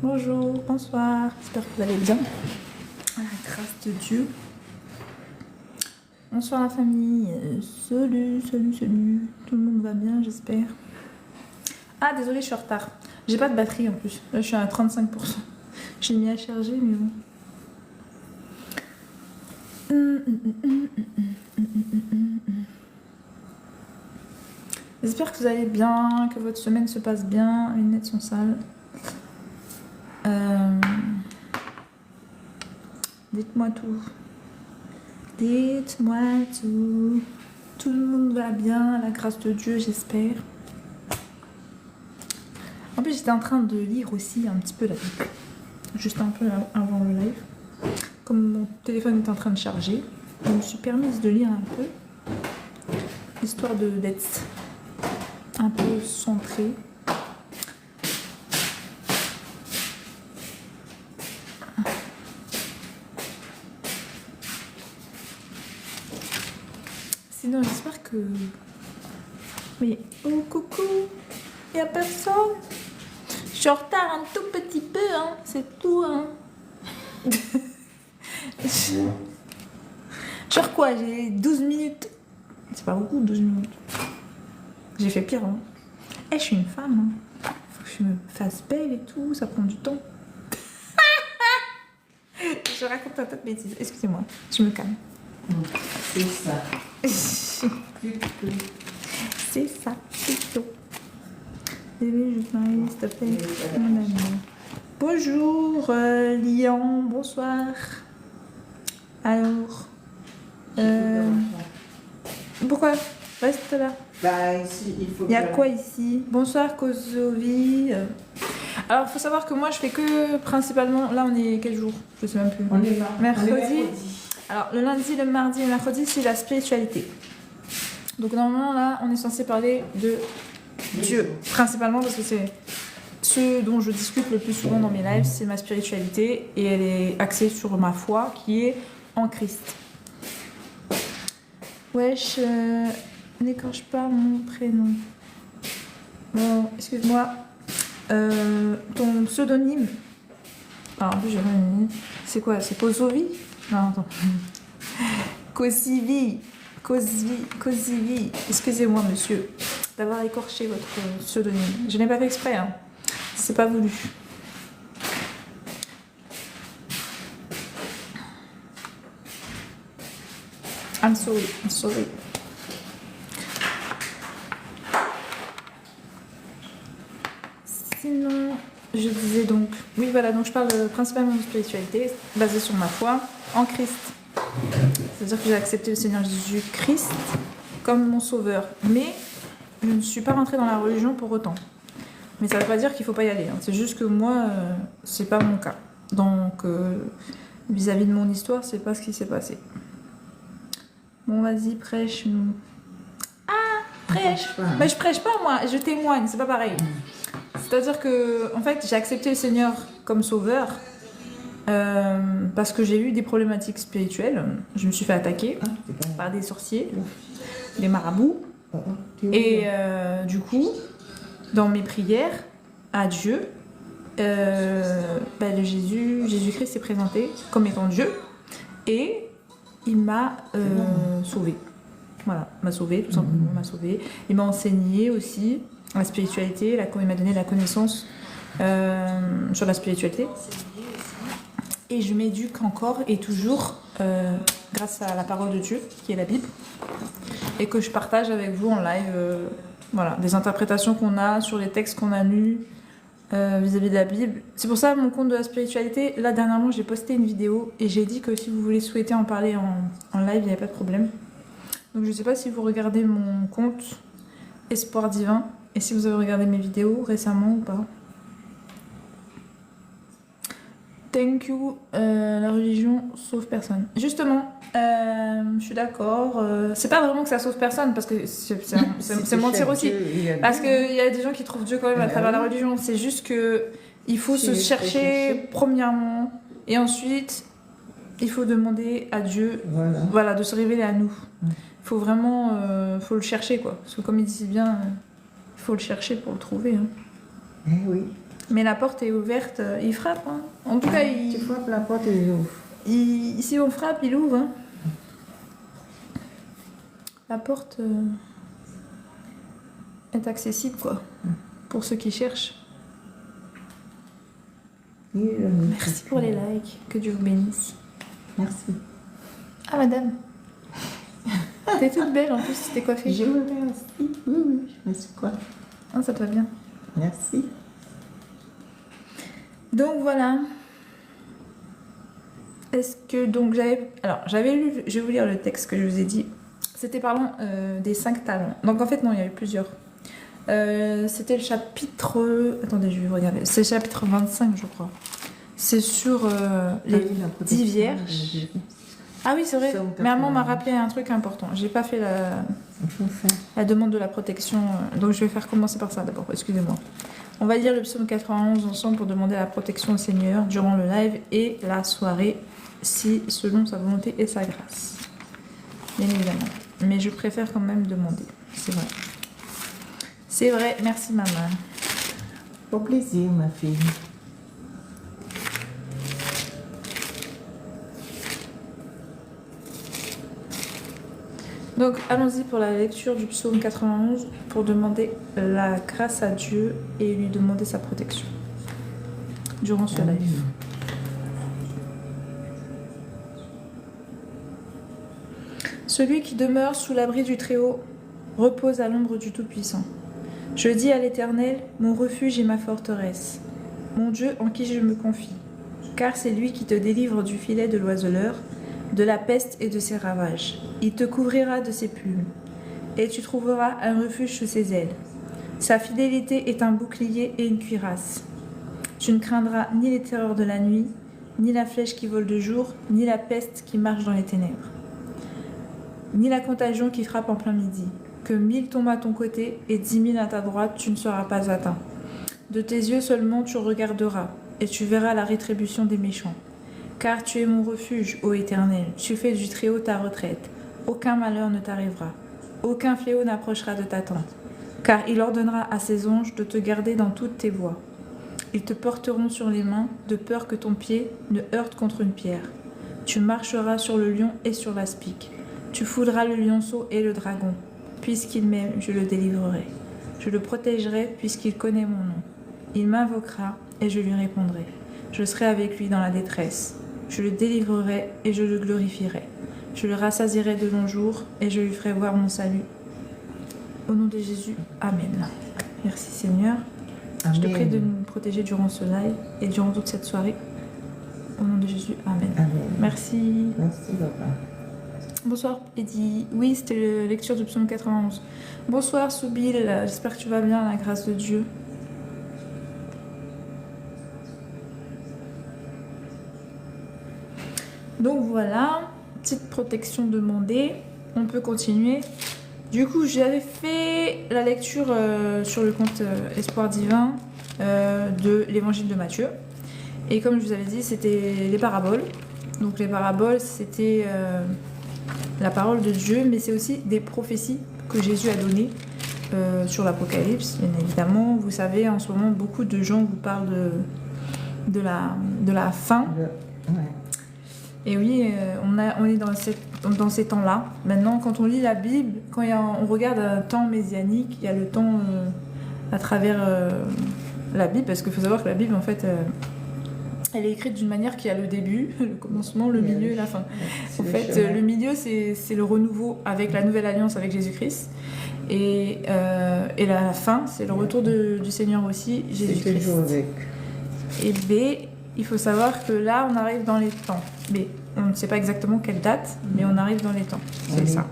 Bonjour, bonsoir, j'espère que vous allez bien. À la grâce de Dieu. Bonsoir la famille. Salut. Tout le monde va bien, j'espère. Ah, désolé, je suis en retard. J'ai pas de batterie en plus. Là, je suis à 35%. J'ai mis à charger, mais bon. J'espère que vous allez bien, que votre semaine se passe bien. Mes lunettes sont sales. Dites-moi tout. Dites-moi tout. Tout le monde va bien, à la grâce de Dieu, j'espère. En plus, j'étais en train de lire aussi un petit peu la Bible. Juste un peu avant le live. Comme mon téléphone est en train de charger, je me suis permise de lire un peu. Histoire d'être un peu centrée. Sinon, j'espère que... Mais, oh coucou, y a personne. Je suis en retard un tout petit peu, hein, c'est tout, hein. Genre quoi, j'ai 12 minutes. C'est pas beaucoup, 12 minutes. J'ai fait pire, hein. Eh, je suis une femme, hein. Faut que je me fasse belle et tout, ça prend du temps. Je raconte un tas de bêtises, excusez-moi, je me calme. C'est ça. C'est ça, c'est tout. Bébé, je m'arrive, s'il te plaît, mon ami. Bonjour, Lian, bonsoir. Alors, pourquoi? Reste là. Bah, ici, il faut. Il y a quoi ici? Bonsoir, Kozovi. Alors, il faut savoir que moi, je fais que principalement. Là, on est quel jour? Je sais même plus. On est là. Mercredi. Alors, le lundi, le mardi et le mercredi, c'est la spiritualité. Donc, normalement, là, on est censé parler de Dieu, principalement parce que c'est ce dont je discute le plus souvent dans mes lives, c'est ma spiritualité et elle est axée sur ma foi qui est en Christ. Wesh, n'écorche pas mon prénom. Bon, excuse-moi. Ton pseudonyme. Alors, en plus, j'ai pas une... C'est quoi? C'est Kozovi? Non, attends. Kozivi. Excusez-moi, monsieur, d'avoir écorché votre pseudonyme. Je n'ai pas fait exprès, hein. C'est pas voulu. I'm sorry. Sinon, je disais donc... Oui, voilà, donc je parle principalement de spiritualité, basée sur ma foi en Christ. C'est-à-dire que j'ai accepté le Seigneur Jésus-Christ comme mon sauveur. Mais je ne suis pas rentrée dans la religion pour autant. Mais ça ne veut pas dire qu'il ne faut pas y aller. Hein. C'est juste que moi, c'est pas mon cas. Donc, vis-à-vis de mon histoire, c'est pas ce qui s'est passé. Bon, vas-y, prêche. Ah, prêche. Mais je prêche pas, moi. Je témoigne, c'est pas pareil. C'est-à-dire que, en fait, j'ai accepté le Seigneur comme sauveur parce que j'ai eu des problématiques spirituelles. Je me suis fait attaquer par des sorciers, des marabouts. Et du coup, dans mes prières à Dieu, Jésus-Christ s'est présenté comme étant Dieu et il m'a sauvée. Voilà, m'a sauvée, tout simplement, m'a sauvée. Il m'a enseigné aussi la spiritualité, il m'a donné la connaissance sur la spiritualité. Et je m'éduque encore et toujours grâce à la parole de Dieu, qui est la Bible, et que je partage avec vous en live, voilà, des interprétations qu'on a sur les textes qu'on a lus vis-à-vis de la Bible. C'est pour ça, mon compte de la spiritualité, là dernièrement, j'ai posté une vidéo et j'ai dit que si vous voulez souhaiter en parler en live, il n'y a pas de problème. Donc je ne sais pas si vous regardez mon compte Espoir Divin et si vous avez regardé mes vidéos récemment ou pas. Thank you, la religion sauve personne. Justement, je suis d'accord. C'est pas vraiment que ça sauve personne parce que c'est mentir aussi. Parce qu'il y a des gens qui trouvent Dieu quand même à travers la religion. C'est juste que il faut se chercher premièrement et ensuite il faut demander à Dieu, voilà, de se révéler à nous. Il faut vraiment, faut le chercher quoi. Parce que comme il dit si bien, il faut le chercher pour le trouver. Hein. Eh oui. Mais la porte est ouverte, il frappe. Hein. En tout cas, Tu frappes la porte et j'ouvre. si on frappe, il ouvre. Hein. La porte est accessible, quoi, pour ceux qui cherchent. Merci pour les likes, que Dieu vous bénisse. Merci. Ah, madame. T'es toute belle en plus, t'es coiffée. Je vous remercie. Oui, je me suis coiffée. Ah, ça te va bien. Merci. Donc voilà. Est-ce que donc j'avais lu, je vais vous lire le texte que je vous ai dit. C'était parlant des 5 talents. Donc en fait non, il y avait plusieurs. C'était le chapitre. Attendez, je vais vous regarder. C'est le chapitre 25, je crois. C'est sur les 10 vierges. Ah oui, c'est vrai. Maman m'a rappelé un truc important. J'ai pas fait la demande de la protection. Donc je vais faire commencer par ça d'abord. Excusez-moi. On va lire le psaume 91 ensemble pour demander la protection au Seigneur durant le live et la soirée, si selon sa volonté et sa grâce. Bien évidemment. Mais je préfère quand même demander. C'est vrai. C'est vrai. Merci maman. Au plaisir, ma fille. Donc allons-y pour la lecture du psaume 91 pour demander la grâce à Dieu et lui demander sa protection durant ce live. Celui qui demeure sous l'abri du Très-Haut repose à l'ombre du Tout-Puissant. Je dis à l'Éternel, mon refuge et ma forteresse, mon Dieu en qui je me confie, car c'est lui qui te délivre du filet de l'oiseleur, de la peste et de ses ravages. Il te couvrira de ses plumes, et tu trouveras un refuge sous ses ailes. Sa fidélité est un bouclier et une cuirasse. Tu ne craindras ni les terreurs de la nuit, ni la flèche qui vole de jour, ni la peste qui marche dans les ténèbres, ni la contagion qui frappe en plein midi. Que 1000 tombent à ton côté et 10 000 à ta droite, tu ne seras pas atteint. De tes yeux seulement tu regarderas, et tu verras la rétribution des méchants. Car tu es mon refuge, ô Éternel, tu fais du Très-Haut ta retraite. Aucun malheur ne t'arrivera, aucun fléau n'approchera de ta tente. Car il ordonnera à ses anges de te garder dans toutes tes voies. Ils te porteront sur les mains, de peur que ton pied ne heurte contre une pierre. Tu marcheras sur le lion et sur l'aspic. Tu foudras le lionceau et le dragon. Puisqu'il m'aime, je le délivrerai. Je le protégerai puisqu'il connaît mon nom. Il m'invoquera et je lui répondrai. Je serai avec lui dans la détresse. Je le délivrerai et je le glorifierai. Je le rassasierai de longs jours et je lui ferai voir mon salut. Au nom de Jésus, Amen. Merci Seigneur. Amen. Je te prie de nous protéger durant ce live et durant toute cette soirée. Au nom de Jésus, Amen. Amen. Merci. Merci, papa. Bonsoir Eddie. Oui, c'était la lecture du psaume 91. Bonsoir Soubil, j'espère que tu vas bien, la grâce de Dieu. Donc voilà, petite protection demandée. On peut continuer. Du coup, j'avais fait la lecture sur le compte Espoir Divin de l'évangile de Matthieu. Et comme je vous avais dit, c'était les paraboles. Donc les paraboles, c'était la parole de Dieu, mais c'est aussi des prophéties que Jésus a données sur l'Apocalypse, bien évidemment. Vous savez, en ce moment, beaucoup de gens vous parlent de la fin. Ouais. Et oui, on est dans ces temps-là. Maintenant, quand on lit la Bible, on regarde un temps messianique, il y a le temps à travers la Bible, parce qu'il faut savoir que la Bible, en fait, elle est écrite d'une manière qui a le début, le commencement, le milieu et la fin. En fait, le milieu, c'est le renouveau avec la nouvelle alliance avec Jésus-Christ. Et la fin, c'est le retour du Seigneur aussi, Jésus-Christ. C'est toujours avec. Et B, il faut savoir que là, on arrive dans les temps. Mais on ne sait pas exactement quelle date, mais on arrive dans les temps. C'est ça.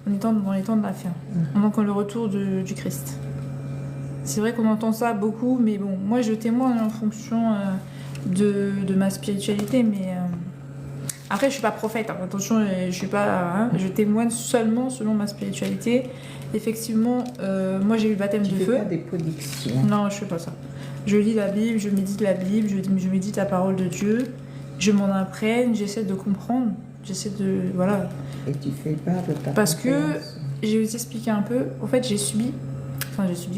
On est dans les temps de la fin. Donc, le retour du Christ. C'est vrai qu'on entend ça beaucoup, mais bon, moi, je témoigne en fonction de ma spiritualité, mais après, je suis pas prophète. Hein. Attention, je témoigne seulement selon ma spiritualité. Effectivement, moi, j'ai eu le baptême de feu. Tu fais pas des prédictions. Non, je fais pas ça. Je lis la Bible, je médite la Bible, je médite la parole de Dieu, je m'en imprègne, j'essaie de comprendre, voilà. Et tu fais pas de ta Parce que, conférence. je vais vous expliquer un peu, en fait j'ai subi,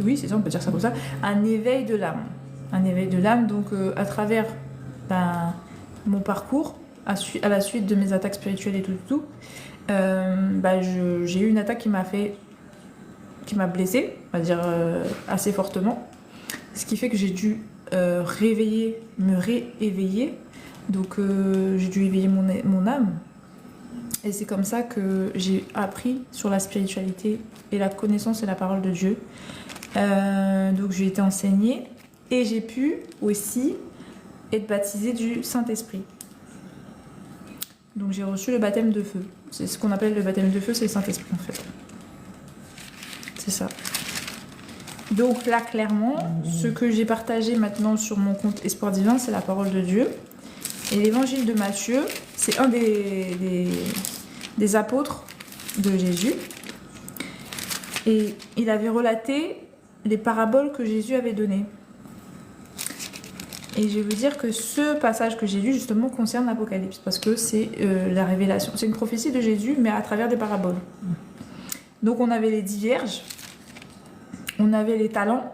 oui c'est ça, on peut dire ça comme ça, un éveil de l'âme. un éveil de l'âme. Donc à travers mon parcours, à la suite de mes attaques spirituelles et tout, j'ai eu une attaque qui m'a blessée, on va dire assez fortement. Ce qui fait que j'ai dû me rééveiller. Donc j'ai dû éveiller mon âme. Et c'est comme ça que j'ai appris sur la spiritualité et la connaissance et la parole de Dieu. Donc j'ai été enseignée et j'ai pu aussi être baptisée du Saint-Esprit. Donc j'ai reçu le baptême de feu. C'est ce qu'on appelle le baptême de feu, c'est le Saint-Esprit en fait. C'est ça. Donc là, clairement, ce que j'ai partagé maintenant sur mon compte Espoir Divin, c'est la parole de Dieu. Et l'évangile de Matthieu, c'est un des apôtres de Jésus. Et il avait relaté les paraboles que Jésus avait données. Et je veux dire que ce passage que j'ai lu, justement, concerne l'Apocalypse. Parce que c'est la révélation. C'est une prophétie de Jésus, mais à travers des paraboles. Donc on avait les 10 vierges. On avait les talents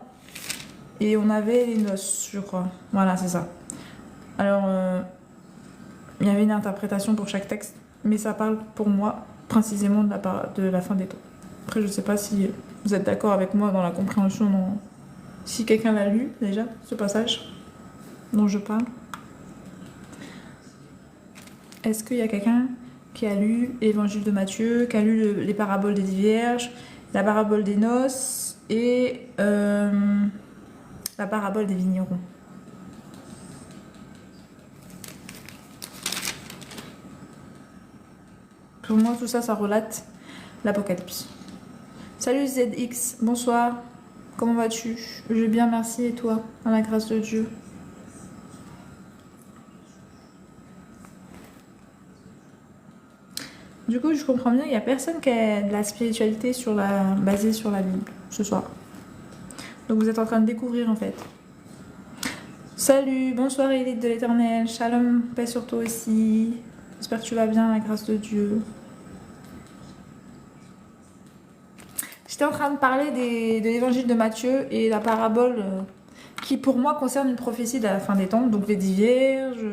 et on avait les noces, je crois. Voilà, c'est ça. Alors, il y avait une interprétation pour chaque texte, mais ça parle pour moi précisément de la fin des temps. Après, je ne sais pas si vous êtes d'accord avec moi dans la compréhension, si quelqu'un l'a lu déjà, ce passage dont je parle. Est-ce qu'il y a quelqu'un qui a lu l'évangile de Matthieu, qui a lu les paraboles des 10 vierges, la parabole des noces et la parabole des vignerons? Pour moi, tout ça, ça relate l'Apocalypse. Salut ZX, bonsoir. Comment vas-tu? Je vais bien, merci. Et toi? À la grâce de Dieu. Du coup, je comprends bien, il n'y a personne qui a de la spiritualité basée sur la Bible ce soir. Donc vous êtes en train de découvrir en fait. Salut, bonsoir élite de l'Éternel, shalom, paix sur toi aussi. J'espère que tu vas bien, à la grâce de Dieu. J'étais en train de parler de l'évangile de Matthieu et la parabole qui pour moi concerne une prophétie de la fin des temps. Donc les 10 vierges,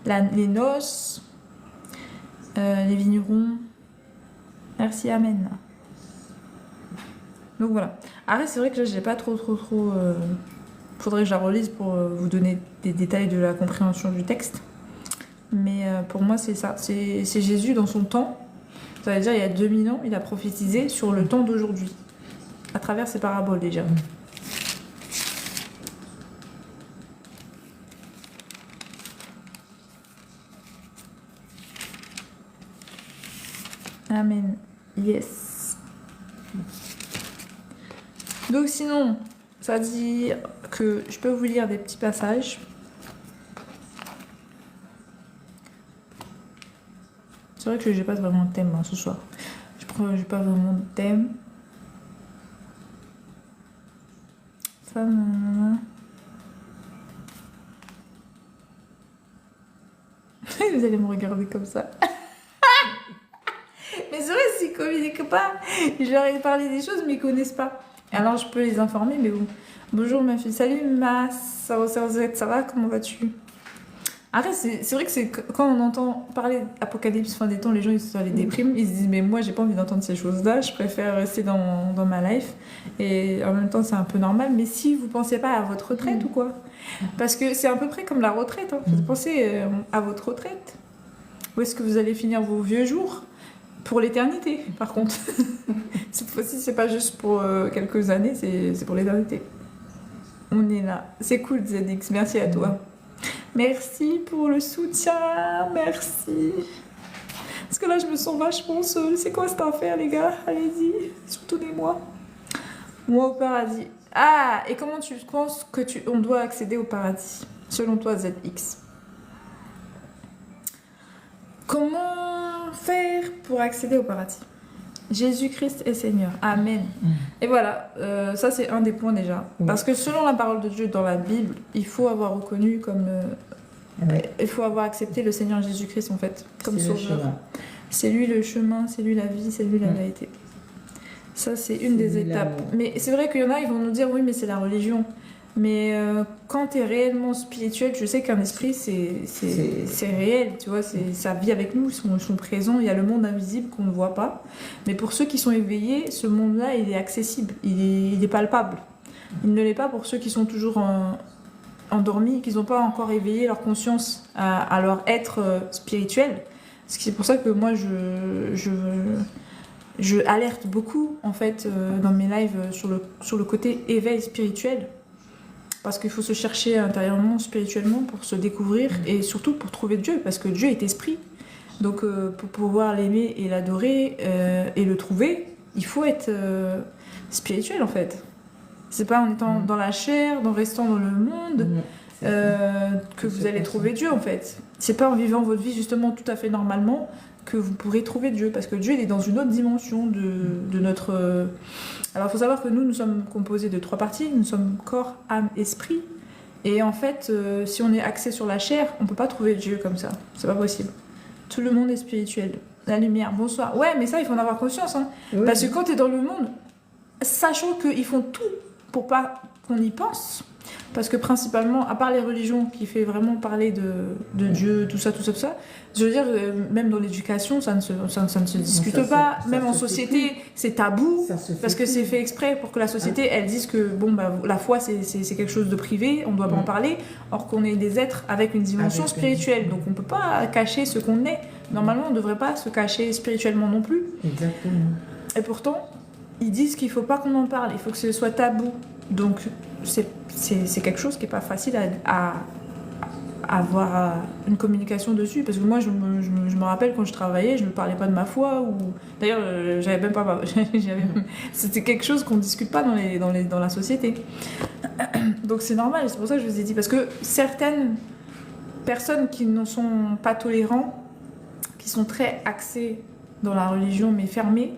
les noces, les vignerons. Merci, amen. Donc voilà. Après, c'est vrai que là, j'ai pas trop. Faudrait que je la relise pour vous donner des détails de la compréhension du texte. Mais pour moi, c'est ça. C'est Jésus dans son temps. Ça veut dire, il y a 2000 ans, il a prophétisé sur le temps d'aujourd'hui. À travers ses paraboles, déjà. Amen. Yes. Donc sinon, ça dit que je peux vous lire des petits passages. C'est vrai que j'ai pas vraiment de thème ce soir. J'ai pas vraiment de thème. Ça, nanana. Vous allez me regarder comme ça. Mais c'est vrai, s'ils ne communiquent pas, je leur ai parlé des choses, mais ils ne connaissent pas. Alors je peux les informer, mais bon. Bonjour ma fille, salut ma Z, ça va? Comment vas-tu? Après, c'est vrai que quand on entend parler d'Apocalypse, fin des temps, les gens ils se dépriment, ils se disent mais moi j'ai pas envie d'entendre ces choses-là, je préfère rester dans ma life. Et en même temps c'est un peu normal, mais si vous pensez pas à votre retraite ou quoi? Parce que c'est à peu près comme la retraite, hein. Vous pensez à votre retraite? Où est-ce que vous allez finir vos vieux jours? Pour l'éternité, par contre. Cette fois-ci, c'est pas juste pour quelques années, c'est pour l'éternité. On est là. C'est cool, ZX. Merci à toi. Merci pour le soutien. Merci. Parce que là, je me sens vachement seule. C'est quoi cette affaire, les gars? Allez-y. Soutenez-moi. Moi au paradis. Ah, et comment tu penses on doit accéder au paradis? Selon toi, ZX. Comment faire pour accéder au paradis? Jésus-Christ est Seigneur. Amen. Et voilà, ça c'est un des points déjà. Parce que selon la parole de Dieu dans la Bible, il faut avoir reconnu comme... il faut avoir accepté le Seigneur Jésus-Christ en fait, comme sauveur. C'est lui le chemin, c'est lui la vie, c'est lui la vérité. Ça c'est une des étapes. Mais c'est vrai qu'il y en a, ils vont nous dire oui mais c'est la religion. Mais quand tu es réellement spirituel, je sais qu'un esprit, c'est réel, tu vois, ça vit avec nous, ils sont présents, il y a le monde invisible qu'on ne voit pas. Mais pour ceux qui sont éveillés, ce monde-là, il est accessible, il est palpable. Il ne l'est pas pour ceux qui sont toujours endormis, qui n'ont pas encore éveillé leur conscience à leur être spirituel. C'est pour ça que moi, je alerte beaucoup, en fait, dans mes lives sur le côté éveil spirituel. Parce qu'il faut se chercher intérieurement, spirituellement, pour se découvrir et surtout pour trouver Dieu, parce que Dieu est esprit. Donc pour pouvoir l'aimer et l'adorer et le trouver, il faut être spirituel en fait. C'est pas en étant dans la chair, en restant dans le monde que vous allez trouver Dieu en fait. C'est pas en vivant votre vie justement tout à fait normalement que vous pourrez trouver Dieu, parce que Dieu il est dans une autre dimension de notre... Alors il faut savoir que nous sommes composés de 3 parties, nous sommes corps, âme, esprit, et en fait si on est axé sur la chair, on peut pas trouver Dieu comme ça, c'est pas possible. Tout le monde est spirituel. La lumière, bonsoir. Ouais, mais ça il faut en avoir conscience, hein. Oui. Parce que quand tu es dans le monde, sachant qu'ils font tout pour pas qu'on y pense, parce que principalement, à part les religions qui fait vraiment parler de Dieu, tout ça, je veux dire, même dans l'éducation, ça ne se discute pas. Même en société, c'est tabou, parce que c'est fait exprès pour que la société, elle dise que bon, bah, la foi, c'est quelque chose de privé, on ne doit pas en parler, or qu'on est des êtres avec une dimension spirituelle. Donc on ne peut pas cacher ce qu'on est. Normalement, on ne devrait pas se cacher spirituellement non plus. Exactement. Et pourtant, ils disent qu'il ne faut pas qu'on en parle, il faut que ce soit tabou. Donc c'est quelque chose qui n'est pas facile à avoir une communication dessus, parce que moi je me rappelle quand je travaillais, je ne parlais pas de ma foi, ou d'ailleurs j'avais même pas c'était quelque chose qu'on ne discute pas dans la société. Donc c'est normal, c'est pour ça que je vous ai dit, parce que certaines personnes qui ne sont pas tolérants, qui sont très axées dans la religion mais fermées,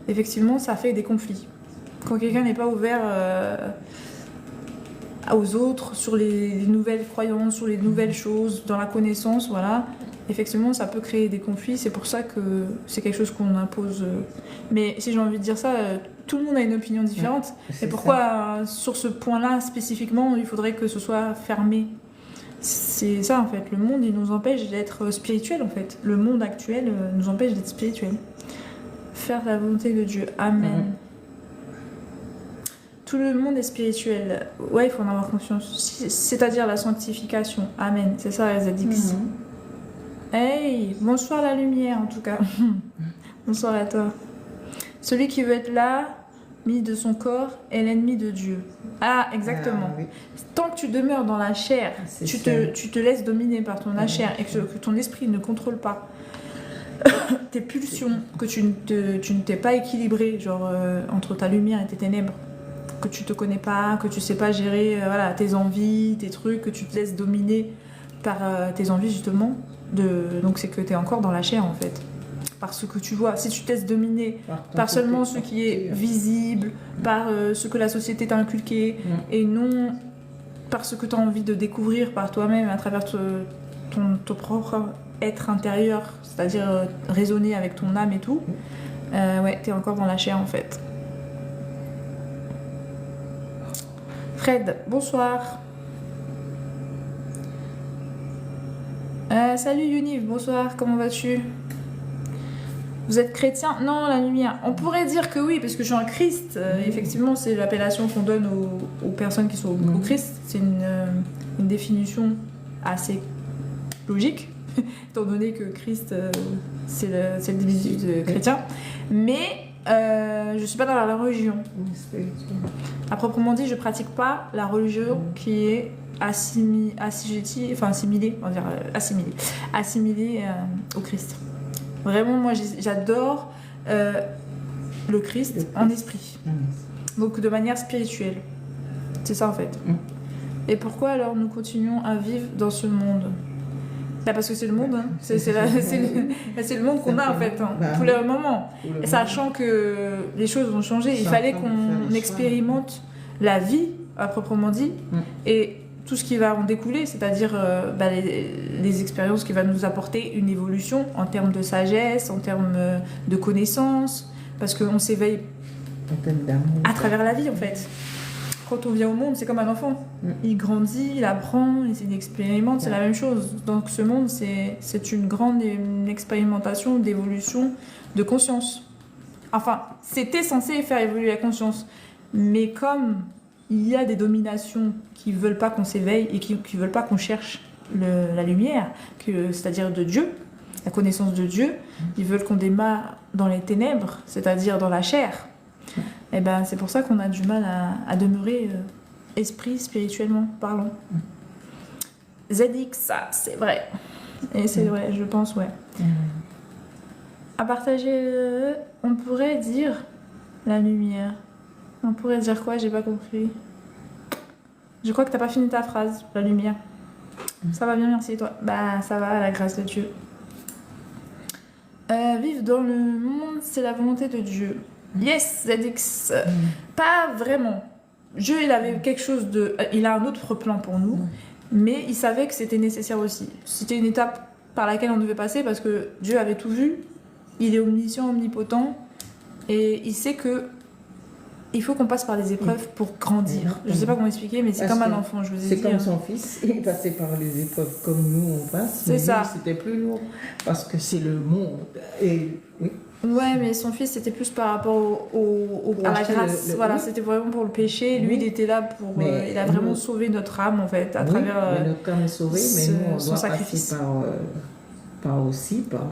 effectivement ça fait des conflits. Quand quelqu'un n'est pas ouvert aux autres, sur les nouvelles croyances, sur les nouvelles choses, dans la connaissance, voilà, effectivement, ça peut créer des conflits. C'est pour ça que c'est quelque chose qu'on impose. Mais si j'ai envie de dire ça, tout le monde a une opinion différente. Et pourquoi, sur ce point-là, spécifiquement, il faudrait que ce soit fermé ? C'est ça, en fait. Le monde, il nous empêche d'être spirituel, en fait. Le monde actuel nous empêche d'être spirituel. Faire la volonté de Dieu. Amen. Tout le monde est spirituel. Ouais, il faut en avoir conscience. C'est-à-dire la sanctification. Amen. C'est ça, ZX. Hey, bonsoir la lumière, en tout cas. Bonsoir à toi. Celui qui veut être là, mis de son corps, est l'ennemi de Dieu. Ah, exactement. Ah, oui. Tant que tu demeures dans la chair, tu te laisses dominer par la chair et que ton esprit ne contrôle pas tes pulsions, que tu ne t'es pas équilibré, genre entre ta lumière et tes ténèbres, que tu te connais pas, que tu sais pas gérer voilà, tes envies, tes trucs, que tu te laisses dominer par tes envies justement, donc c'est que tu es encore dans la chair en fait. Par ce que tu vois, si tu te laisses dominer par seulement ce qui est visible, par ce que la société t'a inculqué, et non par ce que tu as envie de découvrir par toi-même à travers ton propre être intérieur, c'est-à-dire raisonner avec ton âme et tout, ouais, tu es encore dans la chair en fait. Fred, bonsoir. Salut Yuniv, bonsoir, comment vas-tu ? Vous êtes chrétien ? Non, la lumière. On pourrait dire que oui, parce que je suis un Christ. Effectivement, c'est l'appellation qu'on donne aux personnes qui sont au Christ. C'est une définition assez logique, étant donné que Christ, c'est le diminutif de chrétien. Mais je ne suis pas dans la religion. À proprement dit, je ne pratique pas la religion qui est assimilée au Christ. Vraiment, moi, j'adore le Christ en esprit. Donc, de manière spirituelle. C'est ça, en fait. Et pourquoi, alors, nous continuons à vivre dans ce monde ? Bah, parce que c'est le monde. Hein. C'est le monde qu'on a, en fait, hein, pour le moment. Et sachant que les choses ont changé, il fallait qu'on expérimente la vie, à proprement dit, et tout ce qui va en découler, c'est-à-dire les expériences qui vont nous apporter une évolution en termes de sagesse, en termes de connaissances, parce qu'on s'éveille à travers la vie en fait. quand on vient au monde, c'est comme un enfant. Il grandit, il apprend, il expérimente, c'est la même chose. Donc ce monde, c'est une grande expérimentation d'évolution de conscience. Enfin, c'était censé faire évoluer la conscience. Mais comme il y a des dominations qui veulent pas qu'on s'éveille et qui veulent pas qu'on cherche la lumière, c'est-à-dire de Dieu, la connaissance de Dieu, ils veulent qu'on démarre dans les ténèbres, c'est-à-dire dans la chair. Et ben c'est pour ça qu'on a du mal à demeurer esprit spirituellement parlant. ZX, ça c'est vrai. Et c'est vrai, je pense, ouais. À partager, on pourrait dire la lumière. On pourrait dire quoi? J'ai pas compris. Je crois que t'as pas fini ta phrase, la lumière. Ça va bien, merci, et toi? Bah, ça va, à la grâce de Dieu. Vivre dans le monde, c'est la volonté de Dieu. Yes, ZX. Pas vraiment. Dieu, il avait quelque chose de... Il a un autre plan pour nous, mais il savait que c'était nécessaire aussi. C'était une étape par laquelle on devait passer parce que Dieu avait tout vu. Il est omniscient, omnipotent, et il sait que il faut qu'on passe par des épreuves pour grandir. Je sais pas comment expliquer, mais c'est comme un enfant, je vous ai dit. C'est comme son fils, il passait par les épreuves comme nous on passe. C'est ça. C'était plus lourd parce que c'est le monde. Et oui. Ouais, mais son fils c'était plus par rapport à la grâce. Voilà, c'était vraiment pour le péché. Lui, il était là pour. Il a vraiment sauvé notre âme en fait à travers. Mais notre âme est sauvée, mais nous on doit sacrifice. passer par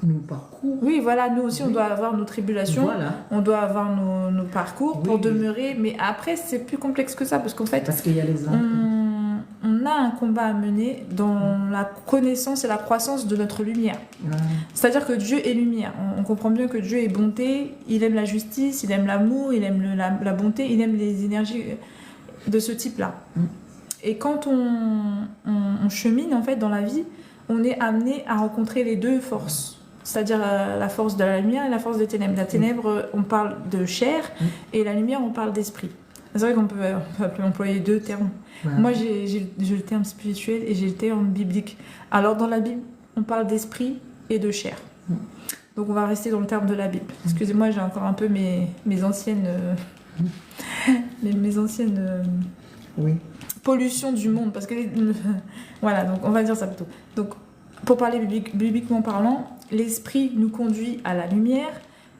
nos parcours. Oui, voilà, nous aussi on doit avoir nos tribulations, on doit avoir nos parcours pour demeurer, mais après c'est plus complexe que ça parce qu'en fait, qu'il y a les on a un combat à mener dans la connaissance et la croissance de notre lumière. C'est-à-dire que Dieu est lumière, on comprend bien que Dieu est bonté, il aime la justice, il aime l'amour, il aime la bonté, il aime les énergies de ce type-là. Et quand on chemine en fait dans la vie, on est amené à rencontrer les deux forces. C'est-à-dire la force de la lumière et la force des ténèbres. La ténèbre, on parle de chair, et la lumière, on parle d'esprit. C'est vrai qu'on peut employer deux termes. Moi, j'ai le terme spirituel et j'ai le terme biblique. Alors, dans la Bible, on parle d'esprit et de chair. Donc, on va rester dans le terme de la Bible. Excusez-moi, j'ai encore un peu mes anciennes... mes anciennes... pollutions du monde. Parce que... voilà, donc on va dire ça plutôt. Donc, pour parler bibliquement parlant, l'esprit nous conduit à la lumière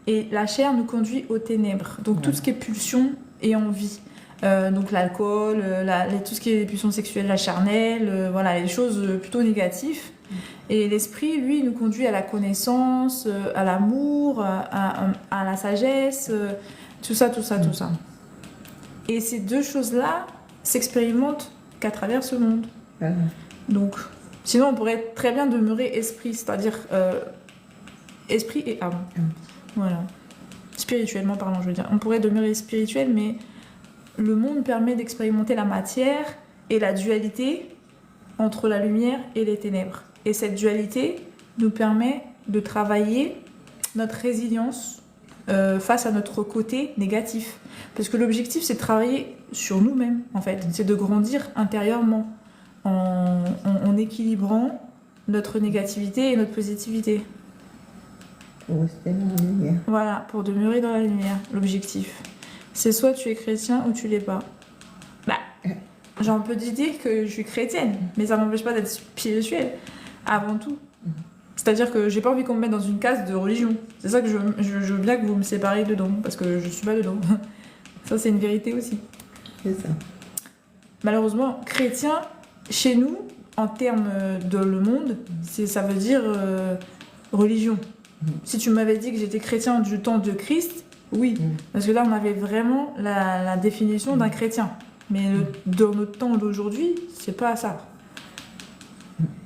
et la chair nous conduit aux ténèbres. Donc tout ce qui est pulsion et envie. Donc l'alcool, tout ce qui est pulsion sexuelle, la charnelle, voilà, les choses plutôt négatives. Et l'esprit, lui, nous conduit à la connaissance, à l'amour, à la sagesse, tout ça. Et ces deux choses-là s'expérimentent qu'à travers ce monde. Donc... Sinon, on pourrait très bien demeurer esprit, c'est-à-dire esprit et âme. Voilà. Spirituellement parlant, je veux dire. On pourrait demeurer spirituel, mais le monde permet d'expérimenter la matière et la dualité entre la lumière et les ténèbres. Et cette dualité nous permet de travailler notre résilience face à notre côté négatif. Parce que l'objectif, c'est de travailler sur nous-mêmes, en fait. C'est de grandir intérieurement. En équilibrant notre négativité et notre positivité. Pour rester dans la lumière. Voilà, pour demeurer dans la lumière, l'objectif. C'est soit tu es chrétien ou tu l'es pas. Bah, j'ai un peu d'idée que je suis chrétienne, mais ça m'empêche pas d'être spirituelle, avant tout. C'est-à-dire que j'ai pas envie qu'on me mette dans une case de religion. C'est ça que je veux bien que vous me séparez dedans, parce que je suis pas dedans. Ça, c'est une vérité aussi. C'est ça. Malheureusement, chrétien... Chez nous, en termes de le monde, ça veut dire religion. Si tu m'avais dit que j'étais chrétien du temps de Christ, oui. Parce que là, on avait vraiment la définition d'un chrétien. Mais dans notre temps d'aujourd'hui, c'est pas ça.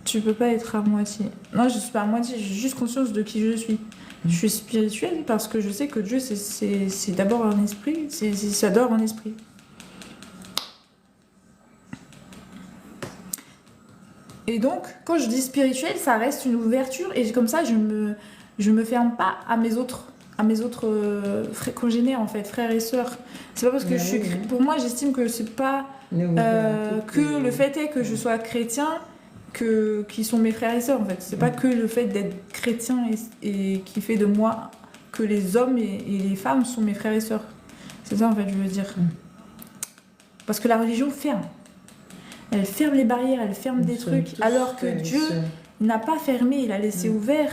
Tu peux pas être à moitié. Non, je suis pas à moitié, j'ai juste conscience de qui je suis. Je suis spirituelle parce que je sais que Dieu, c'est d'abord un esprit, ça dort en esprit. Et donc, quand je dis spirituel, ça reste une ouverture et comme ça, je me ferme pas à mes autres congénères en fait, frères et sœurs. C'est pas parce que pour moi, j'estime que c'est pas que le fait est que je sois chrétien qui sont mes frères et sœurs en fait. C'est pas que le fait d'être chrétien et qui fait de moi que les hommes et les femmes sont mes frères et sœurs. C'est ça en fait, je veux dire. Parce que la religion ferme. Elle ferme les barrières, elle ferme des trucs. Alors que Dieu n'a pas fermé, il a laissé ouvert.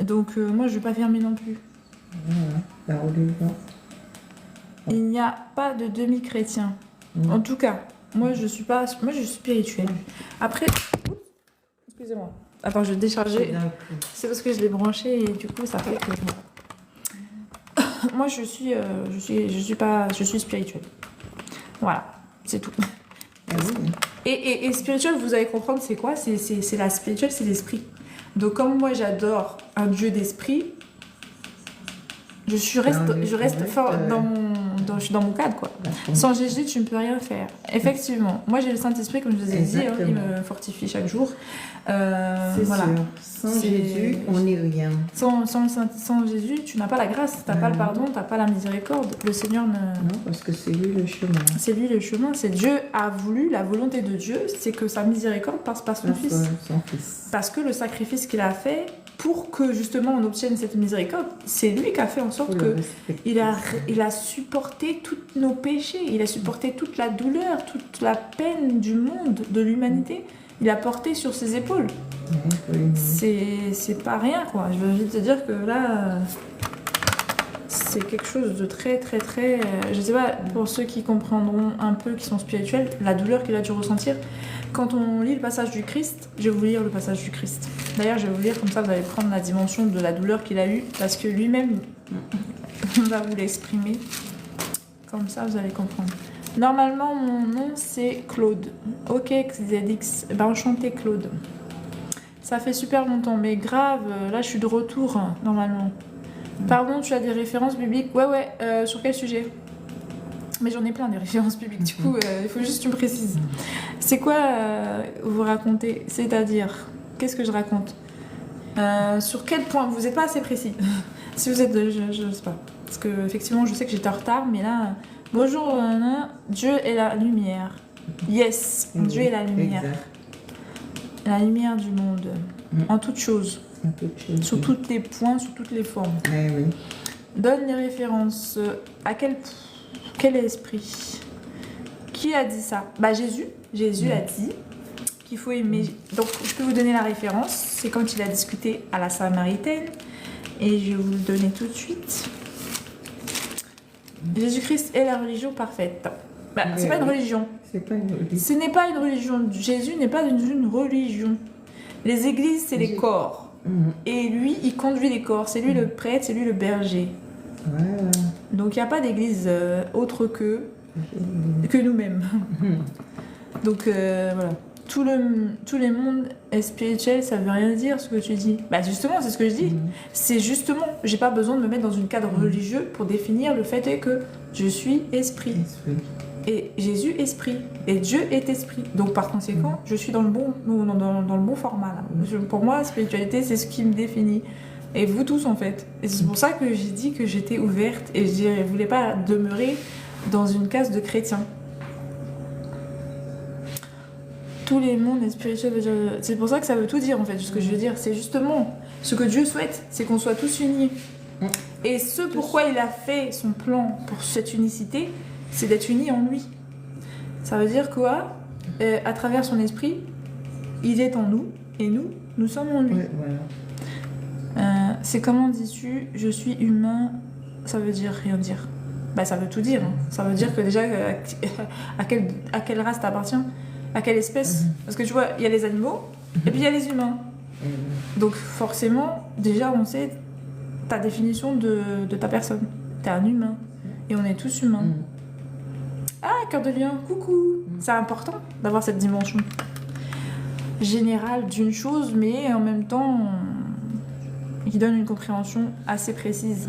Donc moi, je ne vais pas fermer non plus. Voilà, la religion. Il n'y a pas de demi-chrétien. En tout cas, moi, je suis spirituelle. Après... Excusez-moi. Attends, je vais décharger. C'est parce que je l'ai branché et du coup, ça fait que... Moi, je suis spirituelle. Voilà, c'est tout. Ah oui. Et spirituel, vous allez comprendre, c'est quoi? C'est la spirituelle, c'est l'esprit. Donc, comme moi, j'adore un Dieu d'esprit, je reste fort je suis dans mon cadre, quoi. Sans Jésus, tu ne peux rien faire. Effectivement. Moi, j'ai le Saint-Esprit, comme je vous ai dit, hein, il me fortifie chaque jour. C'est voilà. sûr. Sans Jésus, on n'est rien. Sans Jésus, tu n'as pas la grâce, tu n'as pas le pardon, tu n'as pas la miséricorde. Le Seigneur ne... Non, parce que c'est lui le chemin. C'est lui le chemin. C'est Dieu a voulu, la volonté de Dieu, c'est que sa miséricorde passe par son Fils. Son Fils. Parce que le sacrifice qu'il a fait pour que justement on obtienne cette miséricorde, c'est lui qui a fait en sorte que il a supporté tous nos péchés, il a supporté toute la douleur, toute la peine du monde, de l'humanité. Il a porté sur ses épaules. C'est pas rien, quoi. Je veux juste te dire que là, c'est quelque chose de très, très, très... Je sais pas, pour ceux qui comprendront un peu, qui sont spirituels, la douleur qu'il a dû ressentir. Quand on lit le passage du Christ, je vais vous lire le passage du Christ. D'ailleurs, je vais vous lire, comme ça vous allez prendre la dimension de la douleur qu'il a eue, parce que lui-même va vous l'exprimer. Comme ça, vous allez comprendre. Normalement, mon nom, c'est Claude. Ok, XZX. Ben, enchanté, Claude. Ça fait super longtemps, mais grave, là, je suis de retour, normalement. Pardon, tu as des références bibliques? Ouais, sur quel sujet? Mais j'en ai plein des références bibliques, du coup, il faut juste que tu me précises. C'est quoi vous racontez? C'est-à-dire, qu'est-ce que je raconte? Sur quel point? Vous n'êtes pas assez précis. Si vous êtes... je sais pas. Parce que, effectivement, je sais que j'étais en retard, mais là... Bonjour, Dieu est la lumière. Yes, Dieu est la lumière. Exact. La lumière du monde. En toutes choses. Sous tous les points, sous toutes les formes. Oui. Donne les références. À quel esprit? Qui a dit ça? Bah Jésus. Jésus a dit qu'il faut aimer. Donc je peux vous donner la référence. C'est quand il a discuté à la Samaritaine. Et je vais vous le donner tout de suite. Jésus-Christ est la religion parfaite. Bah, c'est pas une religion. C'est pas une religion. Ce n'est pas une religion. Jésus n'est pas une religion. Les églises, c'est les corps. Et lui, il conduit les corps. C'est lui le prêtre, c'est lui le berger. Voilà. Donc il n'y a pas d'église autre que nous-mêmes. Donc voilà. Tout le monde est spirituel, ça veut rien dire ce que tu dis. Bah justement, c'est ce que je dis. C'est justement, j'ai pas besoin de me mettre dans une cadre religieux pour définir le fait que je suis esprit. Et Jésus esprit. Et Dieu est esprit. Donc par conséquent, je suis dans le bon format. Là. Pour moi, spiritualité, c'est ce qui me définit. Et vous tous en fait. Et c'est pour ça que j'ai dit que j'étais ouverte et je voulais pas demeurer dans une case de chrétien. Tous les mondes est spirituel. C'est pour ça que ça veut tout dire en fait. Ce que je veux dire, c'est justement ce que Dieu souhaite, c'est qu'on soit tous unis. Et ce pourquoi il a fait son plan pour cette unicité, c'est d'être unis en lui. Ça veut dire quoi? À travers son esprit, il est en nous et nous sommes en lui. Ouais, voilà. C'est comment dis-tu je suis humain? Ça veut dire rien dire. Bah ça veut tout dire. Hein. Ça veut dire que déjà à quelle race t'appartiens? À quelle espèce? Parce que tu vois, il y a les animaux et puis il y a les humains. Donc forcément, déjà on sait ta définition de ta personne. T'es un humain. Et on est tous humains. Ah, cœur de lion, coucou. C'est important d'avoir cette dimension générale d'une chose, mais en même temps, qui donne une compréhension assez précise.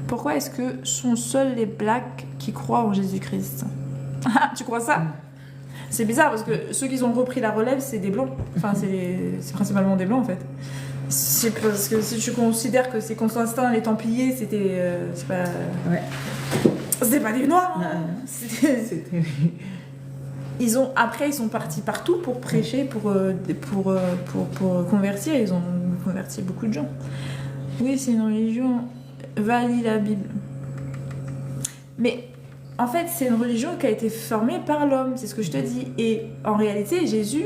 Pourquoi est-ce que sont seuls les blacks qui croient en Jésus-Christ? Ah, tu crois ça? C'est bizarre parce que ceux qui ont repris la relève, c'est des blancs. Enfin, c'est principalement des blancs en fait. C'est parce que si tu considères que c'est Constantin, les Templiers, c'était. C'est pas. Ouais. C'était pas des noirs. Hein. C'était. Après, ils sont partis partout pour prêcher, pour convertir. Ils ont converti beaucoup de gens. Oui, c'est une religion. Va lire la Bible. Mais en fait, c'est une religion qui a été formée par l'homme, c'est ce que je te dis. Et en réalité, Jésus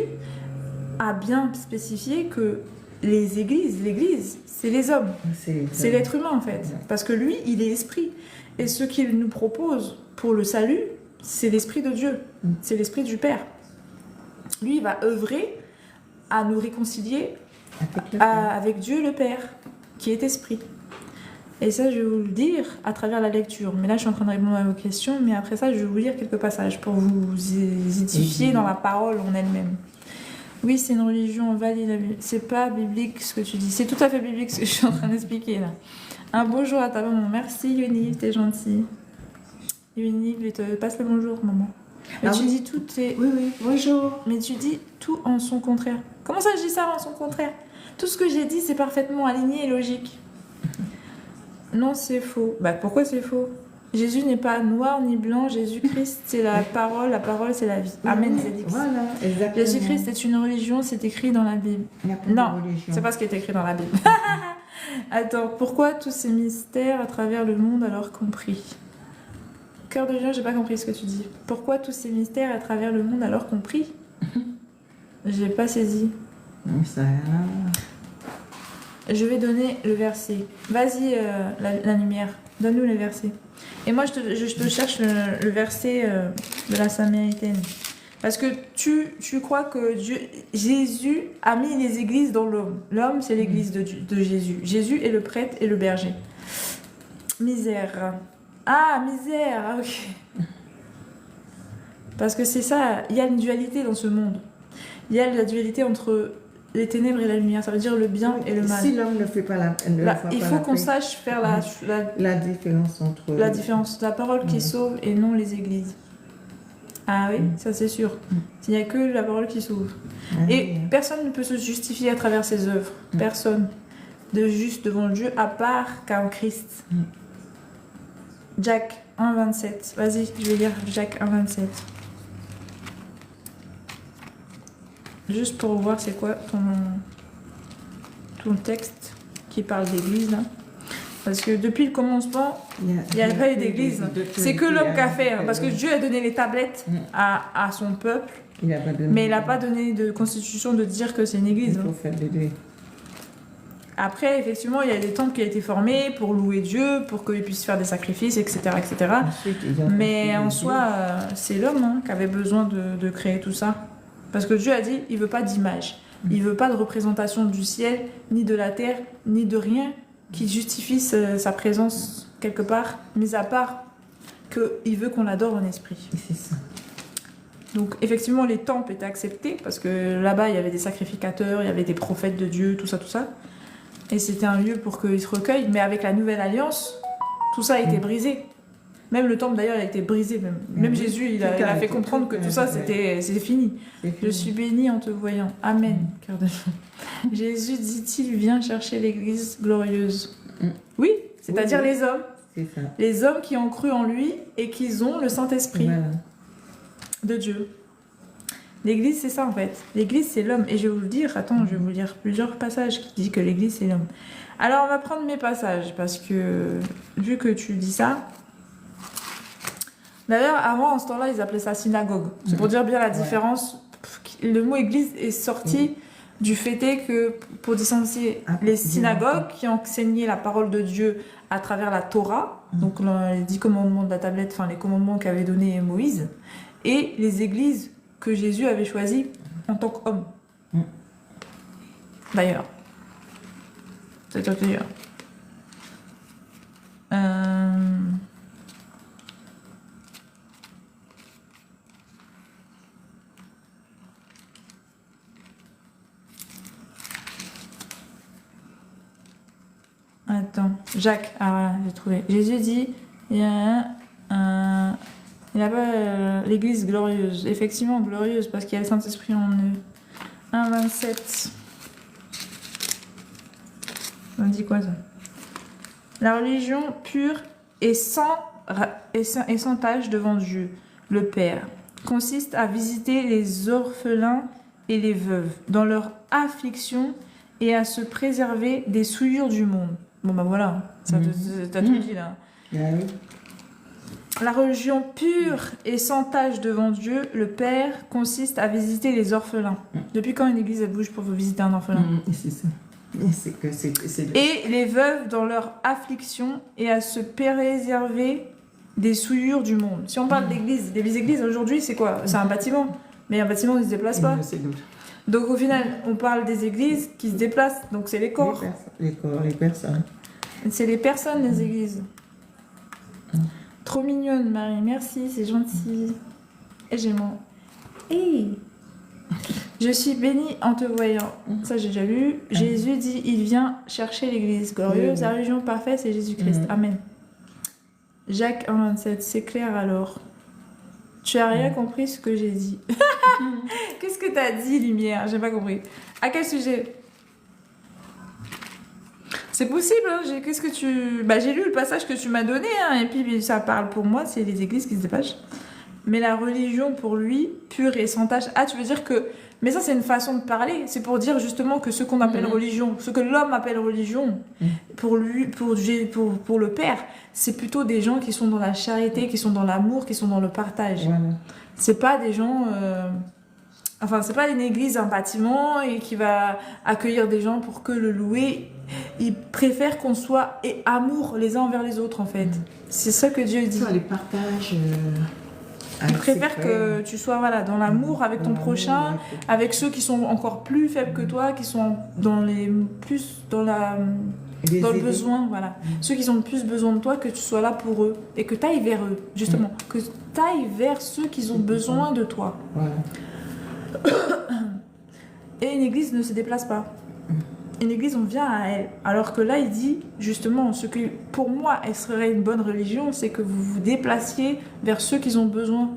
a bien spécifié que l'église, c'est les hommes. C'est l'être humain, en fait. Parce que lui, il est esprit. Et ce qu'il nous propose pour le salut, c'est l'esprit de Dieu. C'est l'esprit du Père. Lui, il va œuvrer à nous réconcilier avec Dieu le Père, qui est esprit. Et ça, je vais vous le dire à travers la lecture. Mais là, je suis en train de répondre à vos questions. Mais après ça, je vais vous lire quelques passages pour vous édifier dans la parole en elle-même. Oui, c'est une religion valide. C'est pas biblique ce que tu dis. C'est tout à fait biblique ce que je suis en train d'expliquer là. Un bonjour à ta maman. Merci Yoniv, t'es gentille. Yoniv, je te passe le bonjour, maman. Mais tu dis tout est... Oui, bonjour. Mais tu dis tout en son contraire. Comment ça, je dis ça en son contraire? Tout ce que j'ai dit, c'est parfaitement aligné et logique. Non, c'est faux. Bah, pourquoi c'est faux? Jésus n'est pas noir ni blanc. Jésus-Christ, c'est la parole c'est la vie. Amen, Zédix. Voilà, exactement. Jésus-Christ est une religion, c'est écrit dans la Bible. Non, c'est pas ce qui est écrit dans la Bible. Attends, pourquoi tous ces mystères à travers le monde alors compris? Cœur de lion, j'ai pas compris ce que tu dis. Pourquoi tous ces mystères à travers le monde alors compris? J'ai pas saisi. Ça... Je vais donner le verset. Vas-y, la lumière. Donne-nous le verset. Et moi, je te cherche le verset de la Samaritaine. Parce que tu crois que Jésus a mis les églises dans l'homme. L'homme, c'est l'église de Jésus. Jésus est le prêtre et le berger. Misère. Ah, misère. Ah, ok. Parce que c'est ça. Il y a une dualité dans ce monde. Il y a la dualité entre les ténèbres et la lumière, ça veut dire le bien et le mal. Si l'homme ne fait pas il faut qu'on sache faire la différence entre... La différence, la parole qui sauve et non les églises. Ah oui, ça c'est sûr. Il n'y a que la parole qui sauve. Et personne ne peut se justifier à travers ses œuvres. Personne de juste devant Dieu à part qu'en Christ. Jacques 1,27. Vas-y, je vais lire Jacques 1,27. Juste pour voir c'est quoi ton texte qui parle d'église là. Parce que depuis le commencement, il n'y a pas eu d'église. C'est que l'homme qui a fait. Parce que Dieu a donné les tablettes à son peuple. Mais il n'a pas donné de constitution de dire que c'est une église. Après, effectivement, il y a des temples qui ont été formés pour louer Dieu, pour qu'ils puissent faire des sacrifices, etc. etc. Mais en soi, c'est l'homme qui avait besoin de créer tout ça. Parce que Dieu a dit, il ne veut pas d'image. Il ne veut pas de représentation du ciel, ni de la terre, ni de rien qui justifie sa présence quelque part, mis à part qu'il veut qu'on l'adore en esprit. C'est ça. Donc effectivement, les temples étaient acceptés, parce que là-bas, il y avait des sacrificateurs, il y avait des prophètes de Dieu, tout ça, tout ça. Et c'était un lieu pour qu'ils se recueillent. Mais avec la nouvelle alliance, tout ça a été brisé. Même le temple d'ailleurs a été brisé. Même Jésus, il a fait comprendre que tout ça, c'est fini. Je suis bénie en te voyant. Amen. Cœur de Jésus, dit-il, vient chercher l'église glorieuse. Oui, c'est-à-dire les hommes. Les hommes qui ont cru en lui et qui ont le Saint-Esprit de Dieu. L'église, c'est ça en fait. L'église, c'est l'homme. Et je vais vous le dire, attends, je vais vous lire plusieurs passages qui disent que l'église, c'est l'homme. Alors, on va prendre mes passages parce que, vu que tu dis ça... D'ailleurs, avant, en ce temps-là, ils appelaient ça synagogue. C'est pour dire bien la différence. Le mot église est sorti du fait que, pour différencier les synagogues qui enseignaient la parole de Dieu à travers la Torah, donc les 10 commandements de la tablette, enfin les commandements qu'avait donné Moïse, et les églises que Jésus avait choisies en tant qu'homme. D'ailleurs. C'est toi qui dis. Attends, Jacques, ah voilà, j'ai trouvé. Jésus dit, il y a pas l'église glorieuse. Effectivement, glorieuse, parce qu'il y a le Saint-Esprit en eux. 1,27. On dit quoi ça? La religion pure et sans tâche devant Dieu, le Père, consiste à visiter les orphelins et les veuves dans leur affliction et à se préserver des souillures du monde. Bon bah voilà, t'as tout dit là. La religion pure et sans tache devant Dieu, le Père, consiste à visiter les orphelins. Depuis quand une église elle bouge pour visiter un orphelin? C'est ça. Et les veuves dans leur affliction et à se préserver des souillures du monde. Si on parle d'église, les églises aujourd'hui c'est quoi? C'est un bâtiment. Mais un bâtiment ne se déplace pas. Donc au final, on parle des églises qui se déplacent, donc c'est les corps. Les corps, les personnes. C'est les personnes, les églises. Trop mignonne, Marie. Merci, c'est gentil. Et j'ai mon... Hey. Je suis bénie en te voyant. Ça, j'ai déjà lu. Jésus dit, il vient chercher l'église glorieuse. La religion parfaite, c'est Jésus-Christ. Amen. Jacques 1,27. C'est clair alors. Tu as rien compris ce que j'ai dit. Qu'est-ce que t'as dit, Lumière? J'ai pas compris. À quel sujet? C'est possible, hein. Qu'est-ce que tu... Bah, j'ai lu le passage que tu m'as donné, hein, et puis ça parle pour moi, c'est les églises qui se déplacent. Mais la religion, pour lui, pure et sans tache... Ah, tu veux dire que... Mais ça, c'est une façon de parler. C'est pour dire justement que ce qu'on appelle religion, ce que l'homme appelle religion, pour lui, pour le Père, c'est plutôt des gens qui sont dans la charité, qui sont dans l'amour, qui sont dans le partage. Voilà. C'est pas des gens... Enfin, c'est pas une église, un bâtiment, et qui va accueillir des gens pour que le louer. Il préfère qu'on soit et amour les uns envers les autres, en fait. C'est ça que Dieu dit. Les partages... Il préfère que tu sois voilà, dans l'amour avec ton prochain, avec ceux qui sont encore plus faibles que toi, qui sont dans le besoin. Voilà. Ceux qui ont le plus besoin de toi, que tu sois là pour eux. Et que tu ailles vers eux, justement. Que tu ailles vers ceux qui ont besoin de toi. Voilà. Et une église ne se déplace pas. Une église, on vient à elle. Alors que là, il dit, justement, ce que pour moi, elle serait une bonne religion, c'est que vous vous déplaciez vers ceux qui ont besoin.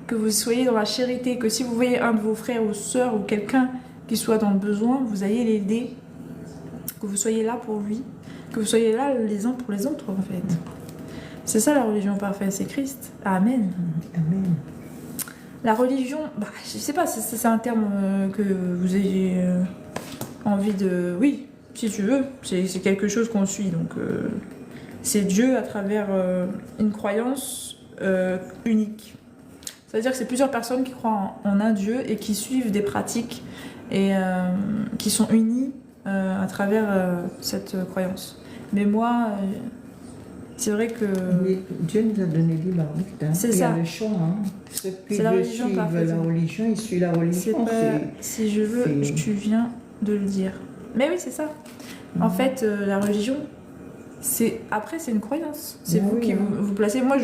Que vous soyez dans la charité. Que si vous voyez un de vos frères ou sœurs ou quelqu'un qui soit dans le besoin, vous ayez l'aider. Que vous soyez là pour lui. Que vous soyez là les uns pour les autres, en fait. C'est ça la religion parfaite, c'est Christ. Amen. Amen. La religion, bah, je sais pas, c'est un terme que vous ayez envie de... Oui, si tu veux, c'est quelque chose qu'on suit. Donc, c'est Dieu à travers une croyance unique. C'est-à-dire que c'est plusieurs personnes qui croient en un Dieu et qui suivent des pratiques et qui sont unies à travers cette croyance. Mais moi... c'est vrai que... Mais Dieu nous a donné libre arbitre. C'est ça. Il y a le choix. C'est la religion parfaite. La religion, il suit la religion. Si je veux, tu viens de le dire. Mais oui, c'est ça. En fait, la religion, après, c'est une croyance. C'est vous qui vous placez. Moi,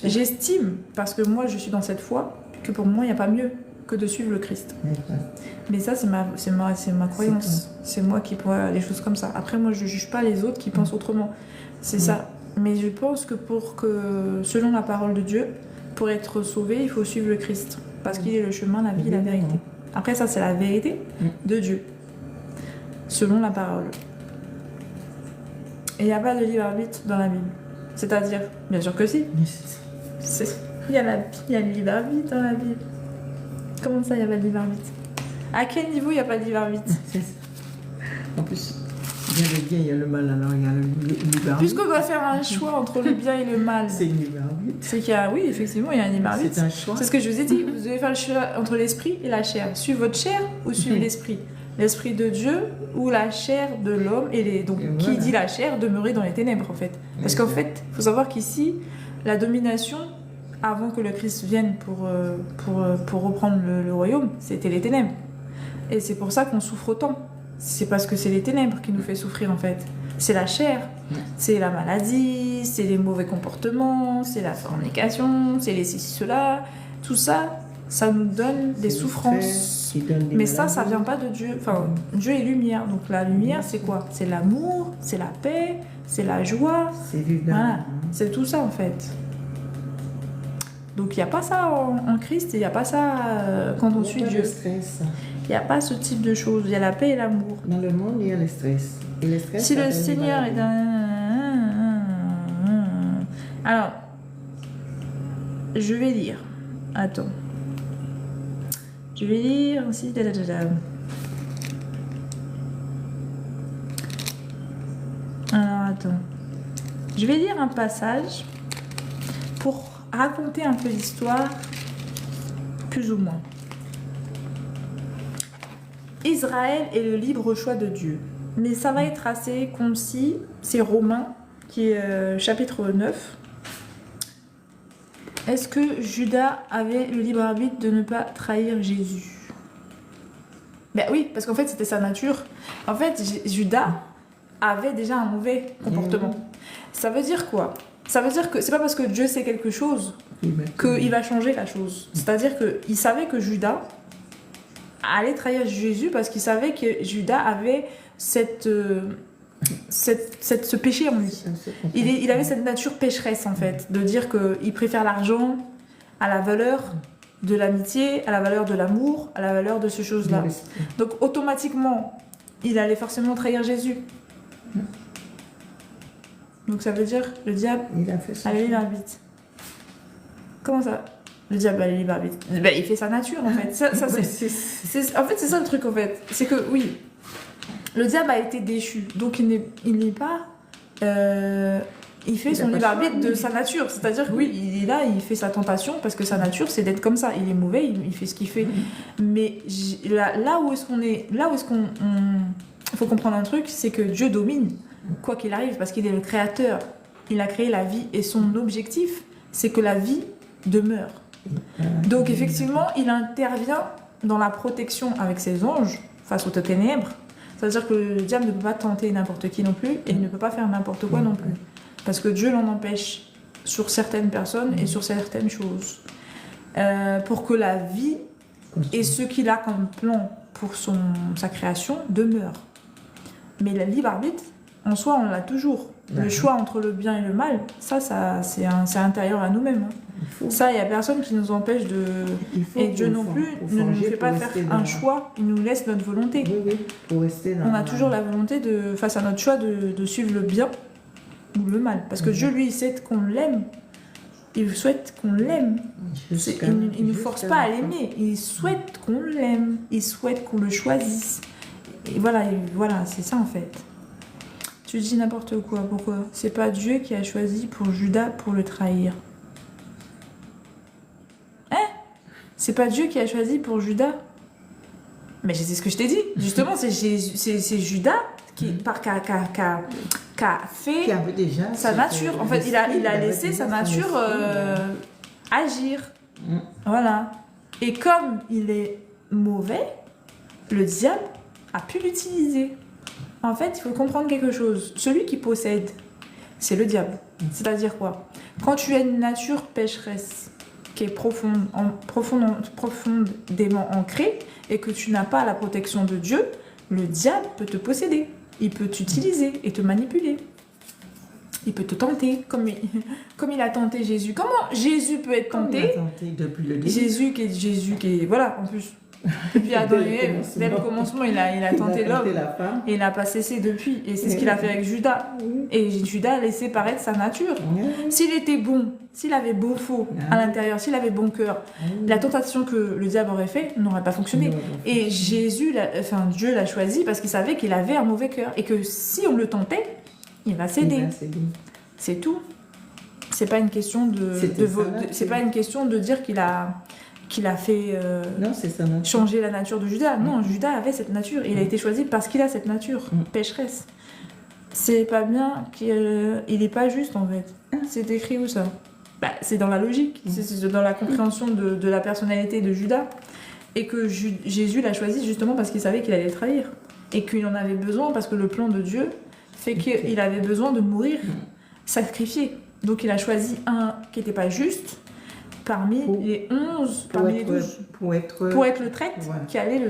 j'estime, parce que moi, je suis dans cette foi, que pour moi, il n'y a pas mieux que de suivre le Christ. Mais ça, c'est ma croyance. C'est moi qui vois les choses comme ça. Après, moi, je ne juge pas les autres qui pensent autrement. C'est ça. Mais je pense que selon la parole de Dieu, pour être sauvé, il faut suivre le Christ. Parce qu'il est le chemin, la vie, la vérité. Après, ça, c'est la vérité de Dieu. Selon la parole. Et il n'y a pas de libre arbitre dans la Bible. C'est-à-dire, bien sûr que si. Il y a le libre arbitre dans la Bible. Comment ça, il n'y a pas de libre arbitre? À quel niveau il n'y a pas de libre arbitre? En plus... il y a le bien, il y a le mal, alors il y a le libre arbitre. Puisqu'on doit faire un choix entre le bien et le mal. C'est le libre arbitre. C'est qu'il y a, oui, effectivement, il y a un libre arbitre. C'est un choix. C'est ce que je vous ai dit. Vous devez faire le choix entre l'esprit et la chair. Suivre votre chair ou suivre l'esprit. L'esprit de Dieu ou la chair de l'homme. Donc, et qui dit la chair, demeurer dans les ténèbres, en fait. Parce qu'en fait, il faut savoir qu'ici, la domination, avant que le Christ vienne pour reprendre le royaume, c'était les ténèbres. Et c'est pour ça qu'on souffre autant. C'est parce que c'est les ténèbres qui nous fait souffrir, en fait. C'est la chair, c'est la maladie, c'est les mauvais comportements, c'est la fornication, c'est les ceci, cela. Tout ça, ça nous donne des souffrances. Mais ça vient pas de Dieu. Enfin, Dieu est lumière. Donc la lumière, c'est quoi? C'est l'amour, c'est la paix, c'est la joie. C'est vivant. Voilà, c'est tout ça, en fait. Donc il n'y a pas ça en Christ, et il n'y a pas ça quand on suit Dieu. Il n'y a pas ce type de choses. Il y a la paix et l'amour. Dans le monde, il y a le stress. Et le stress, si le Seigneur est un... Alors, je vais lire. Attends. Je vais lire aussi. Alors, attends. Je vais lire un passage pour raconter un peu l'histoire, plus ou moins. Israël est le libre choix de Dieu. Mais ça va être assez concis. C'est Romains, qui est chapitre 9. Est-ce que Judas avait le libre arbitre de ne pas trahir Jésus? Ben oui, parce qu'en fait, c'était sa nature. En fait, Judas avait déjà un mauvais comportement. Ça veut dire quoi? Ça veut dire que c'est pas parce que Dieu sait quelque chose qu'il va changer la chose. C'est-à-dire qu'il savait que Judas allait trahir Jésus parce qu'il savait que Judas avait ce péché en lui. Il avait cette nature pécheresse en fait, de dire qu'il préfère l'argent à la valeur de l'amitié, à la valeur de l'amour, à la valeur de ces choses-là. Donc automatiquement, il allait forcément trahir Jésus. Donc ça veut dire le diable a le libre arbitre. Comment ça? Le diable a le libre arbitre. Ben, il fait sa nature en fait. En fait, c'est ça le truc en fait. C'est que oui, le diable a été déchu. Donc il n'est pas. Il fait son libre arbitre de sa nature. C'est-à-dire que oui, il est là, il fait sa tentation parce que sa nature c'est d'être comme ça. Il est mauvais, il fait ce qu'il fait. Mais là où est-ce qu'on est. Là où est-ce qu'on. Il faut comprendre un truc, c'est que Dieu domine, quoi qu'il arrive, parce qu'il est le créateur. Il a créé la vie et son objectif, c'est que la vie demeure. Donc effectivement, il intervient dans la protection avec ses anges face aux ténèbres. C'est-à-dire que le diable ne peut pas tenter n'importe qui non plus et il ne peut pas faire n'importe quoi non plus. Parce que Dieu l'en empêche sur certaines personnes et sur certaines choses. Pour que la vie et ce qu'il a comme plan pour sa création demeure. Mais le libre arbitre, en soi, on l'a toujours. Le choix entre le bien et le mal, ça c'est intérieur à nous-mêmes. Ça, il n'y a personne qui nous empêche de... Et Dieu non plus ne nous fait pas faire un choix, il nous laisse notre volonté. Oui, pour rester dans... On a toujours la volonté, face à notre choix, de suivre le bien ou le mal. Parce que Dieu, lui, il sait qu'on l'aime. Il souhaite qu'on l'aime. Il ne nous force pas à l'aimer. Il souhaite qu'on l'aime. Il souhaite qu'on le choisisse. Et voilà, c'est ça en fait. Tu dis n'importe quoi. Pourquoi? C'est pas Dieu qui a choisi pour Judas pour le trahir. Hein? C'est pas Dieu qui a choisi pour Judas? Mais c'est ce que je t'ai dit. Justement, c'est Judas qui a fait déjà sa nature. En fait, il a laissé sa nature agir. Voilà. Et comme il est mauvais, le diable a pu l'utiliser. En fait, il faut comprendre quelque chose. Celui qui possède, c'est le diable. C'est-à-dire quoi? Quand tu as une nature pécheresse qui est profondément ancrée et que tu n'as pas la protection de Dieu, le diable peut te posséder. Il peut t'utiliser et te manipuler. Il peut te tenter, comme il a tenté Jésus. Comment Jésus peut être tenté? Il a tenté depuis le début. Jésus qui est... Voilà, en plus... Depuis Adam et Ève, dès le commencement, il a tenté l'homme et il n'a pas cessé depuis. Et c'est ce qu'il a fait avec Judas. Et Judas a laissé paraître sa nature. S'il était bon, s'il avait bon faux à l'intérieur, s'il avait bon cœur, la tentation que le diable aurait fait n'aurait pas fonctionné. Et Dieu l'a choisi parce qu'il savait qu'il avait un mauvais cœur et que si on le tentait, il va céder. C'est tout. C'est pas une question c'est pas une question de dire qu'il a fait changer la nature de Judas. Non, Judas avait cette nature. Il a été choisi parce qu'il a cette nature pécheresse. C'est pas bien il n'est pas juste en fait. C'est écrit où ça? C'est dans la logique, c'est dans la compréhension de la personnalité de Judas. Et que Jésus l'a choisi justement parce qu'il savait qu'il allait le trahir. Et qu'il en avait besoin parce que le plan de Dieu fait qu'il avait besoin de mourir, sacrifié. Donc il a choisi un qui n'était pas juste parmi les 11, parmi les 12, pour être le traître qui allait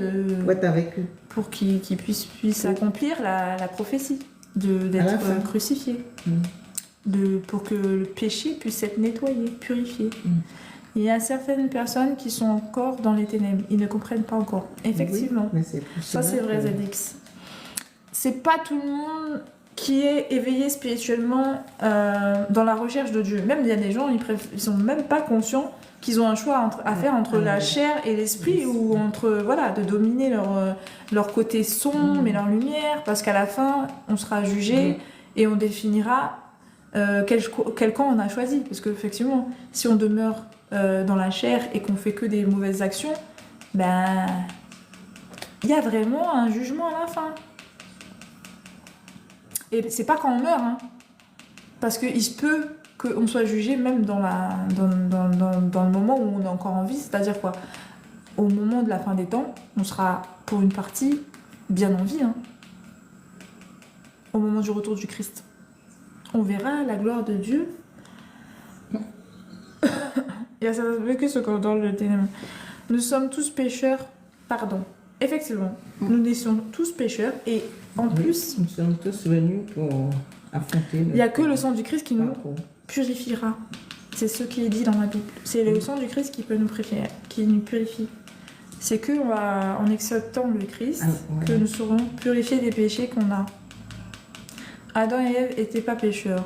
pour être avec eux. Pour qu'il puisse accomplir la prophétie d'être crucifié. Pour que le péché puisse être nettoyé, purifié. Il y a certaines personnes qui sont encore dans les ténèbres, ils ne comprennent pas encore. Effectivement, ça c'est vrai, Zedix. C'est pas tout le monde qui est éveillé spirituellement dans la recherche de Dieu. Même il y a des gens, ils sont même pas conscients qu'ils ont un choix à faire entre la chair et l'esprit, ou entre de dominer leur côté sombre et leur lumière, parce qu'à la fin, on sera jugé et on définira quel camp on a choisi. Parce qu'effectivement, si on demeure dans la chair et qu'on fait que des mauvaises actions, ben, il y a vraiment un jugement à la fin. Et c'est pas quand on meurt, hein. Parce qu'il se peut qu'on soit jugé même dans le moment où on est encore en vie, c'est-à-dire quoi? Au moment de la fin des temps, on sera pour une partie bien en vie, hein. Au moment du retour du Christ. On verra la gloire de Dieu. Il y a certains vécus ce qu'on dans le ténèbre. Nous sommes tous pécheurs, pardon. Effectivement, nous naissions tous pécheurs et en plus, nous sommes tous venus pour affronter. Il n'y a que le sang du Christ qui nous purifiera. C'est ce qui est dit dans la Bible. C'est le sang du Christ qui peut nous purifier, qui nous purifie. C'est que en acceptant le Christ que nous serons purifiés des péchés qu'on a. Adam et Ève n'étaient pas pécheurs.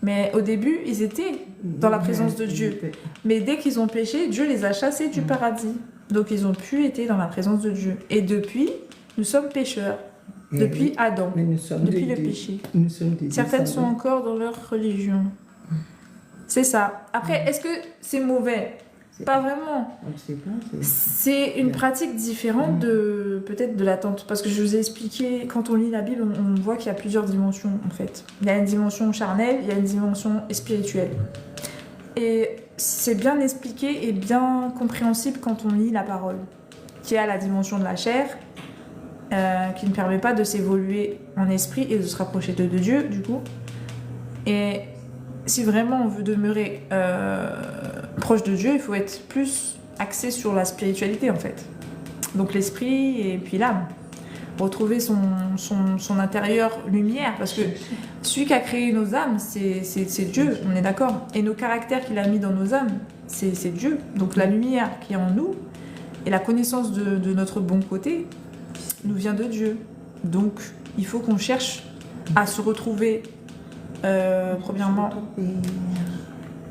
Mais au début, ils étaient dans la présence de Dieu. Mais dès qu'ils ont péché, Dieu les a chassés du paradis. Donc ils ont pu être dans la présence de Dieu. Et depuis, nous sommes pécheurs. Depuis Adam. Depuis le péché. Certaines sont encore dans leur religion. C'est ça. Après, est-ce que c'est mauvais? Pas vraiment. C'est une pratique différente de peut-être de l'attente. Parce que je vous ai expliqué, quand on lit la Bible, on voit qu'il y a plusieurs dimensions en fait. Il y a une dimension charnelle, il y a une dimension spirituelle. Et c'est bien expliqué et bien compréhensible quand on lit la parole. Qui a la dimension de la chair, qui ne permet pas de s'évoluer en esprit et de se rapprocher de Dieu, du coup. Et si vraiment on veut demeurer proche de Dieu, il faut être plus axé sur la spiritualité, en fait. Donc l'esprit et puis l'âme. Retrouver son intérieur lumière, parce que celui qui a créé nos âmes, c'est Dieu, on est d'accord. Et nos caractères qu'il a mis dans nos âmes, c'est Dieu. Donc la lumière qui est en nous et la connaissance de notre bon côté nous vient de Dieu. Donc il faut qu'on cherche à se retrouver premièrement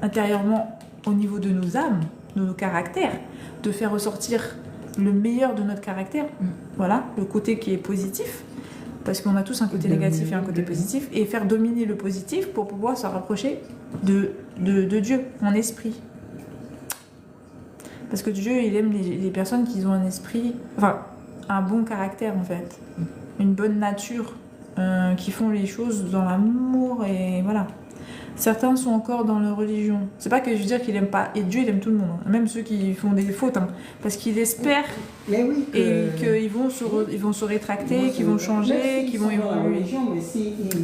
intérieurement au niveau de nos âmes, de nos caractères, de faire ressortir le meilleur de notre caractère, voilà, le côté qui est positif, parce qu'on a tous un côté négatif et un côté positif, et faire dominer le positif pour pouvoir se rapprocher de Dieu, en esprit. Parce que Dieu, il aime les personnes qui ont un esprit, enfin, un bon caractère en fait, une bonne nature, qui font les choses dans l'amour, et voilà. Certains sont encore dans leur religion. C'est pas que je veux dire qu'il aime pas, et Dieu il aime tout le monde, hein. Même ceux qui font des fautes, hein. Parce qu'il espère et qu'ils vont se rétracter, qu'ils vont changer, qu'ils vont évoluer.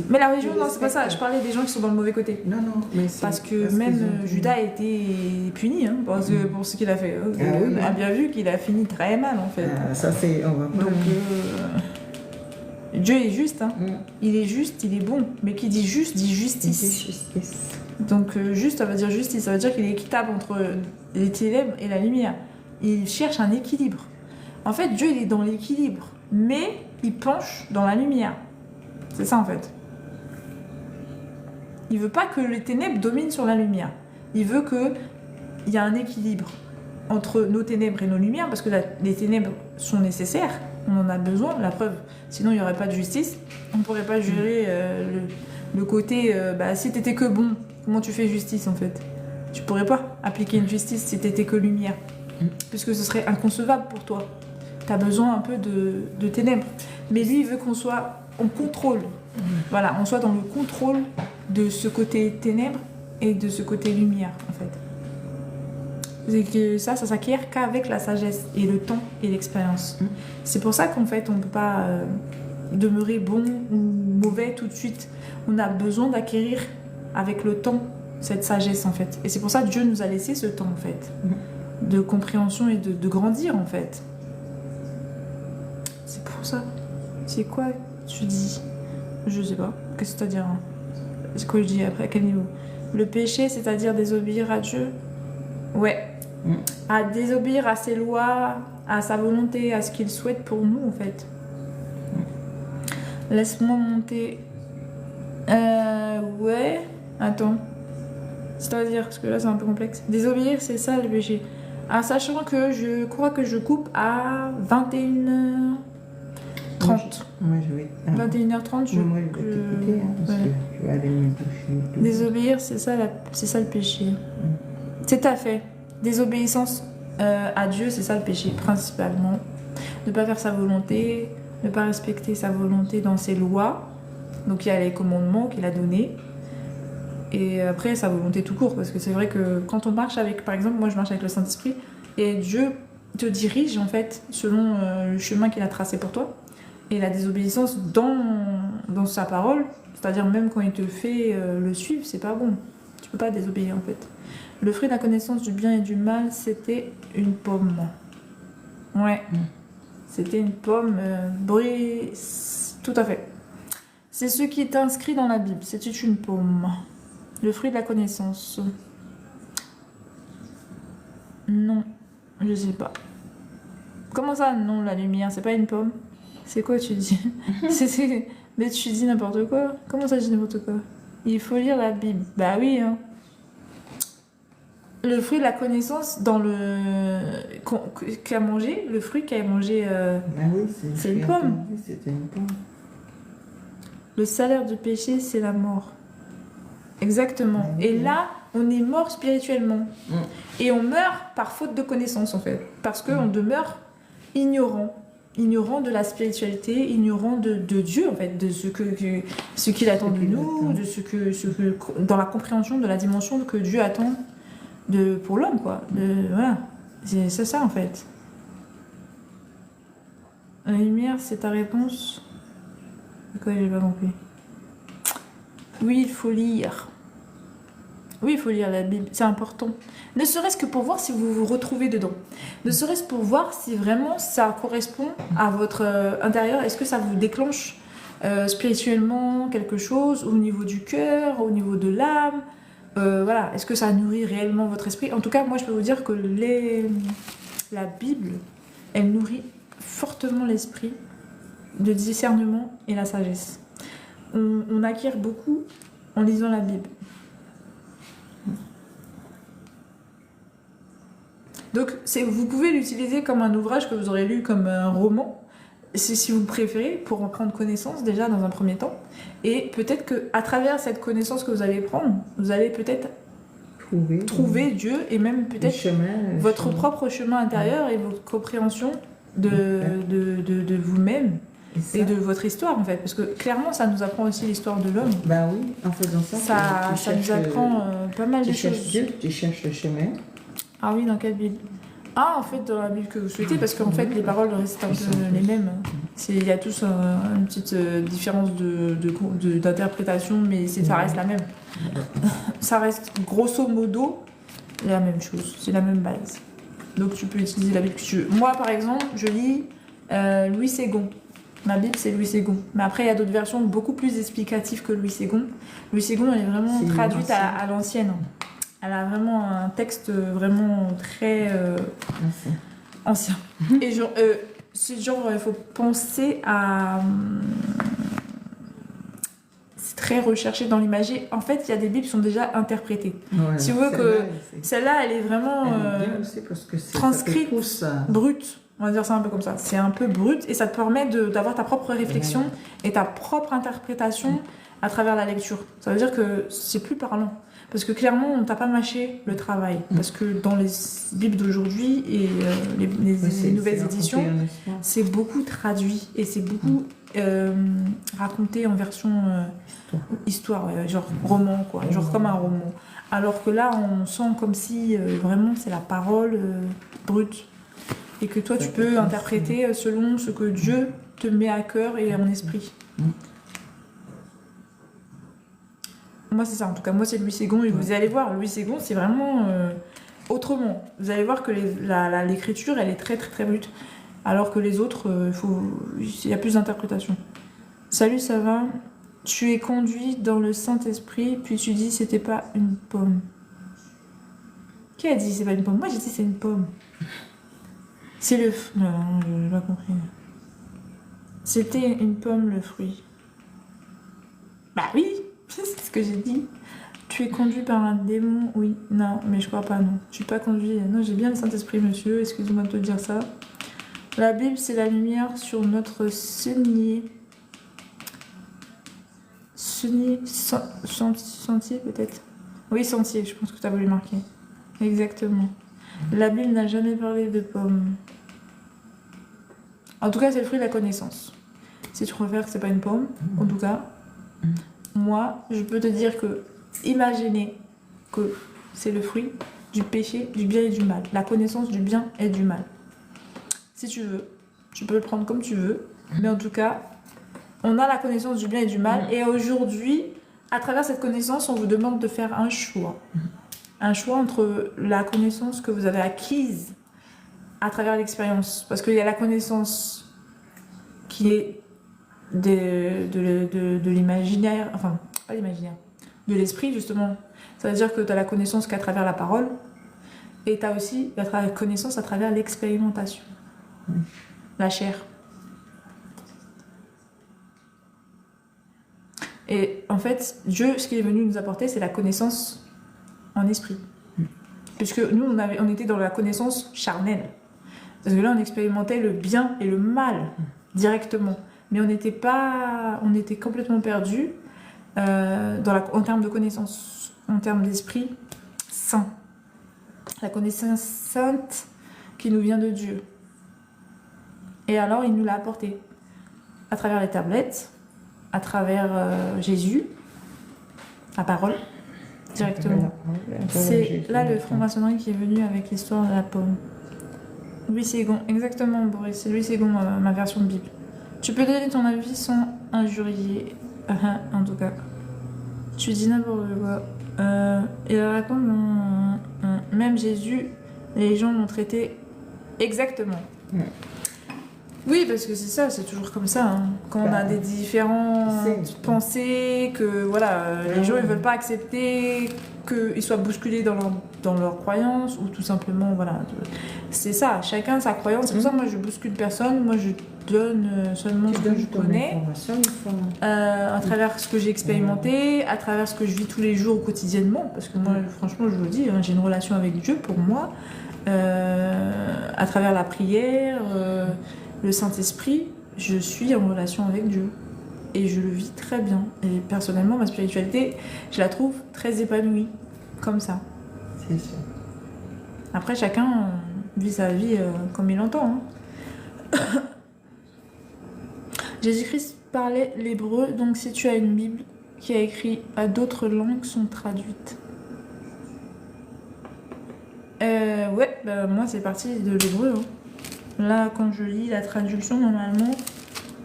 Mais la religion, non, c'est pas ça. Je parlais des gens qui sont dans le mauvais côté. Non, mais parce que même Judas a été puni, hein, pour ce qu'il a fait. On a bien vu qu'il a fini très mal en fait. Ça c'est, on va pas. Donc Dieu est juste, hein. Il est juste, il est bon. Mais qui dit juste, dit justice. Donc juste, ça veut dire justice. Ça veut dire qu'il est équitable entre les ténèbres et la lumière. Il cherche un équilibre. En fait, Dieu, il est dans l'équilibre. Mais il penche dans la lumière. C'est ça, en fait. Il veut pas que les ténèbres dominent sur la lumière. Il veut qu'il y ait un équilibre entre nos ténèbres et nos lumières. Parce que les ténèbres sont nécessaires. On en a besoin, la preuve. Sinon, il n'y aurait pas de justice. On ne pourrait pas gérer le côté... si tu n'étais que bon, comment tu fais justice, en fait? Tu ne pourrais pas appliquer une justice si tu n'étais que lumière. Puisque ce serait inconcevable pour toi. Tu as besoin un peu de ténèbres. Mais lui, il veut qu'on soit en contrôle. Voilà, on soit dans le contrôle de ce côté ténèbres et de ce côté lumière, en fait. C'est que ça s'acquiert qu'avec la sagesse et le temps et l'expérience. C'est pour ça qu'en fait, on ne peut pas demeurer bon ou mauvais tout de suite. On a besoin d'acquérir avec le temps cette sagesse, en fait. Et c'est pour ça que Dieu nous a laissé ce temps, en fait, de compréhension et de grandir, en fait. C'est pour ça. C'est quoi tu dis? Je sais pas. Qu'est-ce que c'est-à-dire, hein? C'est quoi je dis après? À quel niveau? Le péché, c'est-à-dire désobéir à Dieu? Ouais. À désobéir à ses lois, à sa volonté, à ce qu'il souhaite pour nous, en fait. Laisse-moi monter. Ouais. Attends. C'est-à-dire, parce que là, c'est un peu complexe. Désobéir, c'est ça le péché. Ah, sachant que je crois que je coupe à 21h. 30. Moi, je vais... 21h30, Moi, je vais t'écouter, hein, parce ouais. que je vais aller me doucher. et tout. Désobéir, c'est ça, c'est ça le péché. C'est à fait. Désobéissance à Dieu, c'est ça le péché, principalement. Ne pas faire sa volonté, ne pas respecter sa volonté dans ses lois. Donc il y a les commandements qu'il a donnés. Et après, sa volonté tout court. Parce que c'est vrai que quand on marche avec, par exemple, moi je marche avec le Saint-Esprit, et Dieu te dirige en fait selon le chemin qu'il a tracé pour toi. Et la désobéissance dans sa parole, c'est-à-dire même quand il te fait le suivre, c'est pas bon. Tu peux pas désobéir en fait. Le fruit de la connaissance du bien et du mal, c'était une pomme. Ouais. C'était une pomme tout à fait. C'est ce qui est inscrit dans la Bible. C'était une pomme. Le fruit de la connaissance. Non, je sais pas. Comment ça, non, la lumière, c'est pas une pomme? C'est quoi tu dis? Mais tu dis n'importe quoi. Comment ça, je dis n'importe quoi? Il faut lire la Bible. Bah oui, hein. Le fruit de la connaissance dans le qu'a mangé, le fruit qu'a mangé, Ah oui, c'est une pomme. Oui, c'était une pomme. Le salaire du péché, c'est la mort. Exactement. Ah oui. Et là, on est mort spirituellement. Et on meurt par faute de connaissance, en fait. Parce qu'on demeure ignorant. Ignorant de la spiritualité, ignorant de Dieu, en fait, de ce qu'il attend de nous, de ce que dans la compréhension de la dimension que Dieu attend pour l'homme, quoi. Voilà. C'est ça, en fait. La lumière, c'est ta réponse? Quoi, j'ai pas compris. Oui, il faut lire. Oui, il faut lire la Bible, c'est important. Ne serait-ce que pour voir si vous vous retrouvez dedans. Ne serait-ce pour voir si vraiment ça correspond à votre intérieur. Est-ce que ça vous déclenche spirituellement quelque chose au niveau du cœur, au niveau de l'âme? Voilà. Est-ce que ça nourrit réellement votre esprit? En tout cas, moi, je peux vous dire que la Bible, elle nourrit fortement l'esprit, de discernement et la sagesse. On acquiert beaucoup en lisant la Bible. Donc, vous pouvez l'utiliser comme un ouvrage que vous aurez lu comme un roman, si vous préférez, pour en prendre connaissance déjà dans un premier temps. Et peut-être qu'à travers cette connaissance que vous allez prendre, vous allez peut-être trouver Dieu et même peut-être votre propre chemin intérieur et votre compréhension de vous-même et de votre histoire en fait. Parce que clairement, ça nous apprend aussi l'histoire de l'homme. Bah oui, en faisant ça, Ça nous apprend pas mal de choses. Dieu, tu cherches le chemin. Ah oui, dans quelle Bible? Ah, en fait, dans la Bible que vous souhaitez, parce qu'en fait, les paroles restent un peu les mêmes. Il y a tous une petite différence d'interprétation, mais ça reste la même. Ça reste grosso modo la même chose, c'est la même base. Donc tu peux utiliser la Bible que tu veux. Moi, par exemple, je lis Louis Ségon. Ma Bible, c'est Louis Ségon. Mais après, il y a d'autres versions beaucoup plus explicatives que Louis Ségon. Louis Ségon, elle est vraiment traduite à l'ancienne. Elle a vraiment un texte vraiment très ancien. Et genre, c'est genre, il faut penser à... C'est très recherché dans l'imagerie. En fait, il y a des bibles qui sont déjà interprétées. Voilà, si vous voulez que celle-là, elle est vraiment transcrite, brute. On va dire ça un peu comme ça. C'est un peu brut et ça te permet d'avoir ta propre réflexion et ta propre interprétation à travers la lecture. Ça veut dire que c'est plus parlant. Parce que clairement, on t'a pas mâché le travail. Parce que dans les bibles d'aujourd'hui et les nouvelles éditions, c'est beaucoup traduit et c'est beaucoup raconté en version histoire, genre roman, quoi. Genre comme un roman. Alors que là, on sent comme si vraiment c'est la parole brute. Et que toi, tu peux interpréter selon ce que Dieu te met à cœur et en esprit. Moi, c'est ça. En tout cas, moi, c'est Louis Ségon. Et vous allez voir, Louis Ségon, c'est vraiment autrement. Vous allez voir que l'écriture, elle est très, très, très brute. Alors que les autres, il y a plus d'interprétation. Salut, ça va? Tu es conduit dans le Saint-Esprit, puis tu dis c'était pas une pomme. Qui a dit c'est pas une pomme? Moi, j'ai dit c'est une pomme. C'est le... Non, je n'ai pas compris. C'était une pomme, le fruit. Bah oui, c'est ce que j'ai dit. Tu es conduit par un démon? Oui. Non, mais je crois pas, non. Je suis pas conduit. Non, j'ai bien le Saint-Esprit, monsieur. Excusez-moi de te dire ça. La Bible, c'est la lumière sur notre sentier. Sentier peut-être. Oui, sentier, je pense que tu as voulu marquer. Exactement. La Bible n'a jamais parlé de pommes. En tout cas, c'est le fruit de la connaissance. Si tu préfères que c'est pas une pomme, en tout cas, moi, je peux te dire que imaginez que c'est le fruit du péché, du bien et du mal. La connaissance du bien et du mal. Si tu veux, tu peux le prendre comme tu veux, mais en tout cas, on a la connaissance du bien et du mal, et aujourd'hui, à travers cette connaissance, on vous demande de faire un choix. Un choix entre la connaissance que vous avez acquise à travers l'expérience. Parce qu'il y a la connaissance qui est de l'imaginaire, enfin, pas l'imaginaire, de l'esprit, justement. Ça veut dire que tu as la connaissance qu'à travers la parole, et tu as aussi la connaissance à travers l'expérimentation. La chair. Et en fait, Dieu, ce qu'il est venu nous apporter, c'est la connaissance en esprit. Puisque nous, on était dans la connaissance charnelle. Parce que là, on expérimentait le bien et le mal directement. Mais on était complètement perdus en termes de connaissance, en termes d'esprit saint. La connaissance sainte qui nous vient de Dieu. Et alors, il nous l'a apporté à travers les tablettes, à travers Jésus, la parole, directement. C'est là le franc-maçonnerie qui est venu avec l'histoire de la pomme. Louis Ségon, exactement, Boris, c'est Louis Ségon, ma version de Bible. Tu peux donner ton avis sans injurier, en tout cas. Tu dis n'importe quoi. Il raconte, même Jésus, les gens l'ont traité exactement. Oui, parce que c'est ça, c'est toujours comme ça. Hein. Quand on a des différentes pensées, que voilà, les gens ils veulent pas accepter qu'ils soient bousculés dans leur croyance, ou tout simplement, voilà. C'est ça, chacun sa croyance. C'est pour ça que moi je bouscule personne, moi je donne seulement ce que je connais, à travers ce que j'ai expérimenté, à travers ce que je vis tous les jours quotidiennement, parce que moi, franchement, je vous le dis, hein, j'ai une relation avec Dieu pour moi, à travers la prière. Le Saint-Esprit, je suis en relation avec Dieu. Et je le vis très bien. Et personnellement, ma spiritualité, je la trouve très épanouie. Comme ça. C'est sûr. Après, chacun vit sa vie comme il entend. Hein. Jésus-Christ parlait l'hébreu, donc si tu as une Bible qui a écrit à d'autres langues sont traduites. Ouais, bah, moi c'est parti de l'hébreu. Hein. Là, quand je lis la traduction, normalement,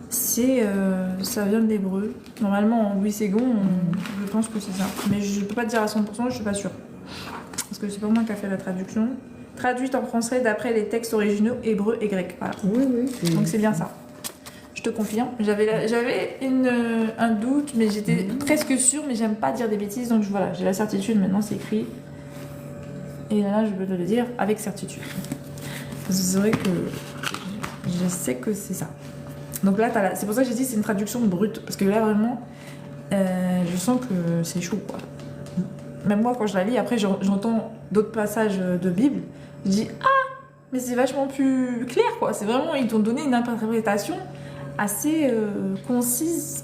ça vient de l'hébreu. Normalement, en Louis Ségon, je pense que c'est ça. Mais je peux pas te dire à 100%, je suis pas sûre. Parce que c'est pas moi qui a fait la traduction. Traduite en français d'après les textes originaux hébreux et grecs. Voilà. Oui. Donc c'est bien ça. Je te confirme. J'avais un doute, mais j'étais presque sûre, mais j'aime pas dire des bêtises. Donc voilà, j'ai la certitude, maintenant c'est écrit. Et là, je peux te le dire avec certitude. C'est vrai que je sais que c'est ça. Donc là, c'est pour ça que j'ai dit c'est une traduction brute. Parce que là, vraiment, je sens que c'est chaud, quoi. Même moi, quand je la lis, après, j'entends d'autres passages de Bible. Je dis, ah, mais c'est vachement plus clair, quoi. C'est vraiment, ils t'ont donné une interprétation assez concise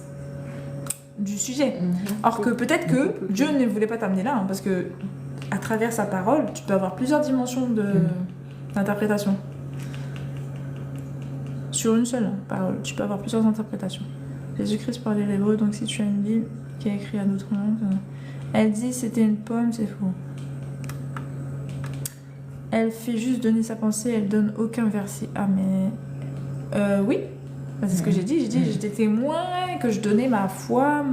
du sujet. Or que peut-être que Dieu ne voulait pas t'amener là, hein, parce que à travers sa parole, tu peux avoir plusieurs dimensions d'interprétation. Sur une seule parole, tu peux avoir plusieurs interprétations. Jésus-Christ parlait l'hébreu, donc si tu as une Bible qui a écrit à d'autres langues, elle dit c'était une pomme, c'est faux. Elle fait juste donner sa pensée, elle donne aucun verset. Ah mais... oui, c'est ce que j'ai dit. J'ai dit j'étais témoin, que je donnais ma foi,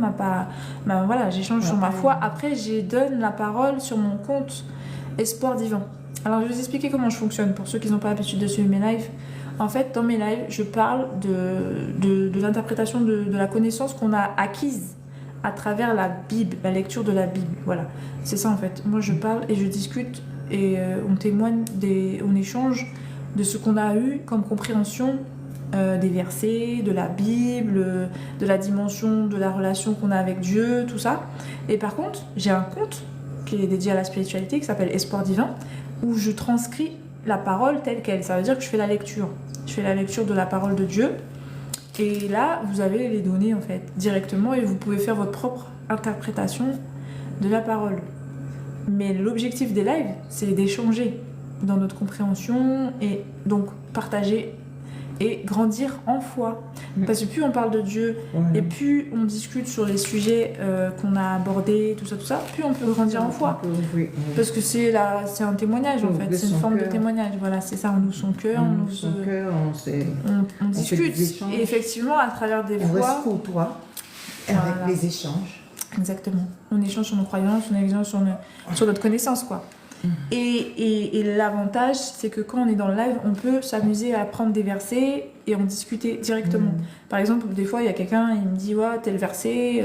voilà, j'échange sur ma foi. Après, je donne la parole sur mon compte Espoir Divin. Alors, je vais vous expliquer comment je fonctionne pour ceux qui n'ont pas l'habitude de suivre mes lives. En fait, dans mes lives, je parle de l'interprétation de la connaissance qu'on a acquise à travers la Bible, la lecture de la Bible. Voilà, c'est ça en fait. Moi, je parle et je discute et on témoigne, on échange de ce qu'on a eu comme compréhension des versets, de la Bible, de la dimension de la relation qu'on a avec Dieu, tout ça. Et par contre, j'ai un compte qui est dédié à la spiritualité qui s'appelle Espoir Divin, où je transcris la parole telle qu'elle. Ça veut dire que je fais la lecture. Je fais la lecture de la parole de Dieu. Et là, vous avez les données en fait directement et vous pouvez faire votre propre interprétation de la parole. Mais l'objectif des lives, c'est d'échanger dans notre compréhension et donc partager et grandir en foi. Parce que plus on parle de Dieu et plus on discute sur les sujets qu'on a abordés, tout ça, plus on peut grandir en foi. Parce que c'est un témoignage en fait, c'est une forme de témoignage. Voilà, c'est ça, on ouvre son cœur, on discute. Et effectivement, à travers des voix. On reste courtois avec les échanges. Exactement. On échange sur nos croyances, on échange sur notre connaissance, quoi. Et l'avantage, c'est que quand on est dans le live, on peut s'amuser à prendre des versets et en discuter directement. Par exemple, des fois, il y a quelqu'un, il me dit ouais, tel verset,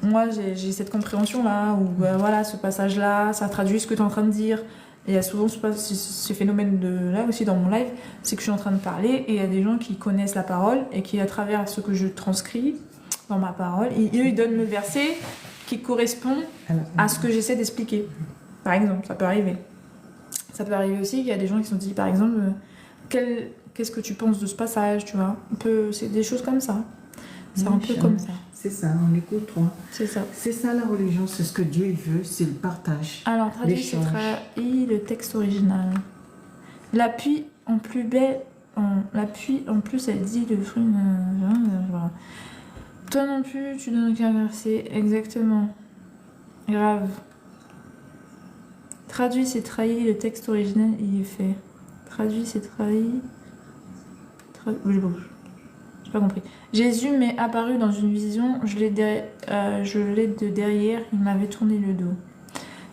moi j'ai cette compréhension-là, ou voilà, ce passage-là, ça traduit ce que tu es en train de dire. Et il y a souvent ce phénomène là aussi dans mon live, c'est que je suis en train de parler et il y a des gens qui connaissent la parole et qui, à travers ce que je transcris dans ma parole, ils donnent le verset qui correspond à ce que j'essaie d'expliquer. Par exemple, ça peut arriver. Ça peut arriver aussi qu'il y a des gens qui se sont dit, par exemple, qu'est-ce que tu penses de ce passage, tu vois. C'est des choses comme ça. C'est un peu comme ça. C'est ça, on écoute trop. C'est ça. C'est ça la religion, c'est ce que Dieu veut, c'est le partage. Alors, traduit le texte original. L'appui en plus belle, l'appui en plus, elle dit le fruit. Voilà. Toi non plus, tu donnes aucun verset. Exactement. Grave. Traduit, c'est trahi, le texte original, il est fait. Traduit, c'est trahi. J'ai pas compris. Jésus m'est apparu dans une vision, je l'ai de derrière, il m'avait tourné le dos.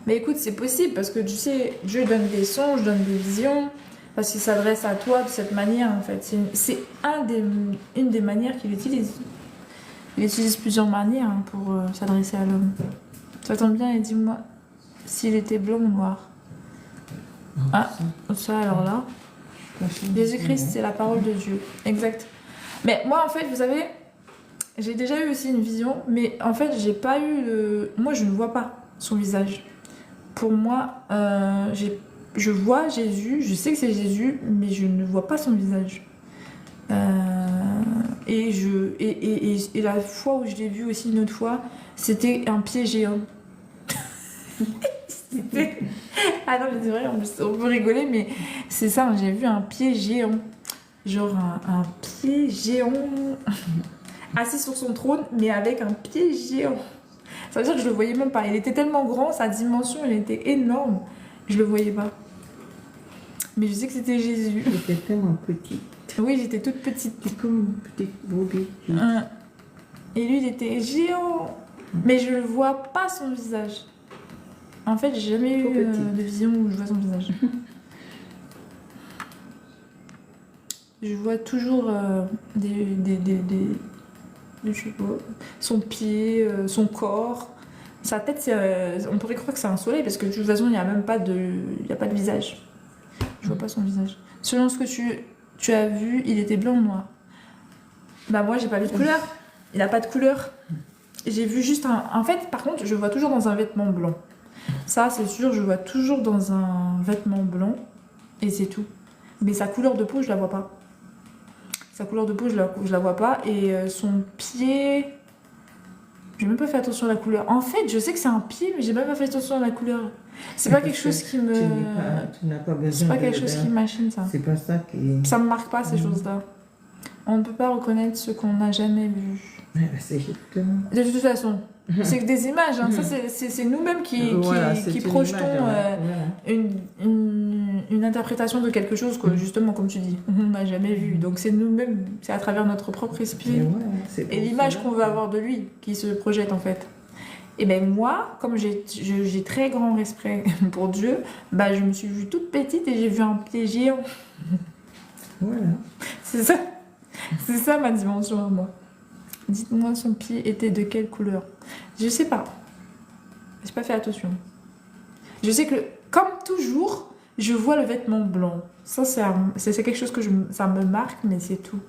Mais écoute, c'est possible parce que tu sais, Dieu donne des songes, donne des visions, parce qu'il s'adresse à toi de cette manière en fait. C'est une des manières qu'il utilise. Il utilise plusieurs manières pour s'adresser à l'homme. Ça tombe bien et dis-moi s'il était blanc ou noir. Ah, ça alors là. Jésus-Christ, c'est la parole de Dieu. Exact. Mais moi, en fait, vous savez, j'ai déjà eu aussi une vision, mais en fait, j'ai pas eu le... Moi, je ne vois pas son visage. Pour moi, je vois Jésus, je sais que c'est Jésus, mais je ne vois pas son visage. Et la fois où je l'ai vu aussi une autre fois, c'était un pied géant. Ah non, mais c'est vrai, on peut rigoler, mais c'est ça, j'ai vu un pied géant. Genre un pied géant assis sur son trône, mais avec un pied géant. Ça veut dire que je le voyais même pas. Il était tellement grand, sa dimension, elle était énorme. Je le voyais pas. Mais je sais que c'était Jésus. Il était tellement petit. Oui, j'étais toute petite. C'était comme une petite brebis. Et lui, il était géant. Mais je ne vois pas son visage. En fait, j'ai jamais eu de vision où je vois son visage. Je vois toujours je sais pas, son pied, son corps. Sa tête, on pourrait croire que c'est un soleil parce que de toute façon, il n'y a même pas de visage. Je vois pas son visage. Selon ce que tu as vu, il était blanc ou noir? Bah moi, j'ai pas vu de couleur. Il n'a pas de couleur. J'ai vu juste En fait, par contre, je vois toujours dans un vêtement blanc. Ça, c'est sûr, je vois toujours dans un vêtement blanc. Et c'est tout. Mais sa couleur de peau, je la vois pas. Sa couleur de peau, je la vois pas. Et son pied... J'ai même pas fait attention à la couleur. En fait, je sais que c'est un pied, mais j'ai même pas fait attention à la couleur. C'est pas quelque chose qui me... Tu n'as pas besoin. C'est pas quelque chose qui machine, ça. C'est pas ça qui... Ça me marque pas, ces choses-là. On ne peut pas reconnaître ce qu'on n'a jamais vu. C'est justement... De toute façon, c'est que des images. Hein. Ça, c'est nous-mêmes qui projetons une interprétation de quelque chose que, justement, comme tu dis, on n'a jamais vu. Donc c'est nous-mêmes, c'est à travers notre propre esprit et l'image qu'on veut avoir de lui qui se projette, en fait. Et ben moi, comme j'ai très grand respect pour Dieu, bah, je me suis vue toute petite et j'ai vu un pied géant. Voilà. C'est ça. C'est ça ma dimension à moi. Dites-moi, son pied était de quelle couleur? Je sais pas. J'ai pas fait attention. Je sais que, comme toujours, je vois le vêtement blanc. Ça, c'est quelque chose que ça me marque, mais c'est tout.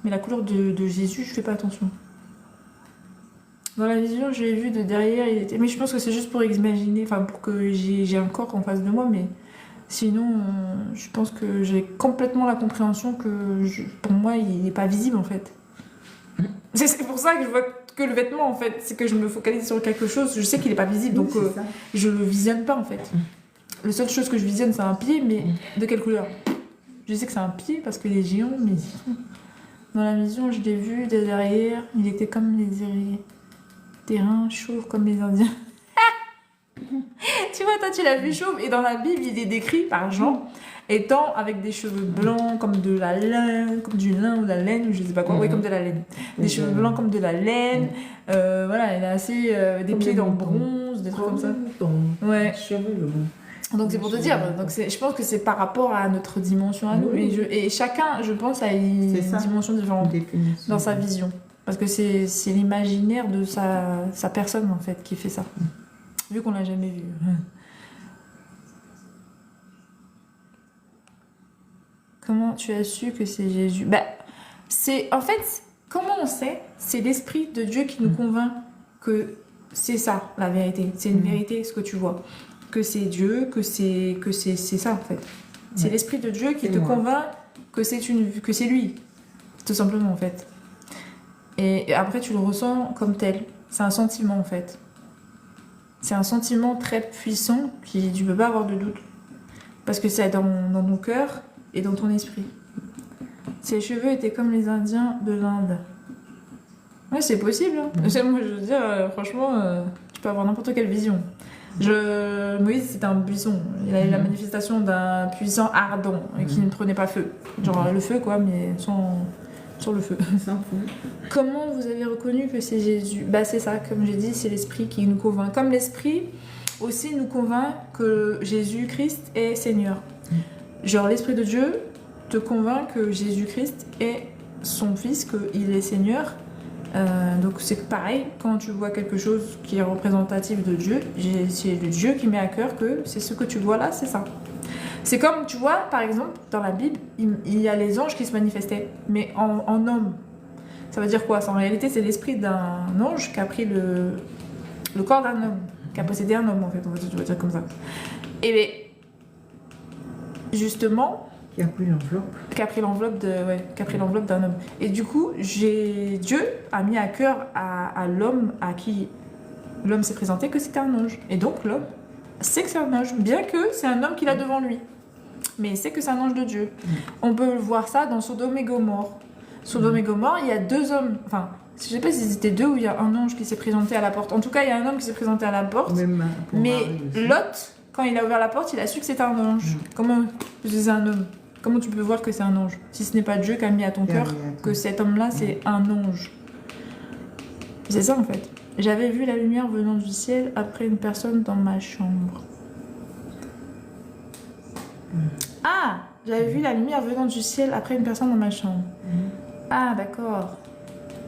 Mais la couleur de Jésus, je fais pas attention. Dans la vision, je l'ai vu de derrière, mais je pense que c'est juste pour imaginer, enfin pour que j'ai un corps en face de moi, mais Sinon, je pense que j'ai complètement la compréhension que pour moi, il n'est pas visible en fait. C'est pour ça que je vois que le vêtement en fait. C'est que je me focalise sur quelque chose, je sais qu'il n'est pas visible, donc je le visionne pas en fait. La seule chose que je visionne, c'est un pied, mais de quelle couleur? Je sais que c'est un pied parce qu'il est géant, mais dans la maison, je l'ai vu de derrière, il était comme des reins chauves comme les Indiens. Tu vois, toi tu l'as vu chauve, et dans la Bible, il est décrit par Jean étant avec des cheveux blancs comme de la laine, comme du lin ou de la laine, ou je sais pas quoi, oui, comme de la laine. Des cheveux blancs comme de la laine, voilà, il a assez des pieds en bronze, des trucs comme ça. Ouais. Donc c'est pour te dire, donc je pense que c'est par rapport à notre dimension à nous, et chacun, je pense, a une dimension différente dans sa vision. Parce que c'est l'imaginaire de sa personne, en fait, qui fait ça. Vu qu'on l'a jamais vu. Comment tu as su que c'est Jésus? Bah, en fait, comment on sait? C'est l'Esprit de Dieu qui nous convainc que c'est ça, la vérité. C'est une vérité, ce que tu vois. Que c'est Dieu, que c'est ça, en fait. C'est l'Esprit de Dieu qui te convainc que c'est lui. Tout simplement, en fait. Et après, tu le ressens comme tel. C'est un sentiment, en fait. C'est un sentiment très puissant qui tu peux pas avoir de doute. Parce que c'est dans ton cœur et dans ton esprit. Ses cheveux étaient comme les Indiens de l'Inde. Ouais, c'est possible. Hein. Moi, je veux dire, franchement, tu peux avoir n'importe quelle vision. Moïse, c'était un buisson. Il a eu la manifestation d'un puissant ardent et qui ne prenait pas feu. Genre le feu, quoi, mais sur le feu. Comment vous avez reconnu que c'est Jésus? Bah c'est ça, comme j'ai dit, c'est l'Esprit qui nous convainc. Comme l'Esprit aussi nous convainc que Jésus-Christ est Seigneur. Genre l'Esprit de Dieu te convainc que Jésus-Christ est son Fils, qu'il est Seigneur. Donc c'est pareil, quand tu vois quelque chose qui est représentatif de Dieu, c'est le Dieu qui met à cœur que c'est ce que tu vois là, c'est ça. C'est comme, tu vois, par exemple, dans la Bible, il y a les anges qui se manifestaient, mais en homme. Ça veut dire quoi? En réalité, c'est l'esprit d'un ange qui a pris le corps d'un homme, qui a possédé un homme, en fait, tu vas dire comme ça. Et bien, justement... Qui a pris l'enveloppe d'un homme. Et du coup, Dieu a mis à cœur à l'homme à qui l'homme s'est présenté que c'était un ange. Et donc, l'homme sait que c'est un ange, bien que c'est un homme qu'il a devant lui. Mais il sait que c'est un ange de Dieu. On peut voir ça dans Sodome et Gomorrhe. Sodome et Gomorrhe, il y a deux hommes. Enfin, je sais pas si c'était deux ou il y a un ange qui s'est présenté à la porte. En tout cas, il y a un homme qui s'est présenté à la porte. Mais Lot, quand il a ouvert la porte, il a su que c'était un ange. Comment c'est un homme? Comment tu peux voir que c'est un ange? Si ce n'est pas Dieu qui a mis à ton cœur que cet homme-là, c'est un ange. C'est ça, en fait. J'avais vu la lumière venant du ciel après une personne dans ma chambre. Ah, j'avais vu la lumière venant du ciel après une personne dans ma chambre. Ah, d'accord.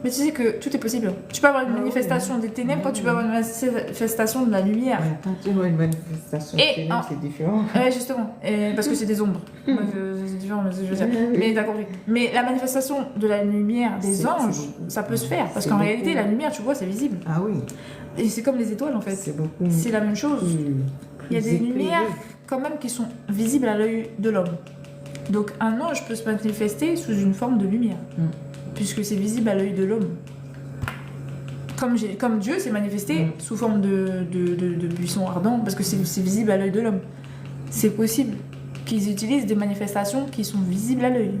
Mais tu sais que tout est possible. Tu peux avoir une manifestation des ténèbres quand tu peux avoir une manifestation de la lumière. Mais quand tu vois une manifestation des ténèbres, c'est différent. Ouais, justement. Parce que c'est des ombres. C'est différent, mais je veux dire. Mais t'as compris. Mais la manifestation de la lumière des anges, ça peut se faire. Parce qu'en réalité, la lumière, tu vois, c'est visible. Ah oui. Et c'est comme les étoiles, en fait. C'est la même chose. Il y a des lumières, quand même, qui sont visibles à l'œil de l'homme. Donc, un ange peut se manifester sous une forme de lumière. Puisque c'est visible à l'œil de l'homme. Comme Dieu s'est manifesté sous forme de buisson ardent, parce que c'est visible à l'œil de l'homme. C'est possible qu'ils utilisent des manifestations qui sont visibles à l'œil.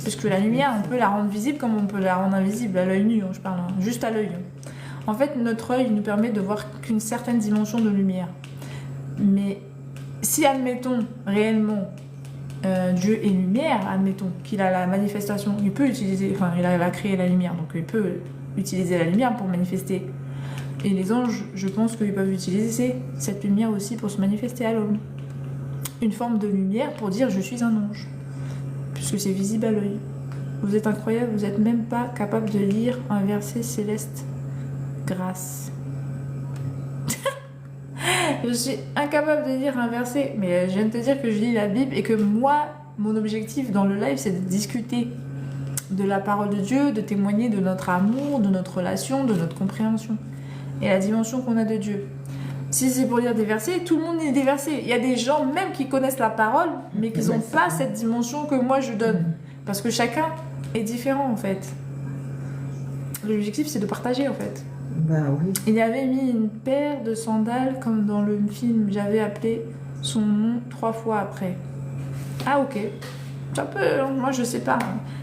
Parce que la lumière, on peut la rendre visible comme on peut la rendre invisible, à l'œil nu, je parle, juste à l'œil. En fait, notre œil nous permet de voir qu'une certaine dimension de lumière. Mais si, admettons, réellement, Dieu est lumière, admettons qu'il a la manifestation, il peut utiliser, enfin il a créé la lumière, donc il peut utiliser la lumière pour manifester. Et les anges, je pense qu'ils peuvent utiliser cette lumière aussi pour se manifester à l'homme. Une forme de lumière pour dire je suis un ange, puisque c'est visible à l'œil. Vous êtes incroyable, vous n'êtes même pas capable de lire un verset céleste. Grâce. Je suis incapable de lire un verset, mais je viens de te dire que je lis la Bible et que moi, mon objectif dans le live, c'est de discuter de la parole de Dieu, de témoigner de notre amour, de notre relation, de notre compréhension et la dimension qu'on a de Dieu. Si c'est pour lire des versets, tout le monde lit des versets. Il y a des gens même qui connaissent la parole, mais qui n'ont pas cette dimension que moi je donne. Parce que chacun est différent en fait. L'objectif c'est de partager en fait. Bah oui. Il avait mis une paire de sandales comme dans le film. J'avais appelé son nom 3 fois après. Ah ok. Ça peut, hein, moi je sais pas.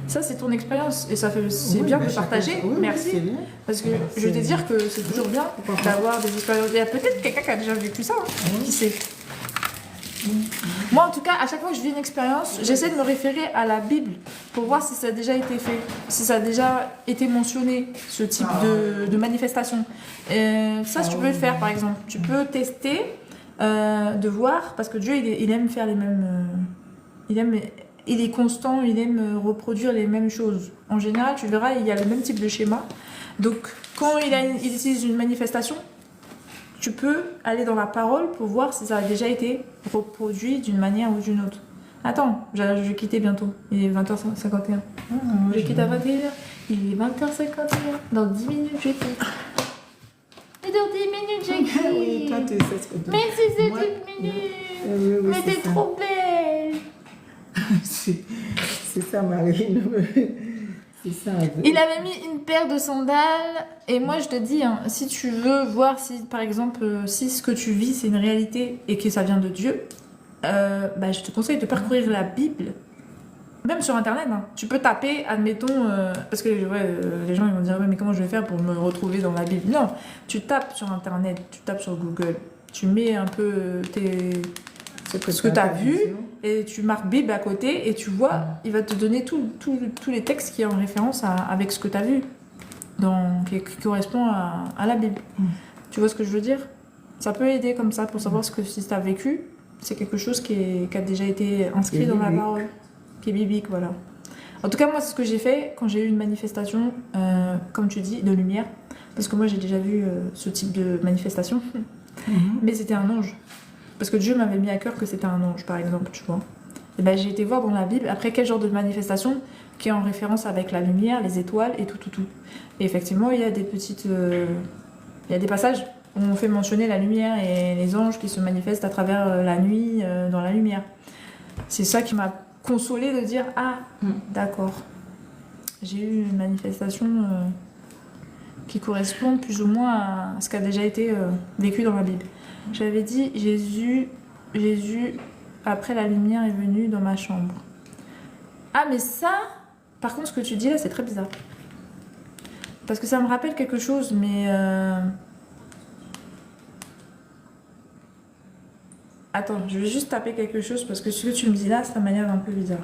Ça c'est ton expérience et ça fait c'est Oui, bien bah, de chacun- partager. oui, oui, Merci. c'est bien. Parce que je vais te dire que c'est toujours bien d'avoir des expériences. Il y a peut-être quelqu'un qui a déjà vécu ça, hein, qui sait. Moi en tout cas, à chaque fois que je vis une expérience, j'essaie de me référer à la Bible pour voir si ça a déjà été fait, si ça a déjà été mentionné, ce type de manifestation. Ça, tu peux le faire par exemple. Tu peux tester de voir, parce que Dieu il aime faire les mêmes. Il est constant, il aime reproduire les mêmes choses. En général, tu verras, il y a le même type de schéma. Donc, quand il utilise une manifestation, tu peux aller dans la parole pour voir si ça a déjà été reproduit d'une manière ou d'une autre. Attends, je vais quitter bientôt. Il est 20h51. Je quitte à 21h. Il est 20h51. Dans 10 minutes, je quitte. Et dans 10 minutes, j'ai quitte. Oui, toi, tu sais ce que tu Mais si c'est Moi- 10 minutes. Oui, oui, Mais c'est t'es ça. trop belle. C'est ça, Marine. C'est ça. Il avait mis une paire de sandales et moi je te dis, hein, si tu veux voir si par exemple si ce que tu vis c'est une réalité et que ça vient de Dieu, bah, je te conseille de parcourir la Bible, même sur internet. Hein. Tu peux taper, admettons, parce que les gens ils vont dire ouais, mais comment je vais faire pour me retrouver dans la Bible? Non, tu tapes sur internet, tu tapes sur Google, tu mets un peu ce que tu as vu et tu marques Bible à côté et tu vois, il va te donner tous les textes qui sont en référence avec ce que tu as vu, qui correspond à la Bible. Tu vois ce que je veux dire? Ça peut aider comme ça pour savoir ce que si tu as vécu, c'est quelque chose qui a déjà été inscrit dans la parole, qui est biblique, voilà. En tout cas, moi, c'est ce que j'ai fait quand j'ai eu une manifestation, comme tu dis, de lumière, parce que moi, j'ai déjà vu ce type de manifestation, mais c'était un ange. Parce que Dieu m'avait mis à cœur que c'était un ange, par exemple, tu vois. Et ben, j'ai été voir dans la Bible, après quel genre de manifestation qui est en référence avec la lumière, les étoiles et tout. Et effectivement, il y a des petites... il y a des passages où on fait mentionner la lumière et les anges qui se manifestent à travers la nuit, dans la lumière. C'est ça qui m'a consolée de dire, ah, d'accord. J'ai eu une manifestation qui correspond plus ou moins à ce qui a déjà été vécu dans la Bible. J'avais dit, Jésus, après la lumière est venu dans ma chambre. Ah, mais ça, par contre, ce que tu dis là, c'est très bizarre. Parce que ça me rappelle quelque chose, mais... Attends, je vais juste taper quelque chose, parce que ce que tu me dis là, ça m'a l'air un peu bizarre.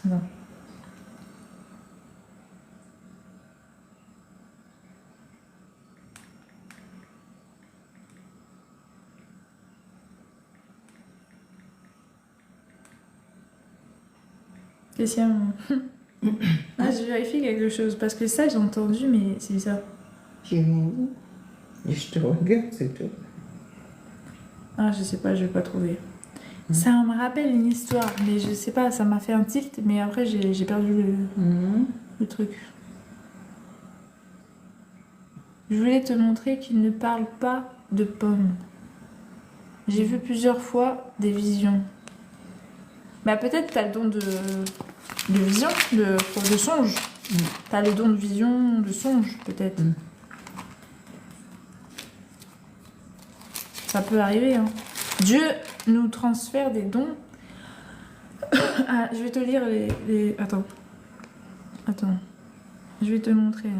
Non. Question. Ah, je vérifie quelque chose, parce que ça, j'ai entendu, mais c'est bizarre. J'ai rien dit. Et je te regarde, c'est tout. Ah, je sais pas, je vais pas trouver. Ça me rappelle une histoire, mais je sais pas, ça m'a fait un tilt, mais après j'ai perdu le truc. Je voulais te montrer qu'il ne parle pas de pommes. J'ai vu plusieurs fois des visions. Bah peut-être t'as le don de vision, de songe. T'as le don de vision, de songe, peut-être. Ça peut arriver, hein. Dieu nous transfère des dons. Ah, je vais te lire les... Attends. Je vais te montrer.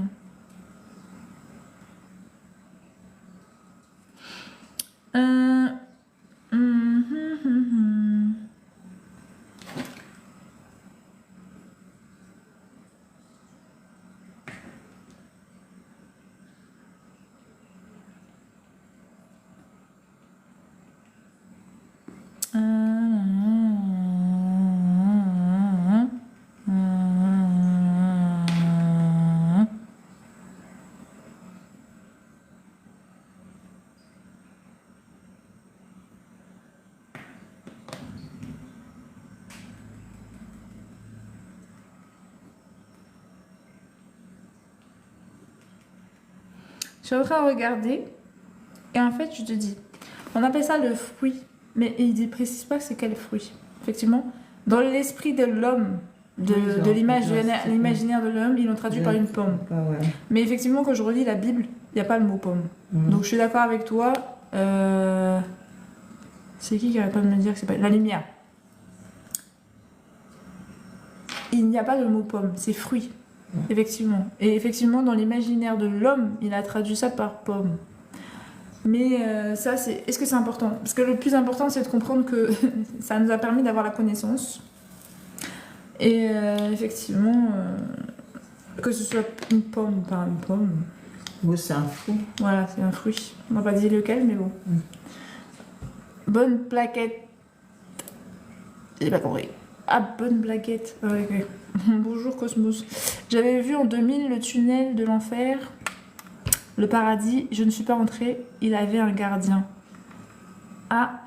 Je suis en train de regarder et en fait, je te dis, on appelle ça le fruit, mais il ne précise pas c'est quel fruit. Effectivement, dans l'esprit de l'homme, de l'imaginaire de l'homme, ils l'ont traduit par une pomme. Ouais. Mais effectivement, quand je relis la Bible, il n'y a pas le mot pomme. Donc je suis d'accord avec toi. C'est qui arrête pas de me dire que c'est pas la lumière. Il n'y a pas le mot pomme, c'est fruit. Effectivement. Et effectivement, dans l'imaginaire de l'homme, il a traduit ça par pomme. Mais ça, c'est. Est-ce que c'est important? Parce que le plus important, c'est de comprendre que ça nous a permis d'avoir la connaissance. Et effectivement, que ce soit une pomme ou pas une pomme. Oui, c'est un fruit. Voilà, c'est un fruit. On va pas dire lequel, mais bon. Bonne plaquette. J'ai pas compris. Ah, bonne plaquette. Ah, ok. Bonjour Cosmos. J'avais vu en 2000 le tunnel de l'enfer, le paradis. Je ne suis pas rentrée. Il avait un gardien. Ah,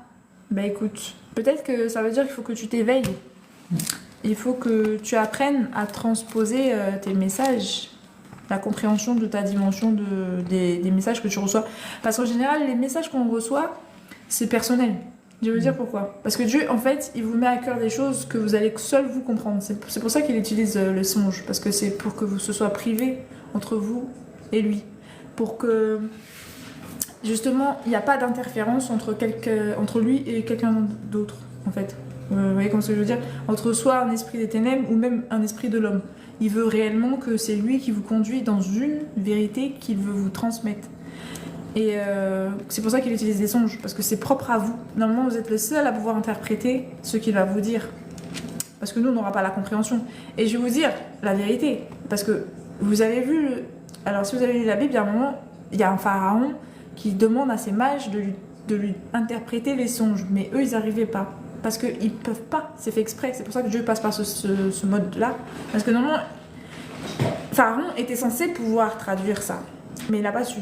bah écoute. Peut-être que ça veut dire qu'il faut que tu t'éveilles. Il faut que tu apprennes à transposer tes messages, la compréhension de ta dimension des messages que tu reçois. Parce qu'en général, les messages qu'on reçoit, c'est personnel. Je veux dire pourquoi. Parce que Dieu, en fait, il vous met à cœur des choses que vous allez seul vous comprendre. C'est pour ça qu'il utilise le songe. Parce que c'est pour que ce soit privé entre vous et lui. Pour que, justement, il n'y a pas d'interférence entre lui et quelqu'un d'autre, en fait. Vous voyez comment je veux dire? Entre soit un esprit des ténèbres ou même un esprit de l'homme. Il veut réellement que c'est lui qui vous conduit dans une vérité qu'il veut vous transmettre. Et c'est pour ça qu'il utilise des songes, parce que c'est propre à vous. Normalement, vous êtes le seul à pouvoir interpréter ce qu'il va vous dire. Parce que nous, on n'aura pas la compréhension. Et je vais vous dire la vérité. Parce que vous avez vu... Alors, si vous avez lu la Bible, il y a un moment, il y a un pharaon qui demande à ses mages de lui interpréter les songes. Mais eux, ils n'arrivaient pas. Parce qu'ils ne peuvent pas, c'est fait exprès. C'est pour ça que Dieu passe par ce mode-là. Parce que normalement, Pharaon était censé pouvoir traduire ça. Mais il n'a pas su.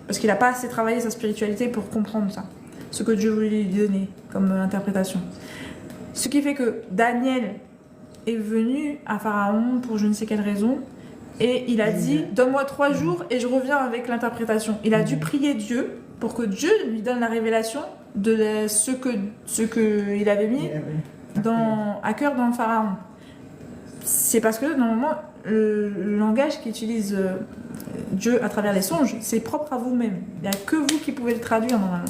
Parce qu'il n'a pas assez travaillé sa spiritualité pour comprendre ça. Ce que Dieu voulait lui donner comme interprétation. Ce qui fait que Daniel est venu à Pharaon pour je ne sais quelle raison. Et il a dit, donne-moi 3 jours et je reviens avec l'interprétation. Il a dû prier Dieu pour que Dieu lui donne la révélation de ce que il avait mis à cœur dans le Pharaon. C'est parce que normalement le langage qu'utilise Dieu à travers les songes, c'est propre à vous-même. Il n'y a que vous qui pouvez le traduire normalement.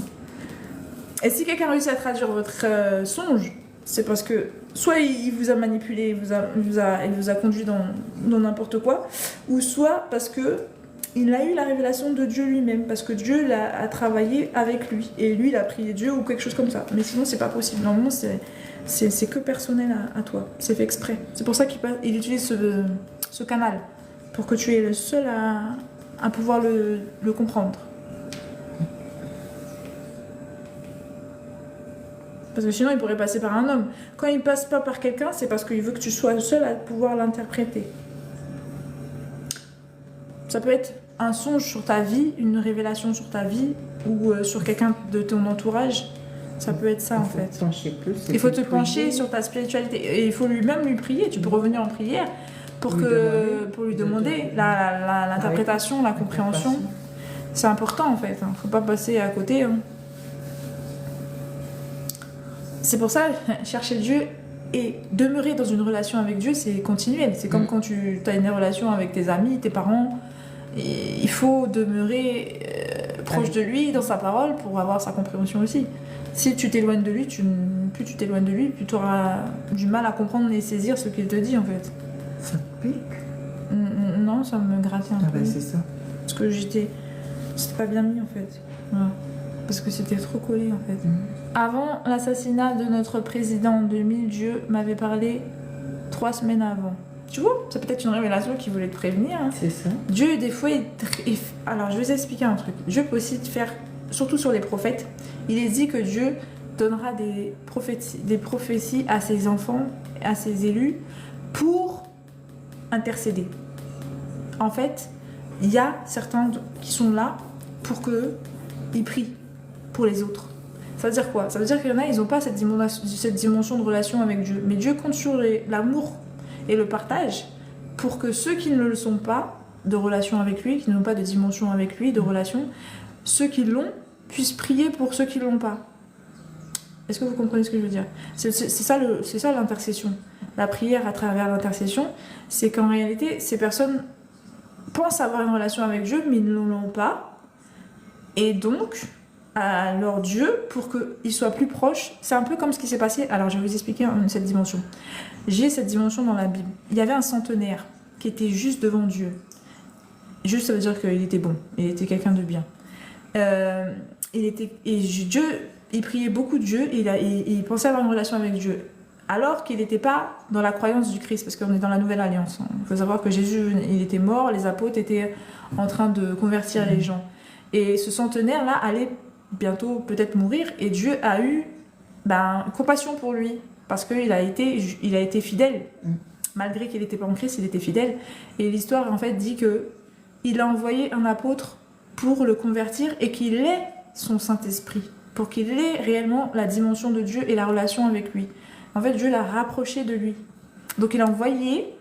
Et si quelqu'un réussit à traduire votre songe, c'est parce que soit il vous a manipulé, il vous a conduit dans n'importe quoi, ou soit parce que il a eu la révélation de Dieu lui-même, parce que Dieu a travaillé avec lui, et lui il a prié Dieu ou quelque chose comme ça. Mais sinon c'est pas possible, normalement c'est que personnel à toi, c'est fait exprès. C'est pour ça qu'il utilise ce canal, pour que tu es le seul à pouvoir le comprendre. Parce que sinon il pourrait passer par un homme. Quand il passe pas par quelqu'un, c'est parce qu'il veut que tu sois le seul à pouvoir l'interpréter. Ça peut être un songe sur ta vie, une révélation sur ta vie, ou sur quelqu'un de ton entourage. Ça peut être ça en fait. Il faut te pencher sur ta spiritualité. Et il faut lui-même lui prier. Tu peux revenir en prière pour lui demander l'interprétation, la compréhension. C'est important en fait. Faut pas passer à côté. C'est pour ça, chercher Dieu et demeurer dans une relation avec Dieu, c'est continuel. C'est comme quand tu as une relation avec tes amis, tes parents. Et il faut demeurer proche de lui, dans sa parole, pour avoir sa compréhension aussi. Si tu t'éloignes de lui, plus tu t'éloignes de lui, plus tu auras du mal à comprendre et saisir ce qu'il te dit en fait. Ça te pique? Non, ça me grattait un peu. Ah bah c'est ça. Parce que c'était pas bien mis en fait. Voilà. Parce que c'était trop collé en fait. Avant l'assassinat de notre président en 2000, Dieu m'avait parlé 3 semaines avant. Tu vois, c'est peut-être une révélation qui voulait te prévenir. Hein. C'est ça. Dieu, des fois, alors je vais vous expliquer un truc. Dieu peut aussi te faire, surtout sur les prophètes, il est dit que Dieu donnera des prophéties à ses enfants, à ses élus, pour intercéder. En fait, il y a certains qui sont là pour qu'ils prient pour les autres. Ça veut dire quoi? Ça veut dire qu'il y en a, ils n'ont pas cette dimension de relation avec Dieu. Mais Dieu compte sur l'amour et le partage pour que ceux qui ne le sont pas de relation avec lui, qui n'ont pas de dimension avec lui, de relation, ceux qui l'ont puissent prier pour ceux qui ne l'ont pas. Est-ce que vous comprenez ce que je veux dire? C'est ça l'intercession. La prière à travers l'intercession, c'est qu'en réalité, ces personnes pensent avoir une relation avec Dieu, mais ils ne l'ont pas. Et donc, à leur Dieu, pour qu'ils soient plus proches, c'est un peu comme ce qui s'est passé. Alors, je vais vous expliquer cette dimension. J'ai cette dimension dans la Bible. Il y avait un centenaire qui était juste devant Dieu. Juste, ça veut dire qu'il était bon. Il était quelqu'un de bien. Dieu, il priait beaucoup Dieu et il pensait avoir une relation avec Dieu. Alors qu'il n'était pas dans la croyance du Christ, parce qu'on est dans la Nouvelle Alliance. Il faut savoir que Jésus, il était mort, les apôtres étaient en train de convertir les gens. Et ce centenaire-là allait bientôt peut-être mourir, et Dieu a eu compassion pour lui, parce qu'il a été fidèle. Malgré qu'il n'était pas en Christ, il était fidèle. Et l'histoire, en fait, dit qu'il a envoyé un apôtre pour le convertir et qu'il ait son Saint-Esprit, pour qu'il ait réellement la dimension de Dieu et la relation avec lui. En fait, Dieu l'a rapproché de lui. Donc il a envoyé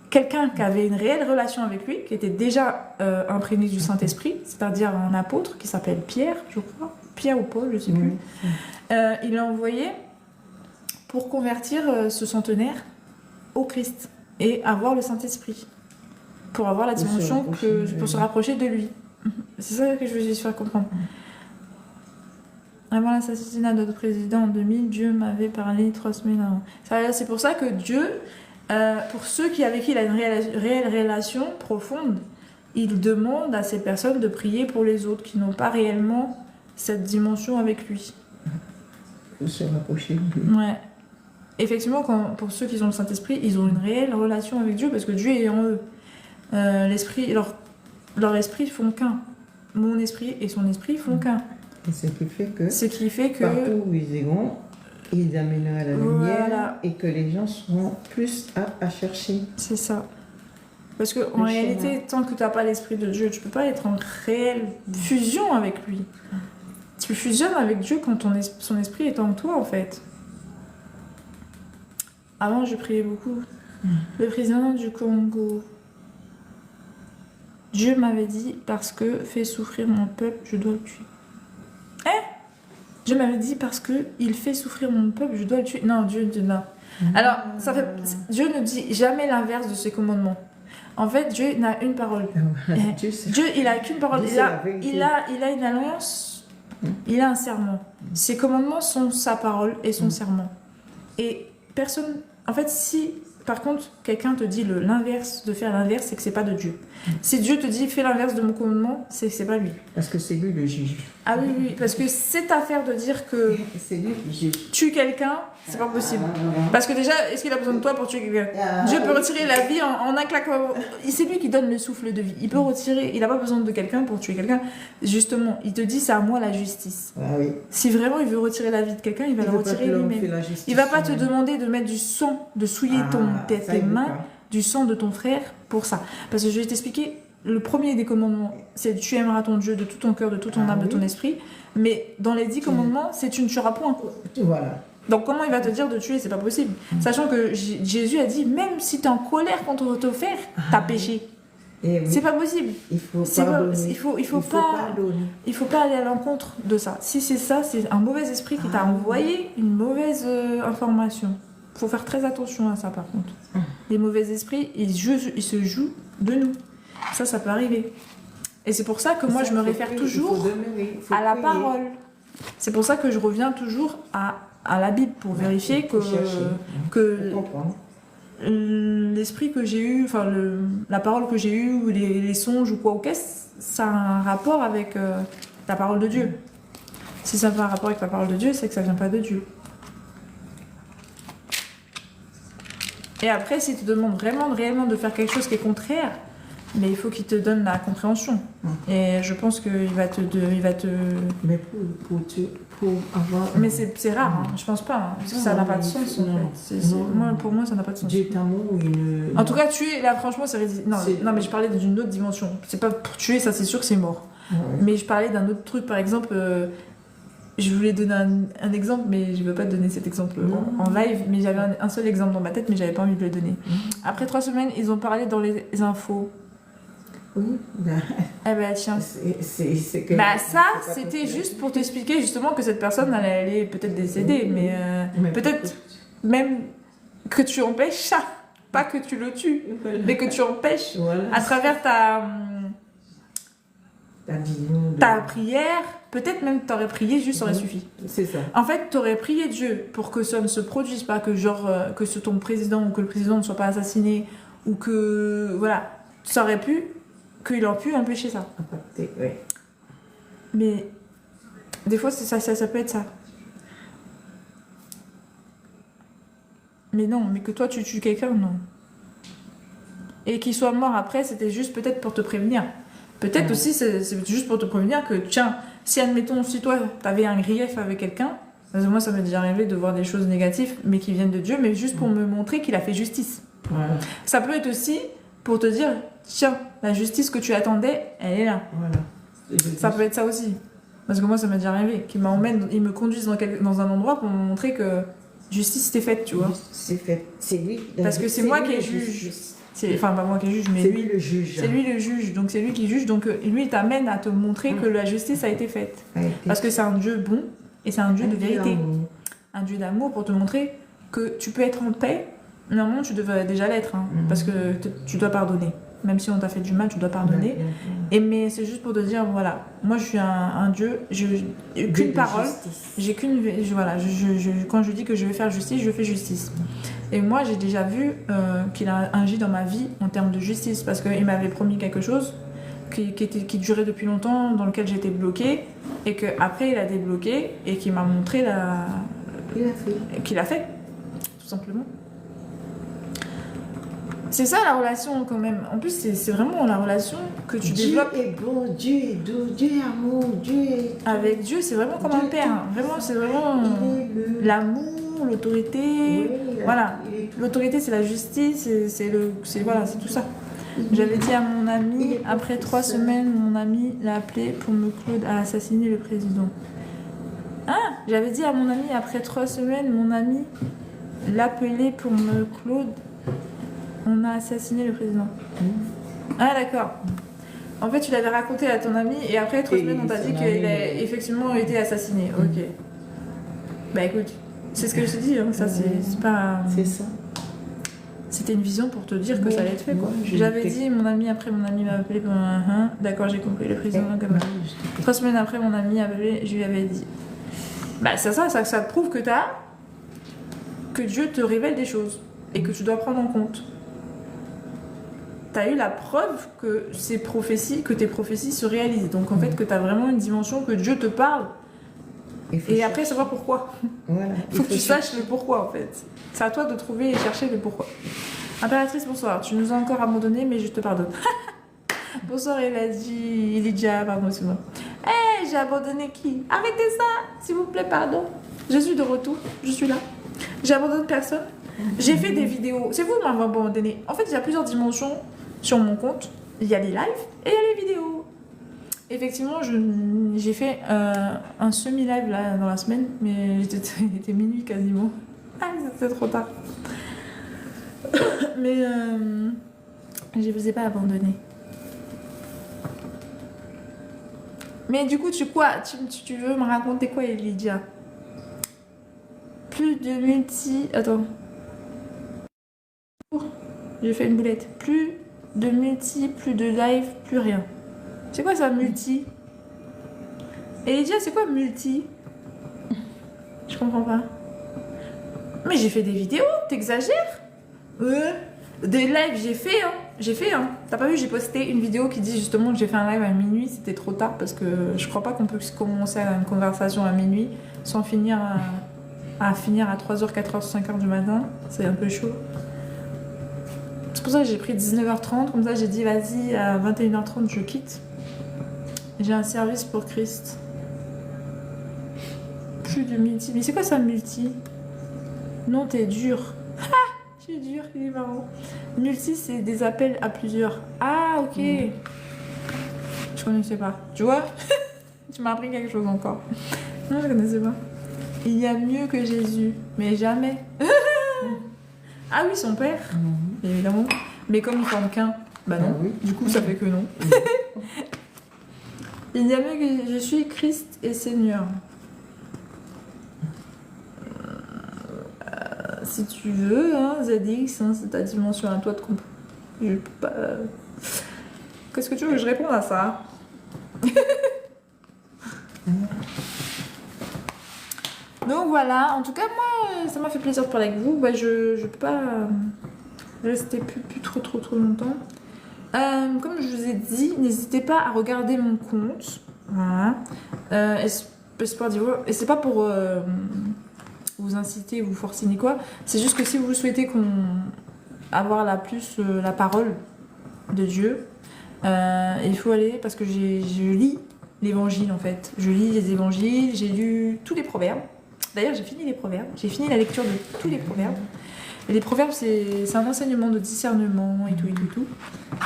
quelqu'un qui avait une réelle relation avec lui, qui était déjà imprégné du Saint-Esprit, c'est-à-dire un apôtre qui s'appelle Pierre, je crois. Pierre ou Paul, je ne sais plus. Il l'a envoyé pour convertir ce centenaire au Christ et avoir le Saint-Esprit. Pour avoir la dimension, pour se rapprocher de lui. C'est ça que je veux juste faire comprendre. Avant l'assassinat de notre président en 2000, Dieu m'avait parlé 3 semaines avant. C'est pour ça que Dieu, pour ceux avec qui il a une réelle relation profonde, il demande à ces personnes de prier pour les autres qui n'ont pas réellement cette dimension avec lui. De se rapprocher de lui. Ouais. Effectivement, pour ceux qui ont le Saint-Esprit, ils ont une réelle relation avec Dieu parce que Dieu est en eux. L'esprit, leur esprit font qu'un. Mon esprit et son esprit font qu'un. Et ce qui fait que partout où ils iront, ils amèneront la lumière et que les gens seront plus aptes à chercher. C'est ça. Parce qu'en réalité, tant que tu n'as pas l'esprit de Dieu, tu ne peux pas être en réelle fusion avec lui. Tu fusionnes avec Dieu quand son esprit est en toi, en fait. Avant, je priais beaucoup. Le président du Congo. Dieu m'avait dit, parce que fait souffrir mon peuple, je dois le tuer. Dieu m'avait dit, parce que il fait souffrir mon peuple, je dois le tuer. Non, Dieu dit non. Alors, Dieu ne dit jamais l'inverse de ses commandements. En fait, Dieu n'a une parole. Dieu, il n'a qu'une parole. Il a une alliance, il a un serment. Ses commandements sont sa parole et son serment. Et personne... En fait, si, par contre, quelqu'un te dit l'inverse, de faire l'inverse, c'est que c'est pas de Dieu. Si Dieu te dit, fais l'inverse de mon commandement, c'est que c'est pas lui. Parce que c'est lui le juge. Ah oui, parce que cette affaire de dire que c'est lui qui juge. Tue quelqu'un, c'est pas possible. Parce que déjà, est-ce qu'il a besoin de toi pour tuer quelqu'un? Dieu peut retirer la vie en un claquement. C'est lui qui donne le souffle de vie. Il peut retirer, il n'a pas besoin de quelqu'un pour tuer quelqu'un. Justement, il te dit, c'est à moi la justice. Ah oui. Si vraiment il veut retirer la vie de quelqu'un, il va le retirer lui-même. Il va pas te demander de mettre du sang, de souiller tes mains, du sang de ton frère pour ça. Parce que je vais t'expliquer, le premier des commandements, c'est tu aimeras ton Dieu de tout ton cœur, de toute ton âme, de ton esprit. Mais dans les 10 commandements, c'est tu ne tueras point. Voilà. Donc comment il va te dire de tuer? C'est pas possible. Sachant que Jésus a dit, même si tu es en colère contre ton frère, t'as péché. Oui. C'est pas possible. Il faut pas aller à l'encontre de ça. Si c'est ça, c'est un mauvais esprit qui t'a envoyé une mauvaise information. Il faut faire très attention à ça par contre. Les mauvais esprits, ils se jouent de nous. Ça peut arriver. Et c'est pour ça que moi je me réfère toujours à la parole. C'est pour ça que je reviens toujours à la Bible pour vérifier que l'esprit que j'ai eu, enfin la parole que j'ai eue, ou les songes ou quoi ou qu'est-ce, ça a un rapport avec la parole de Dieu. Si ça n'a pas un rapport avec la parole de Dieu, c'est que ça vient pas de Dieu. Et après, s'il te demande réellement de faire quelque chose qui est contraire, mais il faut qu'il te donne la compréhension. Et je pense qu'il va te... Mais pour avoir... Mais c'est rare, hein. Je pense pas. Hein, parce que ça n'a pas de sens, en fait. Pour moi, ça n'a pas de sens. Dieu est amour, En tout cas, tuer, là, franchement, c'est ridicule. Non, mais je parlais d'une autre dimension. C'est pas pour tuer, ça, c'est sûr que c'est mort. Ouais. Mais je parlais d'un autre truc, par exemple... je voulais donner un exemple, mais je ne veux pas donner cet exemple en live. Mais j'avais un seul exemple dans ma tête, mais j'avais pas envie de le donner. Après 3 semaines, ils ont parlé dans les infos. Oui. Eh ben tiens. C'est que... Bah ça, c'était juste pour t'expliquer justement que cette personne, elle allait peut-être décéder, mais peut-être même que tu empêches ça. Pas que tu le tues, mais que tu empêches à travers ta prière. Peut-être même que t'aurais prié, juste ça aurait suffi. C'est ça. En fait, t'aurais prié Dieu pour que ça ne se produise pas, que genre que ton président ou que le président ne soit pas assassiné, ou que voilà, ça aurait pu, qu'il aurait pu empêcher ça. Impacté, oui. Mais des fois, ça peut être ça. Mais non, mais que toi tu tues quelqu'un, non. Et qu'il soit mort après, c'était juste peut-être pour te prévenir. Peut-être aussi, c'est juste pour te prévenir que, tiens, si admettons, si toi, t'avais un grief avec quelqu'un, parce que moi, ça m'est déjà arrivé de voir des choses négatives, mais qui viennent de Dieu, mais juste pour me montrer qu'il a fait justice. Voilà. Ça peut être aussi pour te dire, tiens, la justice que tu attendais, elle est là. Voilà. Ça peut être ça aussi. Parce que moi, ça m'est déjà arrivé. Qu'ils me conduisent dans un endroit pour me montrer que justice était faite, tu vois. C'est fait. C'est lui. Parce que c'est moi qui juge. Enfin, pas moi qui juge, mais c'est lui le juge. C'est lui le juge, donc c'est lui qui juge, donc lui il t'amène à te montrer que la justice a été faite. Parce que c'est un Dieu bon et c'est un Dieu de vérité. Un Dieu d'amour pour te montrer que tu peux être en paix. Normalement, tu devrais déjà l'être, hein, parce que tu dois pardonner. Même si on t'a fait du mal, tu dois pardonner. Mais c'est juste pour te dire, voilà, moi je suis un Dieu, j'ai qu'une parole, j'ai qu'une. Voilà, quand je dis que je vais faire justice, je fais justice. Et moi j'ai déjà vu qu'il a agi dans ma vie en termes de justice, parce qu'il m'avait promis quelque chose qui durait depuis longtemps, dans lequel j'étais bloquée, et qu'après il a débloqué, et qu'il m'a montré qu'il a fait, tout simplement. C'est ça la relation quand même. En plus, c'est vraiment la relation que tu développes. Dieu est bon, Dieu est doux, Dieu est amour, Dieu est... Avec Dieu, c'est vraiment comme un père. Hein. Vraiment, c'est vraiment l'amour, l'autorité. Oui, voilà. L'autorité, c'est la justice, c'est tout ça. J'avais dit à mon ami, après 3 semaines, mon ami l'a appelé pour me Claude a assassiné le président. Ah, j'avais dit à mon ami, après 3 semaines, mon ami l'a appelé pour me Claude. On a assassiné le président. Ah d'accord. En fait, tu l'avais raconté à ton ami et après 3 semaines, on t'a dit qu'il a effectivement été assassiné. Ok. Bah écoute, c'est ce que je te dis. Hein. Ça, c'est pas. C'est ça. C'était une vision pour te dire que ça allait être fait, quoi. J'avais dit, mon ami m'a appelé pour un. D'accord, j'ai compris, le président. 3 semaines après, mon ami appelé, je lui avais dit. Bah c'est ça prouve que Dieu te révèle des choses et que tu dois prendre en compte. T'as eu la preuve que tes prophéties se réalisent. Donc en fait que t'as vraiment une dimension que Dieu te parle. Et après savoir pourquoi. Voilà. Faut que tu saches le pourquoi en fait. C'est à toi de trouver et chercher le pourquoi. Impératrice, bonsoir. Tu nous as encore abandonnés, mais je te pardonne. Bonsoir, Elijah, pardon, excuse-moi. Hey, j'ai abandonné qui? Arrêtez ça, s'il vous plaît, pardon. Je suis de retour, je suis là. J'abandonne personne. J'ai fait des vidéos. C'est vous qui m'avez abandonné. En fait, il y a plusieurs dimensions sur mon compte. Il y a les lives et il y a les vidéos. Effectivement, j'ai fait un semi-live là dans la semaine, mais il était minuit quasiment. Ah, c'était trop tard. Mais je vous ai pas abandonné. Mais du coup, tu veux me raconter quoi, Lydia? Plus de multi... Attends. J'ai fait une boulette. Plus de multi, plus de live, plus rien. C'est quoi ça, multi? Et Lydia, c'est quoi multi? Je comprends pas. Mais j'ai fait des vidéos, t'exagères? Des lives, j'ai fait, hein. T'as pas vu, j'ai posté une vidéo qui dit justement que j'ai fait un live à minuit. C'était trop tard parce que je crois pas qu'on peut commencer une conversation à minuit sans finir à 3h, 4h, 5h du matin. C'est un peu chaud. C'est pour ça que j'ai pris 19h30. Comme ça, j'ai dit, vas-y, à 21h30, je quitte. J'ai un service pour Christ. Plus de multi. Mais c'est quoi ça, multi? Non, t'es dur. Je suis dur, il est marrant. Multi, c'est des appels à plusieurs. Ah, ok. Je connaissais pas. Tu vois? Tu m'as appris quelque chose encore. Non, je connaissais pas. Il y a mieux que Jésus, mais jamais. Ah oui, son père, évidemment. Mais comme il forme qu'un, Bah non, du coup ça fait que non. Il y a mieux que je suis Christ et Seigneur. Si tu veux, hein, ZX, hein, c'est ta dimension à toi de comprendre. Je peux pas... Qu'est-ce que tu veux que je réponde à ça? Donc voilà, en tout cas moi ça m'a fait plaisir de parler avec vous. Bah, je peux pas rester plus trop longtemps. Comme je vous ai dit, n'hésitez pas à regarder mon compte. Voilà. Et c'est pas pour vous inciter, vous forcer ni quoi. C'est juste que si vous souhaitez avoir la parole de Dieu, il faut aller parce que je lis l'évangile en fait. Je lis les évangiles, j'ai lu tous les proverbes. D'ailleurs, j'ai fini les proverbes. J'ai fini la lecture de tous les proverbes. Et les proverbes, c'est un enseignement de discernement et tout.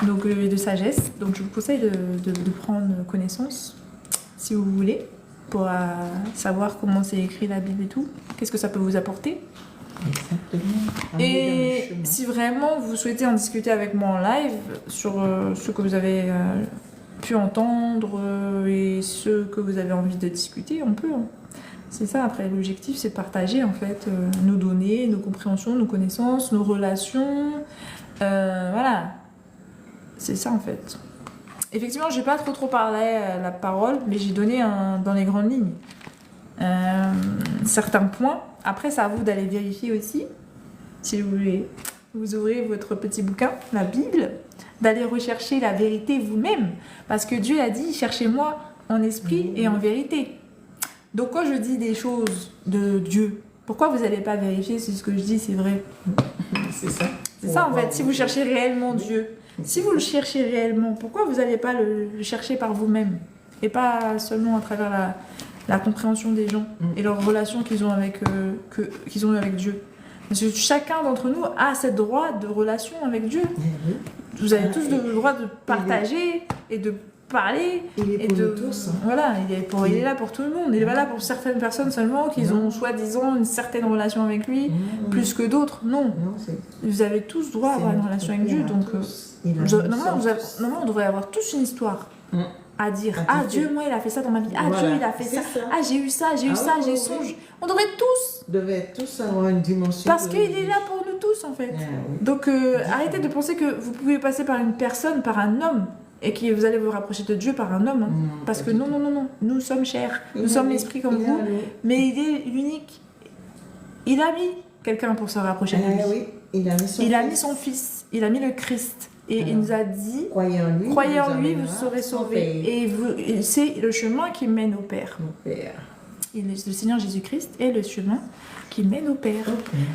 Donc, de sagesse. Donc, je vous conseille de prendre connaissance, si vous voulez, pour savoir comment c'est écrit la Bible et tout. Qu'est-ce que ça peut vous apporter. Exactement. Et si vraiment vous souhaitez en discuter avec moi en live sur ce que vous avez pu entendre et ce que vous avez envie de discuter, on peut. Hein. C'est ça, après, l'objectif, c'est de partager, en fait, nos données, nos compréhensions, nos connaissances, nos relations. Voilà. C'est ça, en fait. Effectivement, j'ai pas trop parlé la parole, mais j'ai donné dans les grandes lignes certains points. Après, c'est à vous d'aller vérifier aussi, si vous voulez. Vous ouvrez votre petit bouquin, la Bible, d'aller rechercher la vérité vous-même. Parce que Dieu a dit, cherchez-moi en esprit et en vérité. Donc quand je dis des choses de Dieu, pourquoi vous n'allez pas vérifier si ce que je dis c'est vrai? C'est ça. C'est ça en fait, si vous cherchez réellement Dieu. Si vous le cherchez réellement, pourquoi vous n'allez pas le chercher par vous-même? Et pas seulement à travers la compréhension des gens et leurs relations qu'ils ont avec Dieu. Parce que chacun d'entre nous a ce droit de relation avec Dieu. Vous avez tous le droit de partager et de parler. Il est pour nous tous. Voilà, il est là pour tout le monde. Il est pas là pour certaines personnes seulement qui ont soi-disant une certaine relation avec lui, plus que d'autres. Non. Vous avez tous droit à avoir une relation avec Dieu. Donc, normalement, on devrait avoir tous une histoire à dire. Ah, Dieu, moi, il a fait ça dans ma vie. Ah, Dieu, il a fait ça. Ah, j'ai eu ça, j'ai songe. On devrait tous avoir une dimension. Parce qu'il est là pour nous tous, en fait. Donc, arrêtez de penser que vous pouvez passer par une personne, par un homme, et que vous allez vous rapprocher de Dieu par un homme. Hein. Parce que non. Nous sommes chers. Nous sommes l'esprit comme vous. Mais il est unique. Il a mis quelqu'un pour se rapprocher de lui. Oui. Il a mis son fils. Il a mis le Christ. Et il nous a dit, croyez en lui, vous serez sauvés. Et c'est le chemin qui mène au Père. Et le Seigneur Jésus-Christ est le chemin qui mène au Père.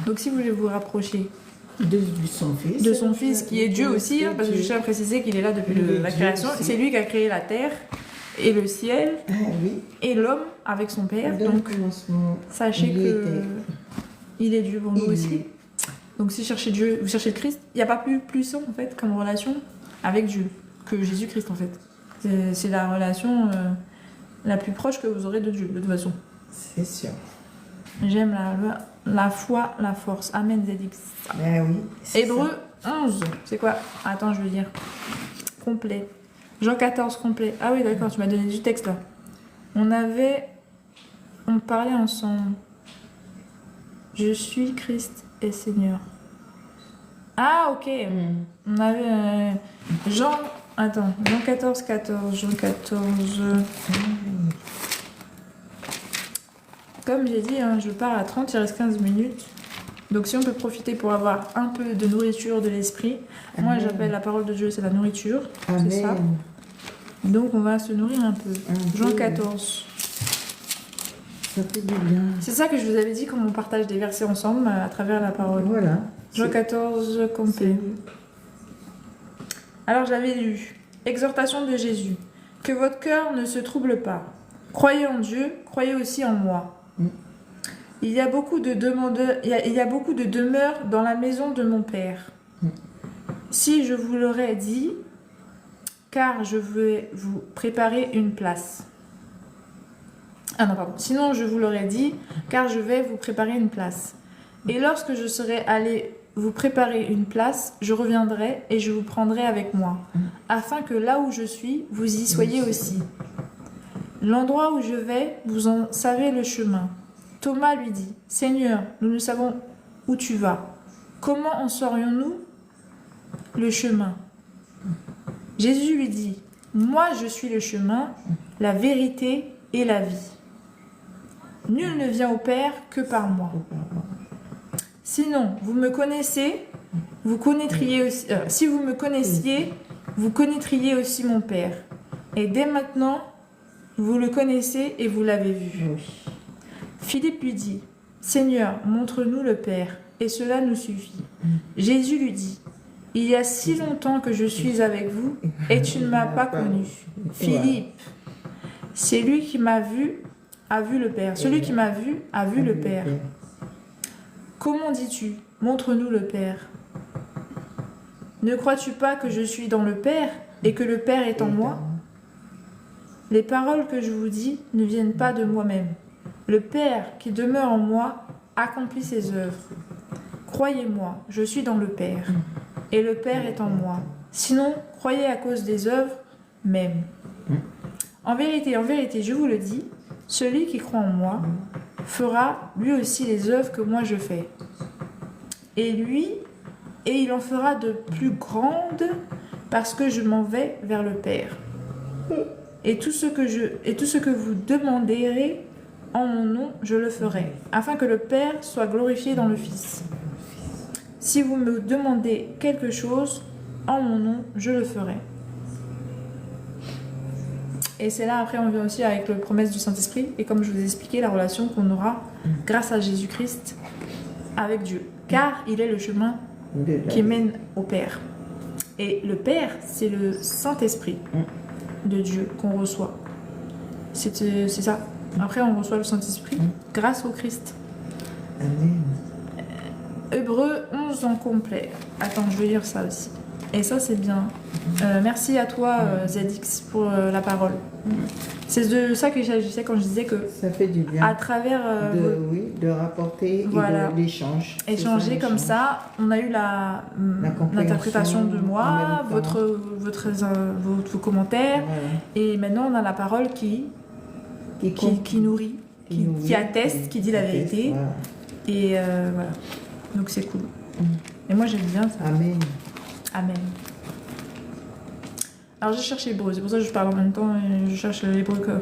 Donc si vous voulez vous rapprocher de son fils qui est Dieu aussi, hein, parce que je tiens à préciser qu'il est là depuis la création. C'est lui qui a créé la terre et le ciel et l'homme avec son Père. Donc sachez qu'il est Dieu pour nous aussi. Donc si vous cherchez Dieu, vous cherchez le Christ, il n'y a pas plus puissant en fait comme relation avec Dieu que Jésus-Christ en fait. C'est la relation la plus proche que vous aurez de Dieu de toute façon. C'est sûr. J'aime la foi, la force. Amen ZX. Oui. Hébreux 11. C'est quoi? Attends, je veux dire. Complet. Jean 14 complet. Ah oui, d'accord, tu m'as donné du texte là. On parlait ensemble. Je suis Christ et Seigneur. Ah, ok. On avait Jean 14. Jean 14. Comme j'ai dit, hein, je pars à 30, il reste 15 minutes. Donc si on peut profiter pour avoir un peu de nourriture de l'esprit. Moi, j'appelle la parole de Dieu, c'est la nourriture. C'est ça. Donc on va se nourrir un peu. Jean 14. Ça fait du bien. C'est ça que je vous avais dit, quand on partage des versets ensemble à travers la parole. Voilà. Jean 14 complet. Alors j'avais lu, exhortation de Jésus, que votre cœur ne se trouble pas. Croyez en Dieu, croyez aussi en moi. Il y a beaucoup de demeures dans la maison de mon Père. Si je vous l'aurais dit, car je vais vous préparer une place. Ah non, pardon. Sinon, je vous l'aurais dit, car je vais vous préparer une place. Et lorsque je serai allé vous préparez une place, je reviendrai et je vous prendrai avec moi, afin que là où je suis, vous y soyez aussi. L'endroit où je vais, vous en savez le chemin. Thomas lui dit, Seigneur, nous ne savons où tu vas. Comment en saurions-nous le chemin? Jésus lui dit, moi je suis le chemin, la vérité et la vie. Nul ne vient au Père que par moi. Sinon, vous me connaissez, vous connaîtriez aussi, si vous me connaissiez, vous connaîtriez aussi mon Père. Et dès maintenant, vous le connaissez et vous l'avez vu. Philippe lui dit, Seigneur, montre-nous le Père, et cela nous suffit. Jésus lui dit, il y a si longtemps que je suis avec vous, et tu ne m'as pas connu. Philippe, c'est lui qui m'a vu, a vu le Père. Celui qui m'a vu, a vu le Père. Comment dis-tu, montre-nous le Père? Ne crois-tu pas que je suis dans le Père, et que le Père est en moi? Les paroles que je vous dis ne viennent pas de moi-même. Le Père qui demeure en moi accomplit ses œuvres. Croyez-moi, je suis dans le Père, et le Père est en moi. Sinon, croyez à cause des œuvres même. En vérité, je vous le dis, celui qui croit en moi fera lui aussi les œuvres que moi je fais. Et il en fera de plus grandes parce que je m'en vais vers le Père. Et tout ce que vous demanderez en mon nom, je le ferai, afin que le Père soit glorifié dans le Fils. Si vous me demandez quelque chose en mon nom, je le ferai. Et c'est là, après, on vient aussi avec la promesse du Saint-Esprit, et comme je vous ai expliqué, la relation qu'on aura grâce à Jésus-Christ avec Dieu. Car il est le chemin qui mène au Père. Et le Père, c'est le Saint-Esprit de Dieu qu'on reçoit. C'est ça. Après, on reçoit le Saint-Esprit grâce au Christ. Amen. Hébreux 11 en complet. Attends, je vais lire ça aussi. Et ça, c'est bien. Merci à toi, ZX, pour la parole. C'est de ça que j'agissais quand je disais que ça fait du bien. À travers de rapporter voilà, et de l'échange. Échanger comme ça, on a eu l'interprétation de moi, vos commentaires, voilà. Et maintenant on a la parole qui nourrit, qui atteste, qui dit la vérité. Voilà. Et voilà. Donc c'est cool. Et moi j'aime bien ça. Amen. Amen. Alors je cherche hébreu, c'est pour ça que je parle en même temps et je cherche l'hébreu que...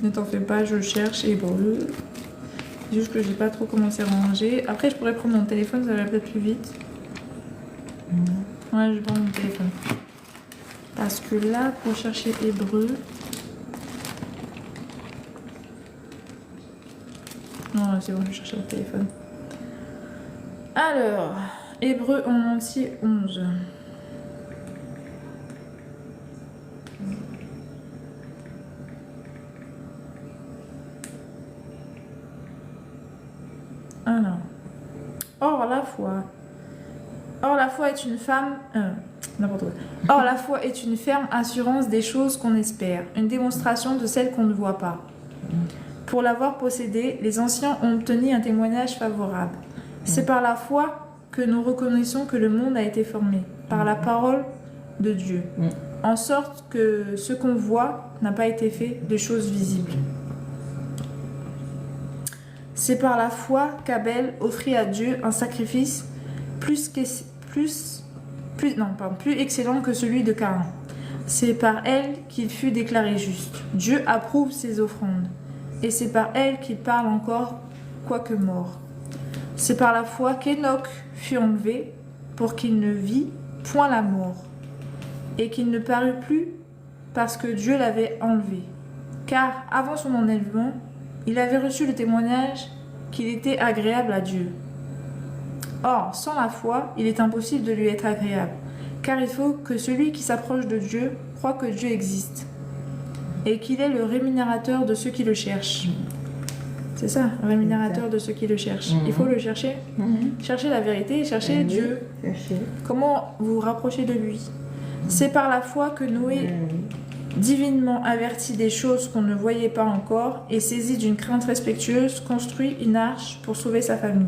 Ne t'en fais pas, je cherche hébreu. C'est juste que j'ai pas trop commencé à ranger. Après je pourrais prendre mon téléphone, ça va peut-être plus vite. Ouais, je vais prendre mon téléphone. Parce que là, pour chercher hébreu... Non, c'est bon, je vais chercher mon téléphone. Alors, hébreu en entier 11. Alors, or la foi est une femme... n'importe quoi. Or la foi est une ferme assurance des choses qu'on espère, une démonstration de celles qu'on ne voit pas. Pour l'avoir possédée, les anciens ont obtenu un témoignage favorable. C'est par la foi que nous reconnaissons que le monde a été formé, par la parole de Dieu, en sorte que ce qu'on voit n'a pas été fait de choses visibles. C'est par la foi qu'Abel offrit à Dieu un sacrifice plus excellent que celui de Caïn. C'est par elle qu'il fut déclaré juste. Dieu approuve ses offrandes, et c'est par elle qu'il parle encore, quoique mort. C'est par la foi qu'Enoch fut enlevé, pour qu'il ne vit point la mort, et qu'il ne parut plus parce que Dieu l'avait enlevé. Car avant son enlèvement, il avait reçu le témoignage qu'il était agréable à Dieu. Or, sans la foi, il est impossible de lui être agréable, car il faut que celui qui s'approche de Dieu croit que Dieu existe, et qu'il est le rémunérateur de ceux qui le cherchent. C'est ça, rémunérateur de ceux qui le cherchent. Il faut le chercher. Chercher la vérité, chercher Dieu. Comment vous vous rapprocher de lui. C'est par la foi que Noé divinement averti des choses qu'on ne voyait pas encore et saisi d'une crainte respectueuse, construit une arche pour sauver sa famille.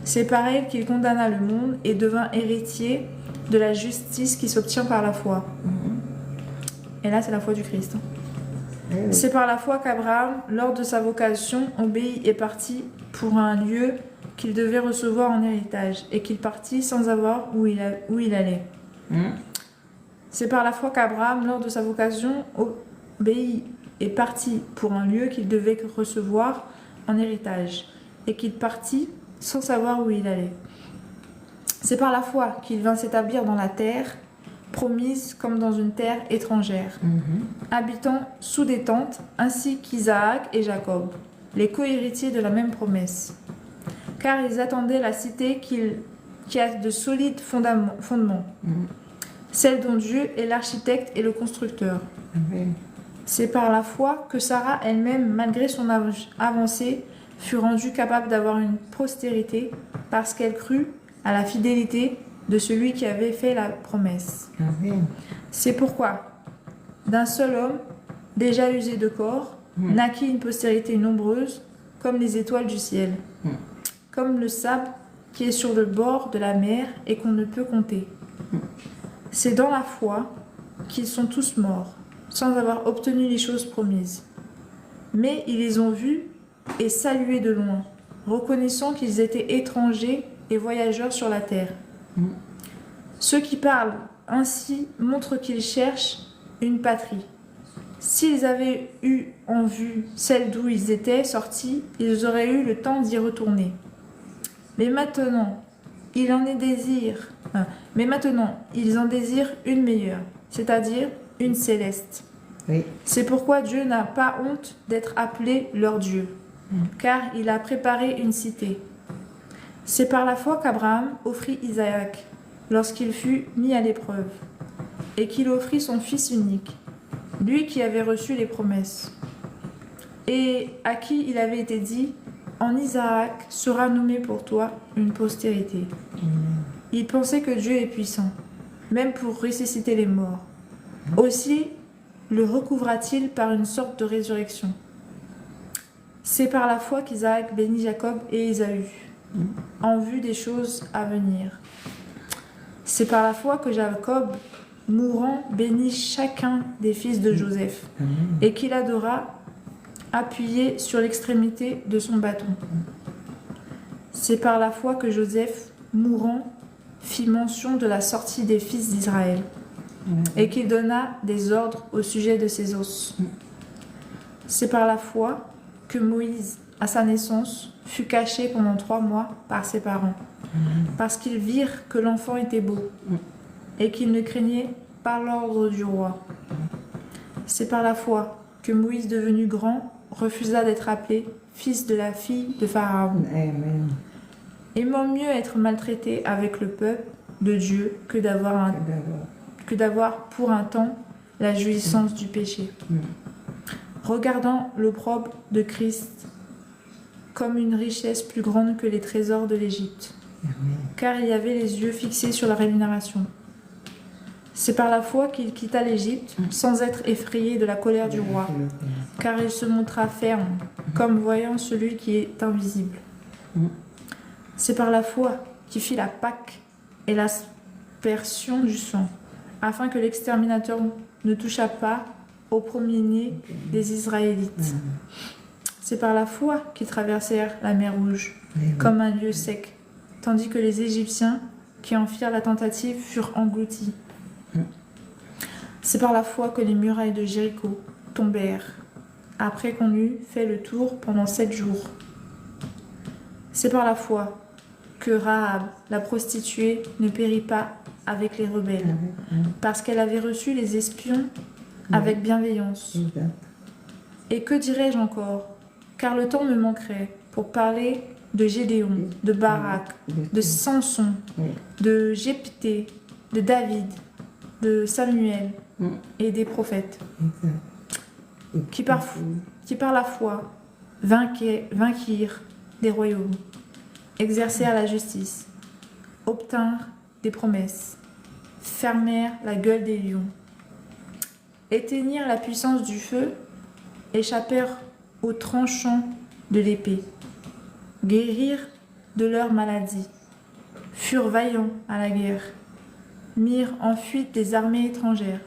C'est par elle qu'il condamna le monde et devint héritier de la justice qui s'obtient par la foi. Et là, c'est la foi du Christ. C'est par la foi qu'Abraham, lors de sa vocation, obéit et partit pour un lieu qu'il devait recevoir en héritage et qu'il partit sans savoir où il allait. C'est par la foi qu'Abraham, lors de sa vocation, obéit et partit pour un lieu qu'il devait recevoir en héritage et qu'il partit sans savoir où il allait. C'est par la foi qu'il vint s'établir dans la terre promise comme dans une terre étrangère, habitant sous des tentes, ainsi qu'Isaac et Jacob, les co-héritiers de la même promesse. Car ils attendaient la cité qui a de solides fondements, celle dont Dieu est l'architecte et le constructeur. C'est par la foi que Sarah elle-même, malgré son âge avancé, fut rendue capable d'avoir une postérité, parce qu'elle crut à la fidélité de celui qui avait fait la promesse. C'est pourquoi, d'un seul homme, déjà usé de corps, naquit une postérité nombreuse, comme les étoiles du ciel, comme le sable qui est sur le bord de la mer et qu'on ne peut compter. C'est dans la foi qu'ils sont tous morts, sans avoir obtenu les choses promises. Mais ils les ont vus et salués de loin, reconnaissant qu'ils étaient étrangers et voyageurs sur la terre. Ceux qui parlent ainsi montrent qu'ils cherchent une patrie. S'ils avaient eu en vue celle d'où ils étaient sortis, ils auraient eu le temps d'y retourner. Mais maintenant, ils en désirent une meilleure, c'est-à-dire une céleste. C'est pourquoi Dieu n'a pas honte d'être appelé leur Dieu, car il a préparé une cité. C'est par la foi qu'Abraham offrit Isaac lorsqu'il fut mis à l'épreuve, et qu'il offrit son fils unique, lui qui avait reçu les promesses, et à qui il avait été dit « En Isaac sera nommé pour toi une postérité ». Il pensait que Dieu est puissant, même pour ressusciter les morts. Aussi le recouvra-t-il par une sorte de résurrection. C'est par la foi qu'Isaac bénit Jacob et Ésaü, en vue des choses à venir. C'est par la foi que Jacob, mourant, bénit chacun des fils de Joseph, et qu'il adora, appuyé sur l'extrémité de son bâton. C'est par la foi que Joseph, mourant, fit mention de la sortie des fils d'Israël, et qu'il donna des ordres au sujet de ses os. C'est par la foi que Moïse, à sa naissance, fut caché pendant 3 mois par ses parents, parce qu'ils virent que l'enfant était beau, et qu'il ne craignait pas l'ordre du roi. C'est par la foi que Moïse, devenu grand, refusa d'être appelé fils de la fille de Pharaon, aimant mieux être maltraité avec le peuple de Dieu que d'avoir pour un temps la jouissance du péché. Regardant l'opprobre de Christ comme une richesse plus grande que les trésors de l'Égypte, car il y avait les yeux fixés sur la rémunération. C'est par la foi qu'il quitta l'Égypte sans être effrayé de la colère du roi, car il se montra ferme, comme voyant celui qui est invisible. C'est par la foi qu'il fit la Pâque et l'aspersion du sang, afin que l'exterminateur ne touchât pas au premier-né des Israélites. C'est par la foi qu'ils traversèrent la mer Rouge, comme un lieu sec, tandis que les Égyptiens qui en firent la tentative furent engloutis. C'est par la foi que les murailles de Jéricho tombèrent, après qu'on eut fait le tour pendant 7 jours. C'est par la foi que Rahab, la prostituée, ne périt pas avec les rebelles, parce qu'elle avait reçu les espions avec bienveillance. Et que dirais-je encore? Car le temps me manquerait pour parler de Gédéon, de Barak, de Samson, de Jephthé, de David, de Samuel et des prophètes, qui par la foi vainquirent des royaumes, exercèrent la justice, obtinrent des promesses, fermèrent la gueule des lions, éteignirent la puissance du feu, échappèrent aux tranchants de l'épée, guérirent de leur maladie, furent vaillants à la guerre, mirent en fuite des armées étrangères.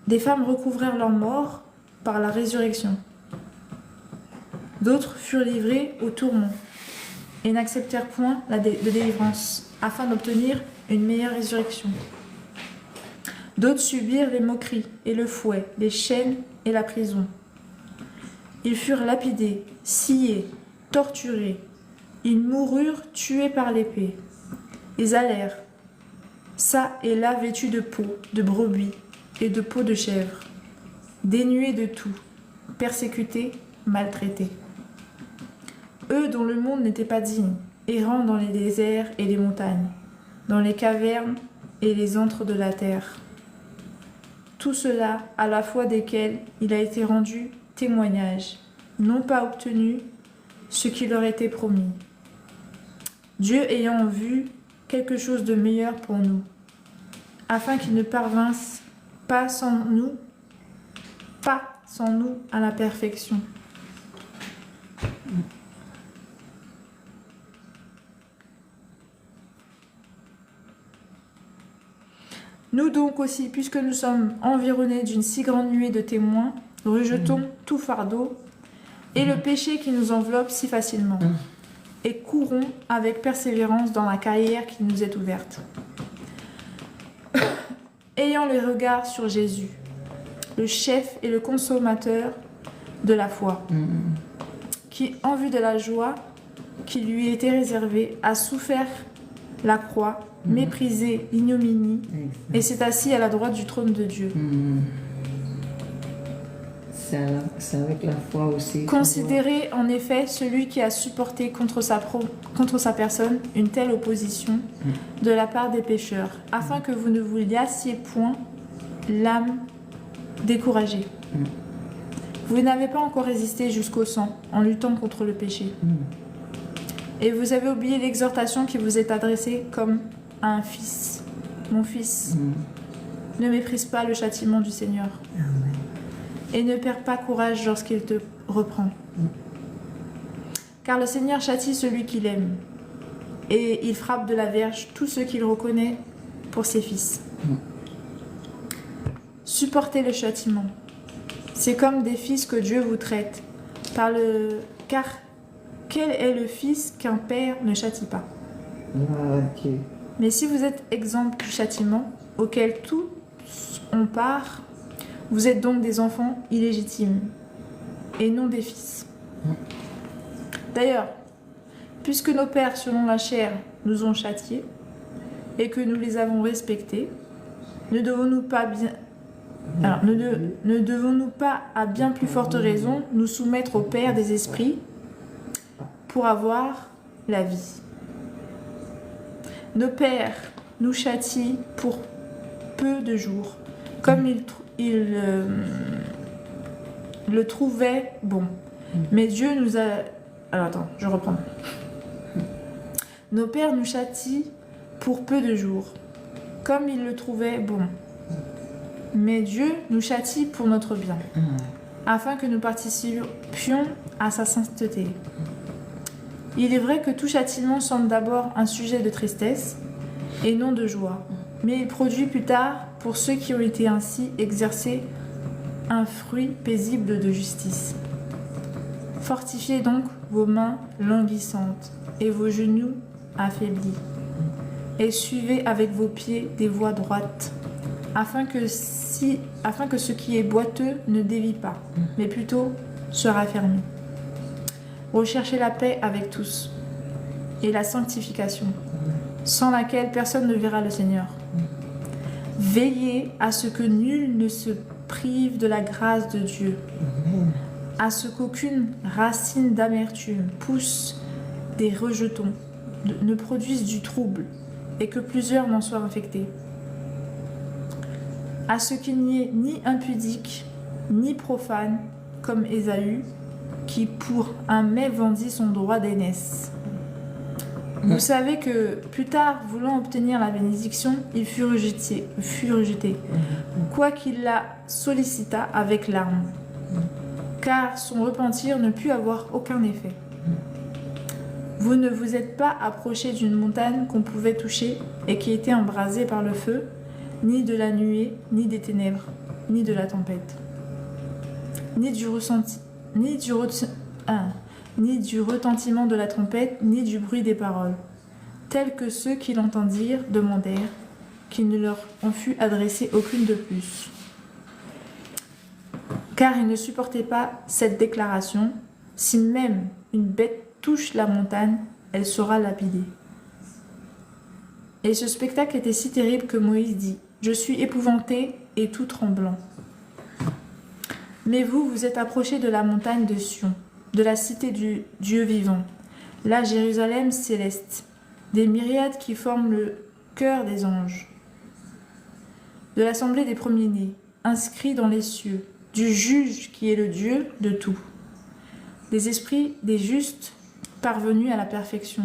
Des femmes recouvrèrent leur mort par la résurrection. D'autres furent livrés au tourment et n'acceptèrent point de délivrance, afin d'obtenir une meilleure résurrection. D'autres subirent les moqueries et le fouet, les chaînes et la prison. Ils furent lapidés, sciés, torturés. Ils moururent tués par l'épée. Ils allèrent, çà et là vêtus de peau, de brebis et de peau de chèvre, dénués de tout, persécutés, maltraités. Eux dont le monde n'était pas digne, errant dans les déserts et les montagnes, dans les cavernes et les antres de la terre. Tout cela à la fois desquels il a été rendu témoignage, non pas obtenu ce qui leur était promis. Dieu ayant vu quelque chose de meilleur pour nous, afin qu'ils ne parvinssent pas sans nous à la perfection. Nous donc aussi, puisque nous sommes environnés d'une si grande nuée de témoins, rejetons tout fardeau et le péché qui nous enveloppe si facilement, et courons avec persévérance dans la carrière qui nous est ouverte. Ayant les regards sur Jésus, le chef et le consommateur de la foi, qui, en vue de la joie qui lui était réservée, a souffert la croix, méprisé l'ignominie, et s'est assis à la droite du trône de Dieu. C'est avec la foi aussi. Considérez en effet celui qui a supporté contre sa personne une telle opposition de la part des pécheurs, afin que vous ne vous lassiez point l'âme découragée. Vous n'avez pas encore résisté jusqu'au sang en luttant contre le péché. Et vous avez oublié l'exhortation qui vous est adressée comme à un fils. Mon fils, ne méprise pas le châtiment du Seigneur. Amen. Et ne perds pas courage lorsqu'il te reprend. Car le Seigneur châtie celui qu'il aime, et il frappe de la verge tous ceux qu'il reconnaît pour ses fils. Supportez le châtiment. C'est comme des fils que Dieu vous traite. Car quel est le fils qu'un père ne châtie pas? Mais si vous êtes exempt du châtiment, auquel tous ont part, vous êtes donc des enfants illégitimes, et non des fils. D'ailleurs, puisque nos pères, selon la chair, nous ont châtiés, et que nous les avons respectés, ne devons-nous pas, à bien plus forte raison, nous soumettre au Père des esprits pour avoir la vie? Nos pères nous châtient pour peu de jours, comme ils le trouvaient bon. Mais Dieu nous a... Alors attends, je reprends. Nos pères nous châtient pour peu de jours, comme ils le trouvaient bon. Mais Dieu nous châtie pour notre bien, afin que nous participions à sa sainteté. Il est vrai que tout châtiment semble d'abord un sujet de tristesse et non de joie, mais il produit plus tard, pour ceux qui ont été ainsi exercés, un fruit paisible de justice. Fortifiez donc vos mains languissantes et vos genoux affaiblis, et suivez avec vos pieds des voies droites, afin que ce qui est boiteux ne dévie pas, mais plutôt se raffermit. Recherchez la paix avec tous et la sanctification, sans laquelle personne ne verra le Seigneur. Veillez à ce que nul ne se prive de la grâce de Dieu, à ce qu'aucune racine d'amertume pousse des rejetons, ne produise du trouble, et que plusieurs n'en soient infectés. À ce qu'il n'y ait ni impudique, ni profane, comme Ésaü, qui pour un mets vendit son droit d'aînesse. Vous savez que plus tard, voulant obtenir la bénédiction, il fut rejeté. Quoiqu'il la sollicita avec larmes, car son repentir ne put avoir aucun effet. Vous ne vous êtes pas approché d'une montagne qu'on pouvait toucher et qui était embrasée par le feu, ni de la nuée, ni des ténèbres, ni de la tempête, ni du retentiment de la trompette, ni du bruit des paroles, tels que ceux qui l'entendirent demandèrent qu'il ne leur en fût adressé aucune de plus. Car ils ne supportaient pas cette déclaration, si même une bête touche la montagne, elle sera lapidée. Et ce spectacle était si terrible que Moïse dit « Je suis épouvanté et tout tremblant. » Mais vous, vous êtes approchés de la montagne de Sion, de la cité du Dieu vivant, la Jérusalem céleste, des myriades qui forment le cœur des anges, de l'assemblée des premiers-nés, inscrits dans les cieux, du juge qui est le Dieu de tout, des esprits des justes parvenus à la perfection,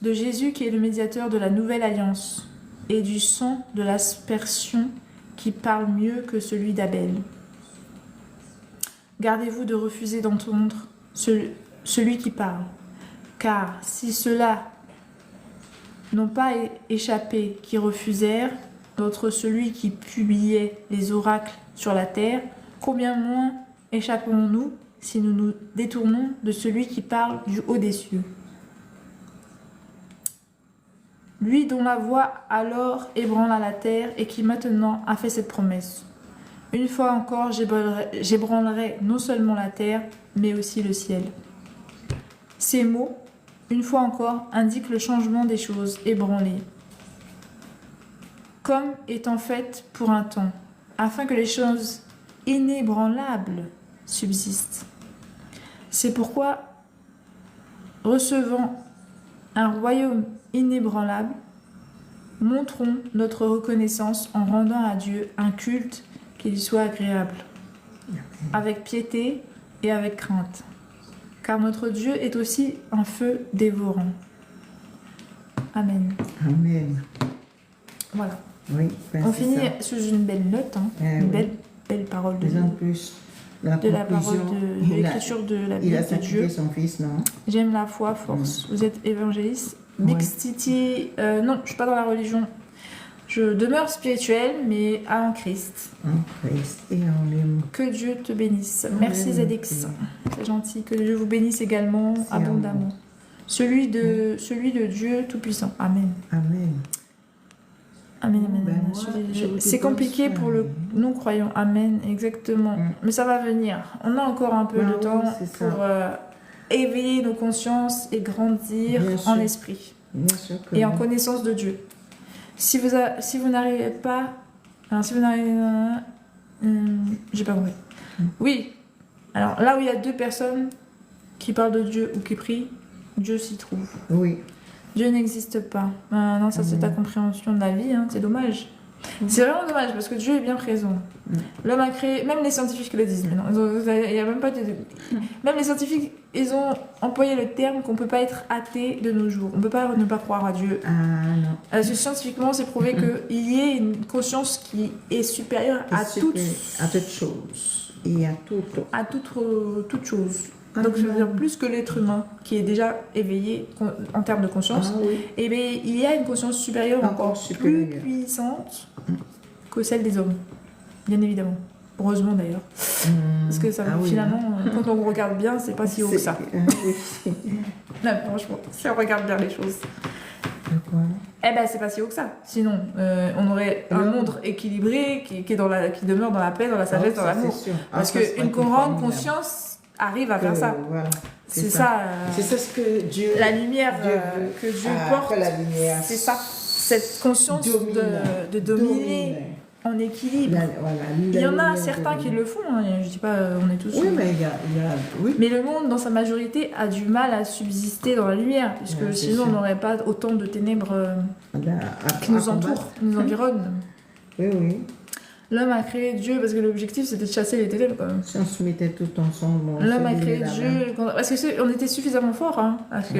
de Jésus qui est le médiateur de la nouvelle alliance, et du sang de l'aspersion qui parle mieux que celui d'Abel. Gardez-vous de refuser d'entendre celui qui parle, car si ceux-là n'ont pas échappé, qui refusèrent, d'autres celui qui publiait les oracles sur la terre, combien moins échapperons-nous si nous nous détournons de celui qui parle du haut des cieux. Lui dont la voix alors ébranla la terre et qui maintenant a fait cette promesse. Une fois encore, j'ébranlerai non seulement la terre, mais aussi le ciel. Ces mots, une fois encore, indiquent le changement des choses ébranlées, comme étant faites pour un temps, afin que les choses inébranlables subsistent. C'est pourquoi, recevant un royaume inébranlable, montrons notre reconnaissance en rendant à Dieu un culte qui lui soit agréable, avec piété et avec crainte, car notre Dieu est aussi un feu dévorant. Amen. Amen. Voilà. Oui, ben on finit sous une belle note, hein, une oui. belle parole de En plus, la parole de l'écriture de la Bible de Dieu. Son fils, non? J'aime la foi, force. Vous êtes évangéliste? Mixtiti, non, je suis pas dans la religion. Je demeure spirituelle, mais en Christ. En Christ et en lui. Que Dieu te bénisse. Merci Zedix. C'est gentil. Que Dieu vous bénisse également abondamment. Celui de Dieu Tout-Puissant. Amen. Amen. Amen, amen. C'est compliqué pour le non-croyant. Amen, exactement. Mais ça va venir. On a encore un peu de temps pour éveiller nos consciences et grandir en esprit et en connaissance de Dieu. Si vous n'arrivez pas... Alors, si vous n'arrivez... j'ai pas compris. Oui. Alors, là où il y a deux personnes qui parlent de Dieu ou qui prient, Dieu s'y trouve. Oui. Dieu n'existe pas. Non, ça c'est ta compréhension de la vie, hein. C'est dommage. C'est vraiment dommage parce que Dieu est bien présent. L'homme a créé, même les scientifiques le disent, mais non, il y a même pas de... Même les scientifiques, ils ont employé le terme qu'on peut pas être athée de nos jours. On peut pas ne pas croire à Dieu. Ah non. Parce que scientifiquement, c'est prouvé qu'il y ait une conscience qui est supérieure à toute chose et à toute chose. Donc, je veux dire, plus que l'être humain, qui est déjà éveillé en termes de conscience, et bien, il y a une conscience supérieure encore plus puissante que celle des hommes, bien évidemment. Heureusement d'ailleurs. Parce que ça, finalement, quand on regarde bien, c'est pas si haut que ça. Non, franchement, si on regarde bien les choses. Eh ben, c'est pas si haut que ça. Sinon, on aurait un monde équilibré qui demeure dans la paix, dans la sagesse, dans l'amour. Parce qu'une grande conscience arrive à faire ça. Voilà. C'est ça. C'est ça ce que Dieu. La lumière que Dieu porte. C'est ça. Cette conscience de dominer en équilibre. Il y en a certains qui le font. Hein. Je dis pas, on est tous. Oui, mais il y a oui. Mais le monde, dans sa majorité, a du mal à subsister dans la lumière, puisque sinon, on n'aurait pas autant de ténèbres qui nous entourent, qui nous environnent. Oui, oui. L'homme a créé Dieu parce que l'objectif c'était de chasser les ténèbres quand même. Si on se mettait tout ensemble. L'homme a créé Dieu parce qu'on était suffisamment fort. Hein, parce que